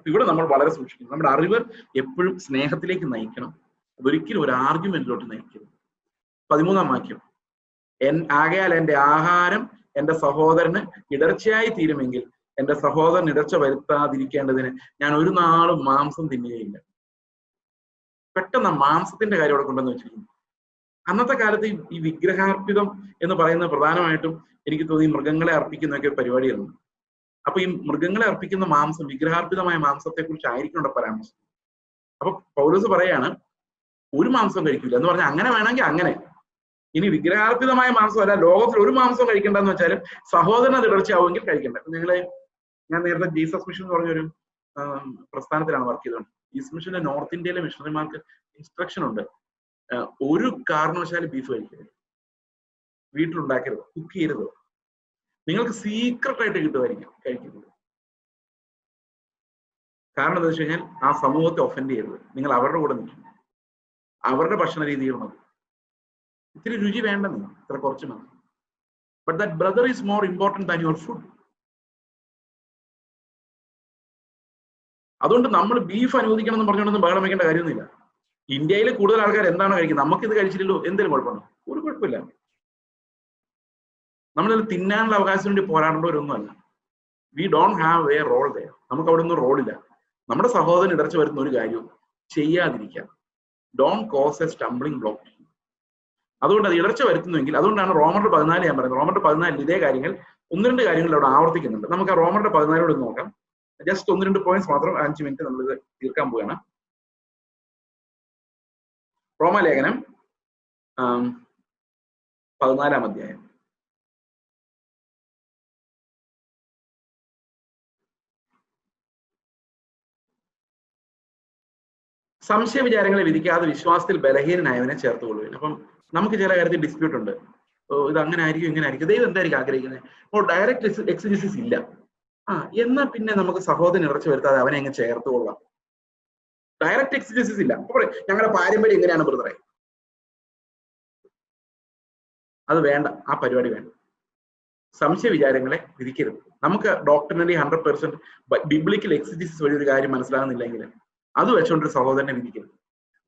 ഇവിടെ നമ്മൾ വളരെ സൂക്ഷിക്കണം. നമ്മുടെ അറിവ് എപ്പോഴും സ്നേഹത്തിലേക്ക് നയിക്കണം, ഒരിക്കലും ഒരു ആർഗ്യുമെന്റിലോട്ട് നയിക്കരുത്. 13-ാം വാക്യം, ആകയാൽ എന്റെ ആഹാരം എന്റെ സഹോദരന് ഇടർച്ചയായി തീരുമെങ്കിൽ എന്റെ സഹോദരൻ ഇടർച്ച വരുത്താതിരിക്കേണ്ടതിന് ഞാൻ ഒരു നാളും മാംസം തിന്നുകയില്ല. പെട്ടെന്ന് മാംസത്തിന്റെ കാര്യം അവിടെ കൊണ്ടുവന്ന് വെച്ചിരിക്കുന്നു. അന്നത്തെ കാലത്ത് ഈ വിഗ്രഹാർപ്പിതം എന്ന് പറയുന്നത് പ്രധാനമായിട്ടും എനിക്ക് തോന്നി മൃഗങ്ങളെ അർപ്പിക്കുന്നൊക്കെ പരിപാടിയായിരുന്നു. അപ്പൊ ഈ മൃഗങ്ങളെ അർപ്പിക്കുന്ന മാംസം, വിഗ്രഹാർപ്പിതമായ മാംസത്തെ കുറിച്ച് ആയിരിക്കും അവിടെ പരാമർശം. അപ്പൊ പൗലോസ് പറയാണ്, ഒരു മാംസം കഴിക്കില്ല എന്ന് പറഞ്ഞാൽ അങ്ങനെ വേണമെങ്കിൽ അങ്ങനെ. ഇനി വിഗ്രഹാർപ്പിതമായ മാംസം അല്ല, ലോകത്തിൽ ഒരു മാംസം കഴിക്കണ്ടെന്ന് വെച്ചാലും സഹോദരൻ ഇടർച്ചയാവുമെങ്കിൽ കഴിക്കണ്ട. ഞാൻ നേരത്തെ ജീസസ് മിഷൻ എന്ന് പറഞ്ഞൊരു പ്രസ്ഥാനത്തിലാണ് വർക്ക് ചെയ്തത്. ജീസസ് മിഷന്റെ നോർത്ത് ഇന്ത്യയിലെ മിഷണറിമാർക്ക് ഇൻസ്ട്രക്ഷൻ ഉണ്ട്, ഒരു കാരണവശാലും ബീഫ് കഴിക്കരുത്, വീട്ടിലുണ്ടാക്കരുത്, കുക്ക് ചെയ്യരുത്. നിങ്ങൾക്ക് സീക്രട്ട് ആയിട്ട് കിട്ടുമായിരിക്കും, കഴിക്കരുത്. കാരണം എന്താ വെച്ച് കഴിഞ്ഞാൽ ആ സമൂഹത്തെ ഒഫൻഡ് ചെയ്യരുത്. നിങ്ങൾ അവരുടെ കൂടെ നിൽക്കും, അവരുടെ ഭക്ഷണ രീതികൾ മതി. ഇത്തിരി രുചി വേണ്ടെന്ന്, ഇത്ര കുറച്ച് മതി. But that brother is more important than your food. അതുകൊണ്ട് നമ്മൾ ബീഫ് അനുവദിക്കണം എന്ന് പറഞ്ഞുകൊണ്ടൊന്നും ബഹളം വയ്ക്കേണ്ട കാര്യമൊന്നുമില്ല. ഇന്ത്യയിൽ കൂടുതൽ ആൾക്കാർ എന്താണ് കഴിക്കുന്നത്? നമുക്കിത് കഴിച്ചില്ലല്ലോ, എന്തെങ്കിലും കുഴപ്പമുണ്ടോ? ഒരു കുഴപ്പമില്ല. നമ്മളിത് തിന്നാനുള്ള അവകാശത്തിന് വേണ്ടി പോരാടേണ്ടവരൊന്നുമല്ല. We don't have a role there. നമുക്ക് അവിടെ ഒന്നും റോളില്ല. നമ്മുടെ സഹോദരൻ ഇടർച്ച വരുന്ന ഒരു കാര്യവും ചെയ്യാതിരിക്കുക. Don't cause a stumbling block. അതുകൊണ്ട് അത് ഇടർച്ച വരുത്തുന്നുവെങ്കിൽ, അതുകൊണ്ടാണ് റോമർ 14 ഞാൻ പറയുന്നത്. റോമർ 14 ഇതേ കാര്യങ്ങൾ 1-2 കാര്യങ്ങൾ അവിടെ ആവർത്തിക്കുന്നുണ്ട്. നമുക്ക് ആ റോമർ 14 നോക്കാം. ജസ്റ്റ് 1-2 പോയിന്റ്സ് മാത്രം 5 മിനിറ്റ് നമ്മളിത് തീർക്കാൻ പോവുകയാണ്. റോമാലേഖനം 14-ാം അധ്യായം. സംശയ വിചാരങ്ങളെ വിധിക്കാതെ വിശ്വാസത്തിൽ ബലഹീനനായവനെ ചേർത്തുകൊള്ളുവിൻ. അപ്പം നമുക്ക് ചില കാര്യത്തിൽ ഡിസ്പ്യൂട്ട് ഉണ്ട്. ഇത് അങ്ങനെ ആയിരിക്കും, ഇങ്ങനെ ആയിരിക്കും. ദൈവം എന്തായിരിക്കും ആഗ്രഹിക്കുന്നത്? അപ്പോൾ ഡയറക്റ്റ് എക്സിജിസിസ് ഇല്ല. എന്നാ പിന്നെ നമുക്ക് സഹോദരൻ ഇറച്ചു വരുത്താതെ അവനെ അങ്ങ് ചേർത്തുകൊള്ളാം. ഡയറക്റ്റ് എക്സിജിസിസ് ഇല്ല. അപ്പോൾ ഞങ്ങളുടെ പാരമ്പര്യം എങ്ങനെയാണ് ബ്രദറെ? അത് വേണ്ട, ആ പരിപാടി വേണ്ട. സംശയ വിചാരങ്ങളെ വിധിക്കരുത്. നമുക്ക് ഡോക്ടറിനലി 100% ബിബ്ലിക്കൽ എക്സിജിസിസ് വഴി ഒരു കാര്യം മനസ്സിലാകുന്നില്ലെങ്കിൽ അത് വെച്ചുകൊണ്ട് ഒരു സഹോദരനെ വിധിക്കരുത്.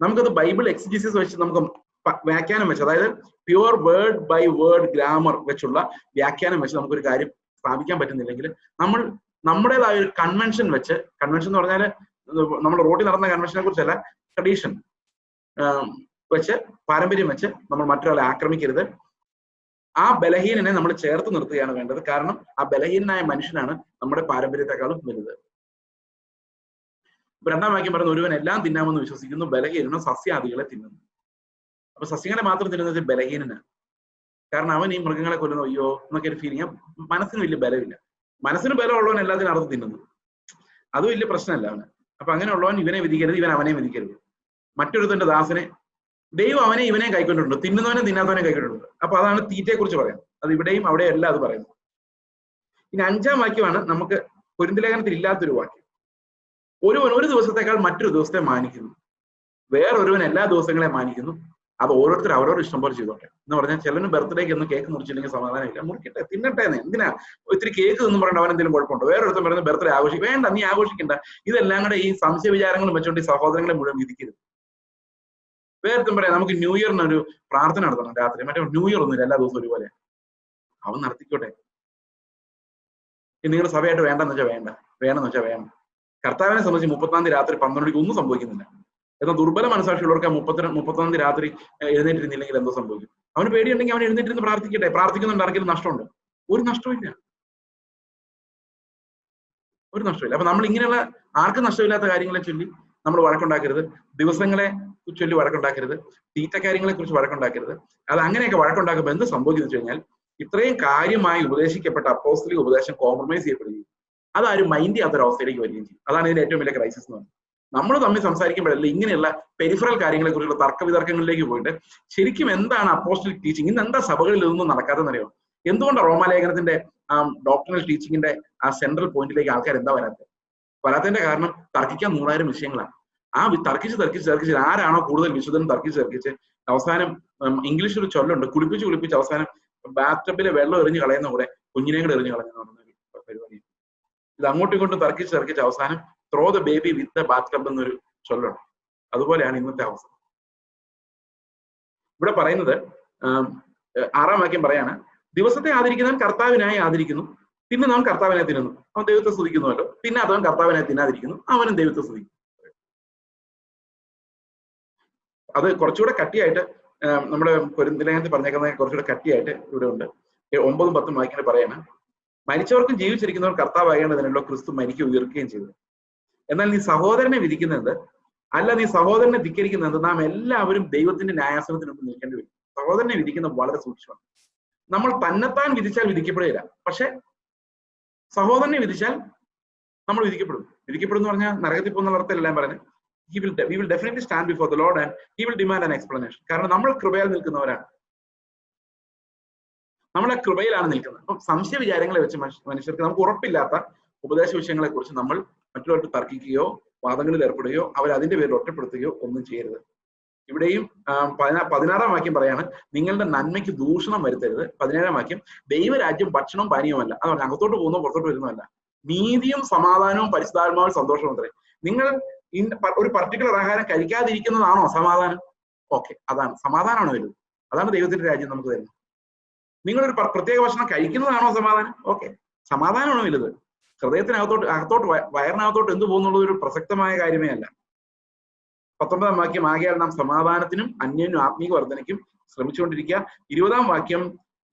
നമുക്കത് ബൈബിൾ എക്സിജിസിസ് വെച്ച് നമുക്ക് വ്യാഖ്യാനം വെച്ച്, അതായത് pure word by word grammar വെച്ചുള്ള വ്യാഖ്യാനം വെച്ച് നമുക്കൊരു കാര്യം സ്ഥാപിക്കാൻ പറ്റുന്നില്ലെങ്കിൽ നമ്മൾ നമ്മുടേതായ ഒരു കൺവെൻഷൻ വെച്ച്, കൺവെൻഷൻ എന്ന് പറഞ്ഞാൽ നമ്മൾ റോഡിൽ നടന്ന കൺവെൻഷനെ കുറിച്ചല്ല, ട്രഡീഷൻ വെച്ച്, പാരമ്പര്യം വെച്ച് നമ്മൾ മറ്റൊരാളെ ആക്രമിക്കരുത്. ആ ബലഹീനനെ നമ്മൾ ചേർത്ത് നിർത്തുകയാണ് വേണ്ടത്. കാരണം ആ ബലഹീനനായ മനുഷ്യനാണ് നമ്മുടെ പാരമ്പര്യത്തെക്കാളും വലുത്. 2-ാം വാക്യം പറയുന്ന, ഒരുവൻ എല്ലാം തിന്നാമെന്ന് വിശ്വസിക്കുന്നു, ബലഹീനനും സസ്യാദികളെ തിന്നുന്നു. അപ്പൊ സസ്യങ്ങളെ മാത്രം തിന്നുന്നത് ബലഹീനനാണ്. കാരണം അവൻ ഈ മൃഗങ്ങളെ കൊല്ലുന്നു, അയ്യോ എന്നൊക്കെ ഒരു ഫീലിംഗ്. മനസ്സിന് വലിയ ബലമില്ല. മനസ്സിന് ബലമുള്ളവൻ എല്ലാത്തിനും അറുത്ത് തിന്നുന്നു, അത് വലിയ പ്രശ്നമല്ല അവന്. അപ്പൊ അങ്ങനെയുള്ളവൻ ഇവനെ വിധിക്കരുത്, ഇവൻ അവനെ വിധിക്കരുത്. മറ്റൊരുത്തന്റെ ദാസനെ ദൈവം അവനെ ഇവനെ കൈക്കൊണ്ടിട്ടുണ്ട്, തിന്നുന്നവനെ തിന്നാത്തവനെ കൈക്കൊണ്ടിട്ടുണ്ട്. അപ്പൊ അതാണ് തീറ്റയെ കുറിച്ച് പറയുന്നത്. അത് ഇവിടെയും അവിടെയല്ല അത് പറയുന്നത്. ഇനി 5-ാം വാക്യമാണ് നമുക്ക് കൊരിന്ത്യലേഖനത്തിൽ ഇല്ലാത്തൊരു വാക്യം. ഒരുവൻ ഒരു ദിവസത്തെക്കാൾ മറ്റൊരു ദിവസത്തെ മാനിക്കുന്നു, വേറൊരുവൻ എല്ലാ ദിവസങ്ങളെ മാനിക്കുന്നു. അത് ഓരോരുത്തർ അവരോട് ഇഷ്ടം പോലെ ചെയ്തോട്ടെ എന്ന് പറഞ്ഞാൽ, ചിലന് ബർത്ത്ഡേക്ക് ഒന്നും കേക്ക് മുറിച്ചില്ലെങ്കിൽ സമാധാനമില്ല. മുറിക്കട്ടെ, തിന്നട്ടെ. എന്തിനാ ഇത്തിരി കേക്ക് എന്ന് പറയേണ്ട? അവൻ എന്തെങ്കിലും കുഴപ്പമുണ്ടോ? വേറൊരുത്തൻ പറയുന്നത് ബർത്ത്ഡേ ആഘോഷിക്കും, വേണ്ട നീ ആഘോഷിക്കണ്ട. ഇതെല്ലാം കൂടെ ഈ സംശയ വിചാരങ്ങളും വെച്ചോണ്ട് ഈ സഹോദരങ്ങളെ മുഴുവൻ വിധിക്കരുത്. വേറൊരുത്തൻ പറയാം നമുക്ക് ന്യൂ ഇയറിന് ഒരു പ്രാർത്ഥന നടത്തണം രാത്രി, മറ്റേ ന്യൂ ഇയർ ഒന്നുമില്ല, എല്ലാ ദിവസവും ഒരുപോലെ. അവൻ നടത്തിക്കോട്ടെ. നിങ്ങളുടെ സഭയായിട്ട് വേണ്ടെന്ന് വെച്ചാൽ വേണ്ട, വേണമെന്ന് വെച്ചാൽ വേണം. കർത്താവിനെ സംബന്ധിച്ച് 30-ാം തീയതി രാത്രി 12 മണിക്ക് ഒന്നും സംഭവിക്കുന്നില്ല. എന്നാൽ ദുർബല മനസാക്ഷിയുള്ളവർക്ക് 30-ാം തീയതി രാത്രി എഴുന്നേറ്റിരുന്നില്ലെങ്കിൽ എന്തോ സംഭവിക്കും? അവന് പേടിയുണ്ടെങ്കിൽ അവൻ എഴുന്നേറ്റിരുന്ന് പ്രാർത്ഥിക്കട്ടെ. പ്രാർത്ഥിക്കുന്നുണ്ട്, ആർക്കെങ്കിലും നഷ്ടമുണ്ട്? ഒരു നഷ്ടമില്ല, ഒരു നഷ്ടമില്ല. അപ്പൊ നമ്മൾ ഇങ്ങനെയുള്ള ആർക്കും നഷ്ടമില്ലാത്ത കാര്യങ്ങളെ ചൊല്ലി നമ്മൾ വഴക്കുണ്ടാക്കരുത്. ദിവസങ്ങളെ ചൊല്ലി വഴക്കുണ്ടാക്കരുത്. തീറ്റക്കാര്യങ്ങളെ കുറിച്ച് വഴക്കുണ്ടാക്കരുത്. അത് അങ്ങനെയൊക്കെ വഴക്കുണ്ടാക്കുമ്പോൾ എന്ത് സംഭവിക്കുന്നു വെച്ച് കഴിഞ്ഞാൽ, ഇത്രയും കാര്യമായി ഉപദേശിക്കപ്പെട്ട അപ്പോസ്തലിക ഉപദേശം കോംപ്രമൈസ് ചെയ്യപ്പെടുകയും അതാരും മൈൻഡ് ചെയ്യാത്തൊരവസ്ഥയിലേക്ക് വരികയും ചെയ്യും. അതാണ് ഇതിന്റെ ഏറ്റവും വലിയ ക്രൈസിസ് എന്ന് പറയുന്നത്. നമ്മൾ തമ്മിൽ സംസാരിക്കുമ്പോഴല്ല ഇങ്ങനെയുള്ള പെരിഫറൽ കാര്യങ്ങളെ കുറിച്ചുള്ള തർക്കവിതർക്കങ്ങളിലേക്ക് പോയിട്ട് ശരിക്കും എന്താണ് അപ്പോസ്റ്റലിക് ടീച്ചിങ്, ഇന്ന് എന്താ സഭകളിൽ ഇതൊന്നും നടക്കാതെന്നറിയോ? എന്തുകൊണ്ടാണ് റോമാലേഖനത്തിന്റെ ഡോക്ടറൽ ടീച്ചിങ്ങിന്റെ ആ സെൻട്രൽ പോയിന്റിലേക്ക് ആൾക്കാർ എന്താ വരാത്തതിന്റെ കാരണം തർക്കിക്കാൻ 100,000 വിഷയങ്ങളാണ്. ആ തർക്കിച്ച് ആരാണോ കൂടുതൽ വിശുദ്ധനും തർക്കിച്ച് അവസാനം ഇംഗ്ലീഷിൽ ഒരു ചൊല്ലുണ്ട്, കുളിപ്പിച്ച് അവസാനം ബാത്ടബിലെ വെള്ളം എറിഞ്ഞ് കളയുന്ന കൂടെ കുഞ്ഞിനെ കൂടെ എറിഞ്ഞ് കളയുന്ന പരിപാടി. ഇത് അങ്ങോട്ടും ഇങ്ങോട്ടും തർക്കിച്ച് അവസാനം throw the baby with the bathtub എന്നൊരു ചൊല്ലുണ്ട്. അതുപോലെയാണ് ഇന്നത്തെ അവസ്ഥ. ഇവിടെ പറയുന്നത് 6-ാം വാക്യം പറയാണ്, ദിവസത്തെ ആദരിക്കുന്നവൻ കർത്താവിനായി ആദരിക്കുന്നു, തിന്നുന്നവൻ കർത്താവിനെ തിന്നുന്നു, അവൻ ദൈവത്തെ സ്തുതിക്കുന്നുവല്ലോ. പിന്നെ അതവൻ കർത്താവിനെ തിന്നാതിരിക്കുന്നു, അവനും ദൈവത്തെ സ്തുതിക്കും. അത് കുറച്ചുകൂടെ കട്ടിയായിട്ട് നമ്മുടെ കൊരിന്ത്യലേഖനത്തിൽ പറഞ്ഞേക്കുന്നത് കുറച്ചുകൂടെ കട്ടിയായിട്ട് ഇവിടെ ഉണ്ട്. 9-ഉം 10-ഉം വാക്യങ്ങൾ പറയാണ്, മരിച്ചവർക്കും ജീവിച്ചിരിക്കുന്നവർ കർത്താവാകേണ്ടതിനല്ലോ ക്രിസ്തു മരിക്കുകയും ഉയർക്കുകയും ചെയ്തത്. എന്നാൽ നീ സഹോദരനെ വിധിക്കുന്നത് അല്ല, നീ സഹോദരനെ ധിക്കരിക്കുന്നത്, നാം എല്ലാവരും ദൈവത്തിന്റെ ന്യായാസനത്തിന് മുമ്പ് നിൽക്കേണ്ടി വരും. സഹോദരനെ വിധിക്കുന്നത് വളരെ സൂക്ഷ്മമാണ്. നമ്മൾ തന്നെത്താൻ വിധിച്ചാൽ വിധിക്കപ്പെടുകയില്ല, പക്ഷെ സഹോദരനെ വിധിച്ചാൽ നമ്മൾ വിധിക്കപ്പെടും എന്ന് പറഞ്ഞാൽ നരകത്തിൽ പോകുന്ന അർത്ഥമെല്ലാം പറഞ്ഞ് we will definitely stand before the Lord and he will demand an explanation. കാരണം നമ്മൾ കൃപയിൽ നിൽക്കുന്നവരാണ്, നമ്മളെ കൃപയിലാണ് നിൽക്കുന്നത്. അപ്പം സംശയ വിചാരങ്ങളെ വെച്ച് മനുഷ്യർക്ക് നമുക്ക് ഉറപ്പില്ലാത്ത ഉപദേശ വിഷയങ്ങളെ കുറിച്ച് നമ്മൾ മറ്റുള്ളവർക്ക് തർക്കിക്കുകയോ വാദങ്ങളിൽ ഏർപ്പെടുകയോ അവർ അതിന്റെ പേരിൽ ഒറ്റപ്പെടുത്തുകയോ ഒന്നും ചെയ്യരുത്. ഇവിടെയും 16-ാം വാക്യം പറയാണ്, നിങ്ങളുടെ നന്മയ്ക്ക് ദൂഷണം വരുത്തരുത്. 17-ാം വാക്യം, ദൈവരാജ്യം ഭക്ഷണവും പാനീയവുമല്ല. അത് പറഞ്ഞാൽ അകത്തോട്ട് പോകുന്നോ പുറത്തോട്ട് വരുന്നതല്ല, നീതിയും സമാധാനവും പരിശുദ്ധാത്മാവും സന്തോഷവും അത്രേ. നിങ്ങൾ ഒരു പർട്ടിക്കുലർ ആഹാരം കഴിക്കാതിരിക്കുന്നതാണോ സമാധാനം? ഓക്കെ, അതാണ് സമാധാനമാണ് വരുന്നത്. അതാണ് ദൈവത്തിന്റെ രാജ്യം നമുക്ക് തരുന്നത്. നിങ്ങളൊരു പ്രത്യേക ഭക്ഷണം കഴിക്കുന്നതാണോ സമാധാനം? ഓക്കെ, സമാധാനമാണോ വലുത്? ഹൃദയത്തിനകത്തോട്ട് വയറിനകത്തോട്ട് എന്ത് പോകുന്നുള്ളത് ഒരു പ്രസക്തമായ കാര്യമേ അല്ല. 19-ാം വാക്യം, ആകയാൽ നാം സമാധാനത്തിനും അന്യോന്യം ആത്മീക വർധനയ്ക്കും ശ്രമിച്ചുകൊണ്ടിരിക്കുക. 20-ാം വാക്യം,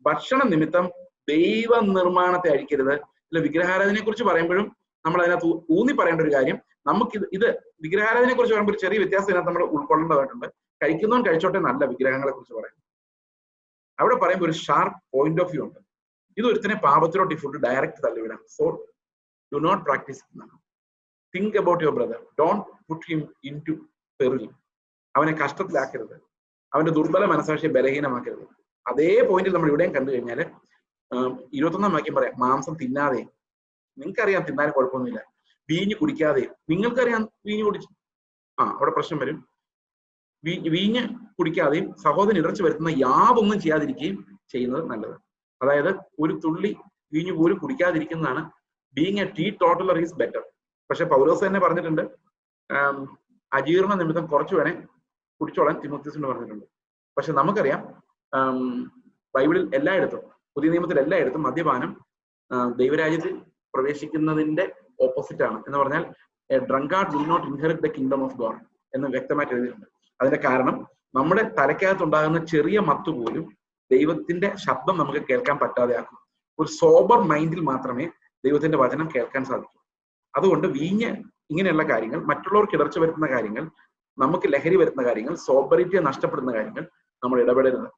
ഭക്ഷണ നിമിത്തം ദൈവ നിർമ്മാണത്തെ അഴിക്കരുത്. ഇല്ല, വിഗ്രഹാരാധനയെ കുറിച്ച് പറയുമ്പോഴും നമ്മൾ അതിനകത്ത് ഊന്നി പറയേണ്ട ഒരു കാര്യം, നമുക്ക് ഇത് വിഗ്രഹാരാധനയെ കുറിച്ച് പറയുമ്പോൾ ഒരു ചെറിയ വ്യത്യാസം ഇതിനകത്ത് നമ്മൾ ഉൾക്കൊള്ളേണ്ടതായിട്ടുണ്ട്. കഴിക്കുന്നവൻ കഴിച്ചോട്ടെ നല്ല വിഗ്രഹങ്ങളെ കുറിച്ച് പറയും. അവിടെ പറയുമ്പോൾ ഒരു ഷാർപ്പ് പോയിന്റ് ഓഫ് വ്യൂ ഉണ്ട്. ഇത് ഒരുത്തിനെ പാപത്തിലോട്ട് ഈ ഫുഡ് ഡയറക്റ്റ് തള്ളിവിടാം. So do not practice. Think about your brother, don't put him in to peril. അവനെ കഷ്ടത്തിലാക്കരുത്, അവന്റെ ദുർബല മനസാക്ഷിയെ ബലഹീനമാക്കരുത്. അതേ പോയിന്റിൽ നമ്മൾ ഇവിടെയും കണ്ടു കഴിഞ്ഞാൽ 21-ാം വാക്യം പറയാം, മാംസം തിന്നാതെ, നിങ്ങൾക്കറിയാം തിന്നാനും കുഴപ്പമൊന്നുമില്ല, വീഞ്ഞ് കുടിക്കാതെ, നിങ്ങൾക്കറിയാം വീഞ്ഞ് കുടിച്ച് അവിടെ പ്രശ്നം വരും. വീഞ്ഞ് കുടിക്കാതെയും സഹോദരൻ ഇടർച്ച വരുത്തുന്ന യാതൊന്നും ചെയ്യാതിരിക്കുകയും ചെയ്യുന്നത് നല്ലത്. അതായത് ഒരു തുള്ളി വീഞ്ഞ് പോലും കുടിക്കാതിരിക്കുന്നതാണ്. Being a teetotaller is better. പക്ഷെ പൗലോസ് തന്നെ പറഞ്ഞിട്ടുണ്ട്, അജീർണ നിമിത്തം കുറച്ചു വേണേ കുടിച്ചോളാൻ തിമോത്തിയോസിനോട് പറഞ്ഞിട്ടുണ്ട്. പക്ഷെ നമുക്കറിയാം ബൈബിളിൽ എല്ലായിടത്തും, പുതിയ നിയമത്തിൽ എല്ലായിടത്തും മദ്യപാനം ദൈവരാജ്യത്തിൽ പ്രവേശിക്കുന്നതിന്റെ ഓപ്പോസിറ്റ് ആണ്. എന്ന് പറഞ്ഞാൽ a drunkard will not inherit the kingdom of God എന്ന് വ്യക്തമായിട്ട് എഴുതിയിട്ടുണ്ട്. അതിന്റെ കാരണം നമ്മുടെ തലയ്ക്കകത്തുണ്ടാകുന്ന ചെറിയ മത്ത് പോലും ദൈവത്തിന്റെ ശബ്ദം നമുക്ക് കേൾക്കാൻ പറ്റാതെ ആക്കും. ഒരു സോബർ മൈൻഡിൽ മാത്രമേ ദൈവത്തിന്റെ വചനം കേൾക്കാൻ സാധിക്കൂ. അതുകൊണ്ട് വീഞ്ഞ് ഇങ്ങനെയുള്ള കാര്യങ്ങൾ, മറ്റുള്ളവർക്ക് ഇടർച്ച വരുത്തുന്ന കാര്യങ്ങൾ, നമുക്ക് ലഹരി വരുത്തുന്ന കാര്യങ്ങൾ, സോബറിറ്റിയെ നഷ്ടപ്പെടുന്ന കാര്യങ്ങൾ നമ്മൾ ഇടപെടരുത്.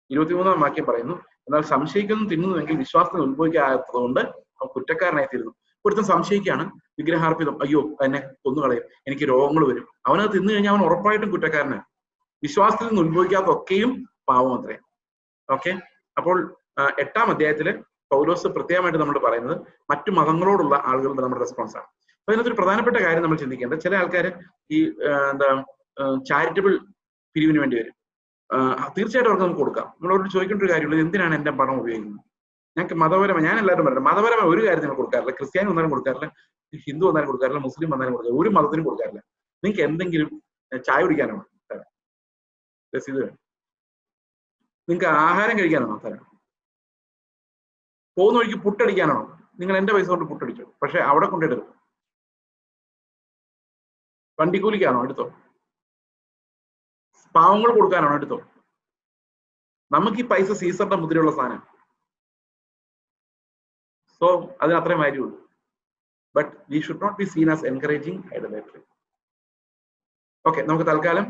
23-ാം വാക്യം പറയുന്നു, എന്നാൽ സംശയിക്കുന്നു തിന്നുന്നുവെങ്കിൽ വിശ്വാസത്തിന് ഉത്ഭവിക്കാത്തതുകൊണ്ട് അവൻ കുറ്റക്കാരനായി തീരുന്നു. ഒരുത്തൻ സംശയിക്കുകയാണ്, വിഗ്രഹാർപ്പിതം, അയ്യോ എന്നെ കൊന്നുകളയും, എനിക്ക് രോഗങ്ങൾ വരും, അവനത് തിന്നു കഴിഞ്ഞാൽ അവൻ ഉറപ്പായിട്ടും കുറ്റക്കാരനാണ്. വിശ്വാസത്തിൽ നിന്ന് ഉത്ഭവിക്കാത്തൊക്കെയും പാവം അത്രേ. ഓക്കെ, അപ്പോൾ 8-ാം അധ്യായത്തില് പൗലോസ് പ്രത്യേകമായിട്ട് നമ്മൾ പറയുന്നത് മറ്റു മതങ്ങളോടുള്ള ആളുകളുടെ നമ്മുടെ റെസ്പോൺസ് ആണ്. അപ്പൊ അതിനകത്തൊരു പ്രധാനപ്പെട്ട കാര്യം നമ്മൾ ചിന്തിക്കേണ്ടത്, ചില ആൾക്കാർ ഈ ചാരിറ്റബിൾ പിരിവിന് വേണ്ടി വരും. തീർച്ചയായിട്ടും അവർക്ക് നമുക്ക് കൊടുക്കാം. നമ്മളോട് ചോദിക്കേണ്ട ഒരു കാര്യമുള്ളത്, എന്തിനാണ് എന്റെ പണം ഉപയോഗിക്കുന്നത്? ഞങ്ങൾക്ക് മതപരമായി, ഞാൻ എല്ലാവരും പറയുന്നത് മതപരമായി ഒരു കാര്യത്തിനും കൊടുക്കാറില്ല. ക്രിസ്ത്യാനി വന്നാലും കൊടുക്കാറില്ല, ഹിന്ദു വന്നാലും കൊടുക്കാറില്ല, മുസ്ലിം വന്നാലും കൊടുക്കാറില്ല, ഒരു മതത്തിനും കൊടുക്കാറില്ല. നിങ്ങൾക്ക് എന്തെങ്കിലും ചായ കുടിക്കാനാണോ തരാം, രസീത് വേണം. നിങ്ങൾക്ക് ആഹാരം കഴിക്കാനാണോ തരാം, പോകുന്ന വഴിക്ക് പുട്ടടിക്കാനാണോ, നിങ്ങൾ എന്റെ പൈസ കൊണ്ട് പുട്ടടിച്ചു, പക്ഷെ അവിടെ കൊണ്ടിടരുത്. വണ്ടിക്കൂലിക്കാണോ, എടുത്തോ. പാവങ്ങൾ കൊടുക്കാനാണോ, എടുത്തോ. നമുക്ക് ഈ പൈസ സീസറിന്റെ മുദ്രയുള്ള സാധനം. സോ അതിന് അത്രയും വാല്യൂ ഉള്ളൂ. But we should not be seen as encouraging idolatry. Okay, നമുക്ക് തൽക്കാലം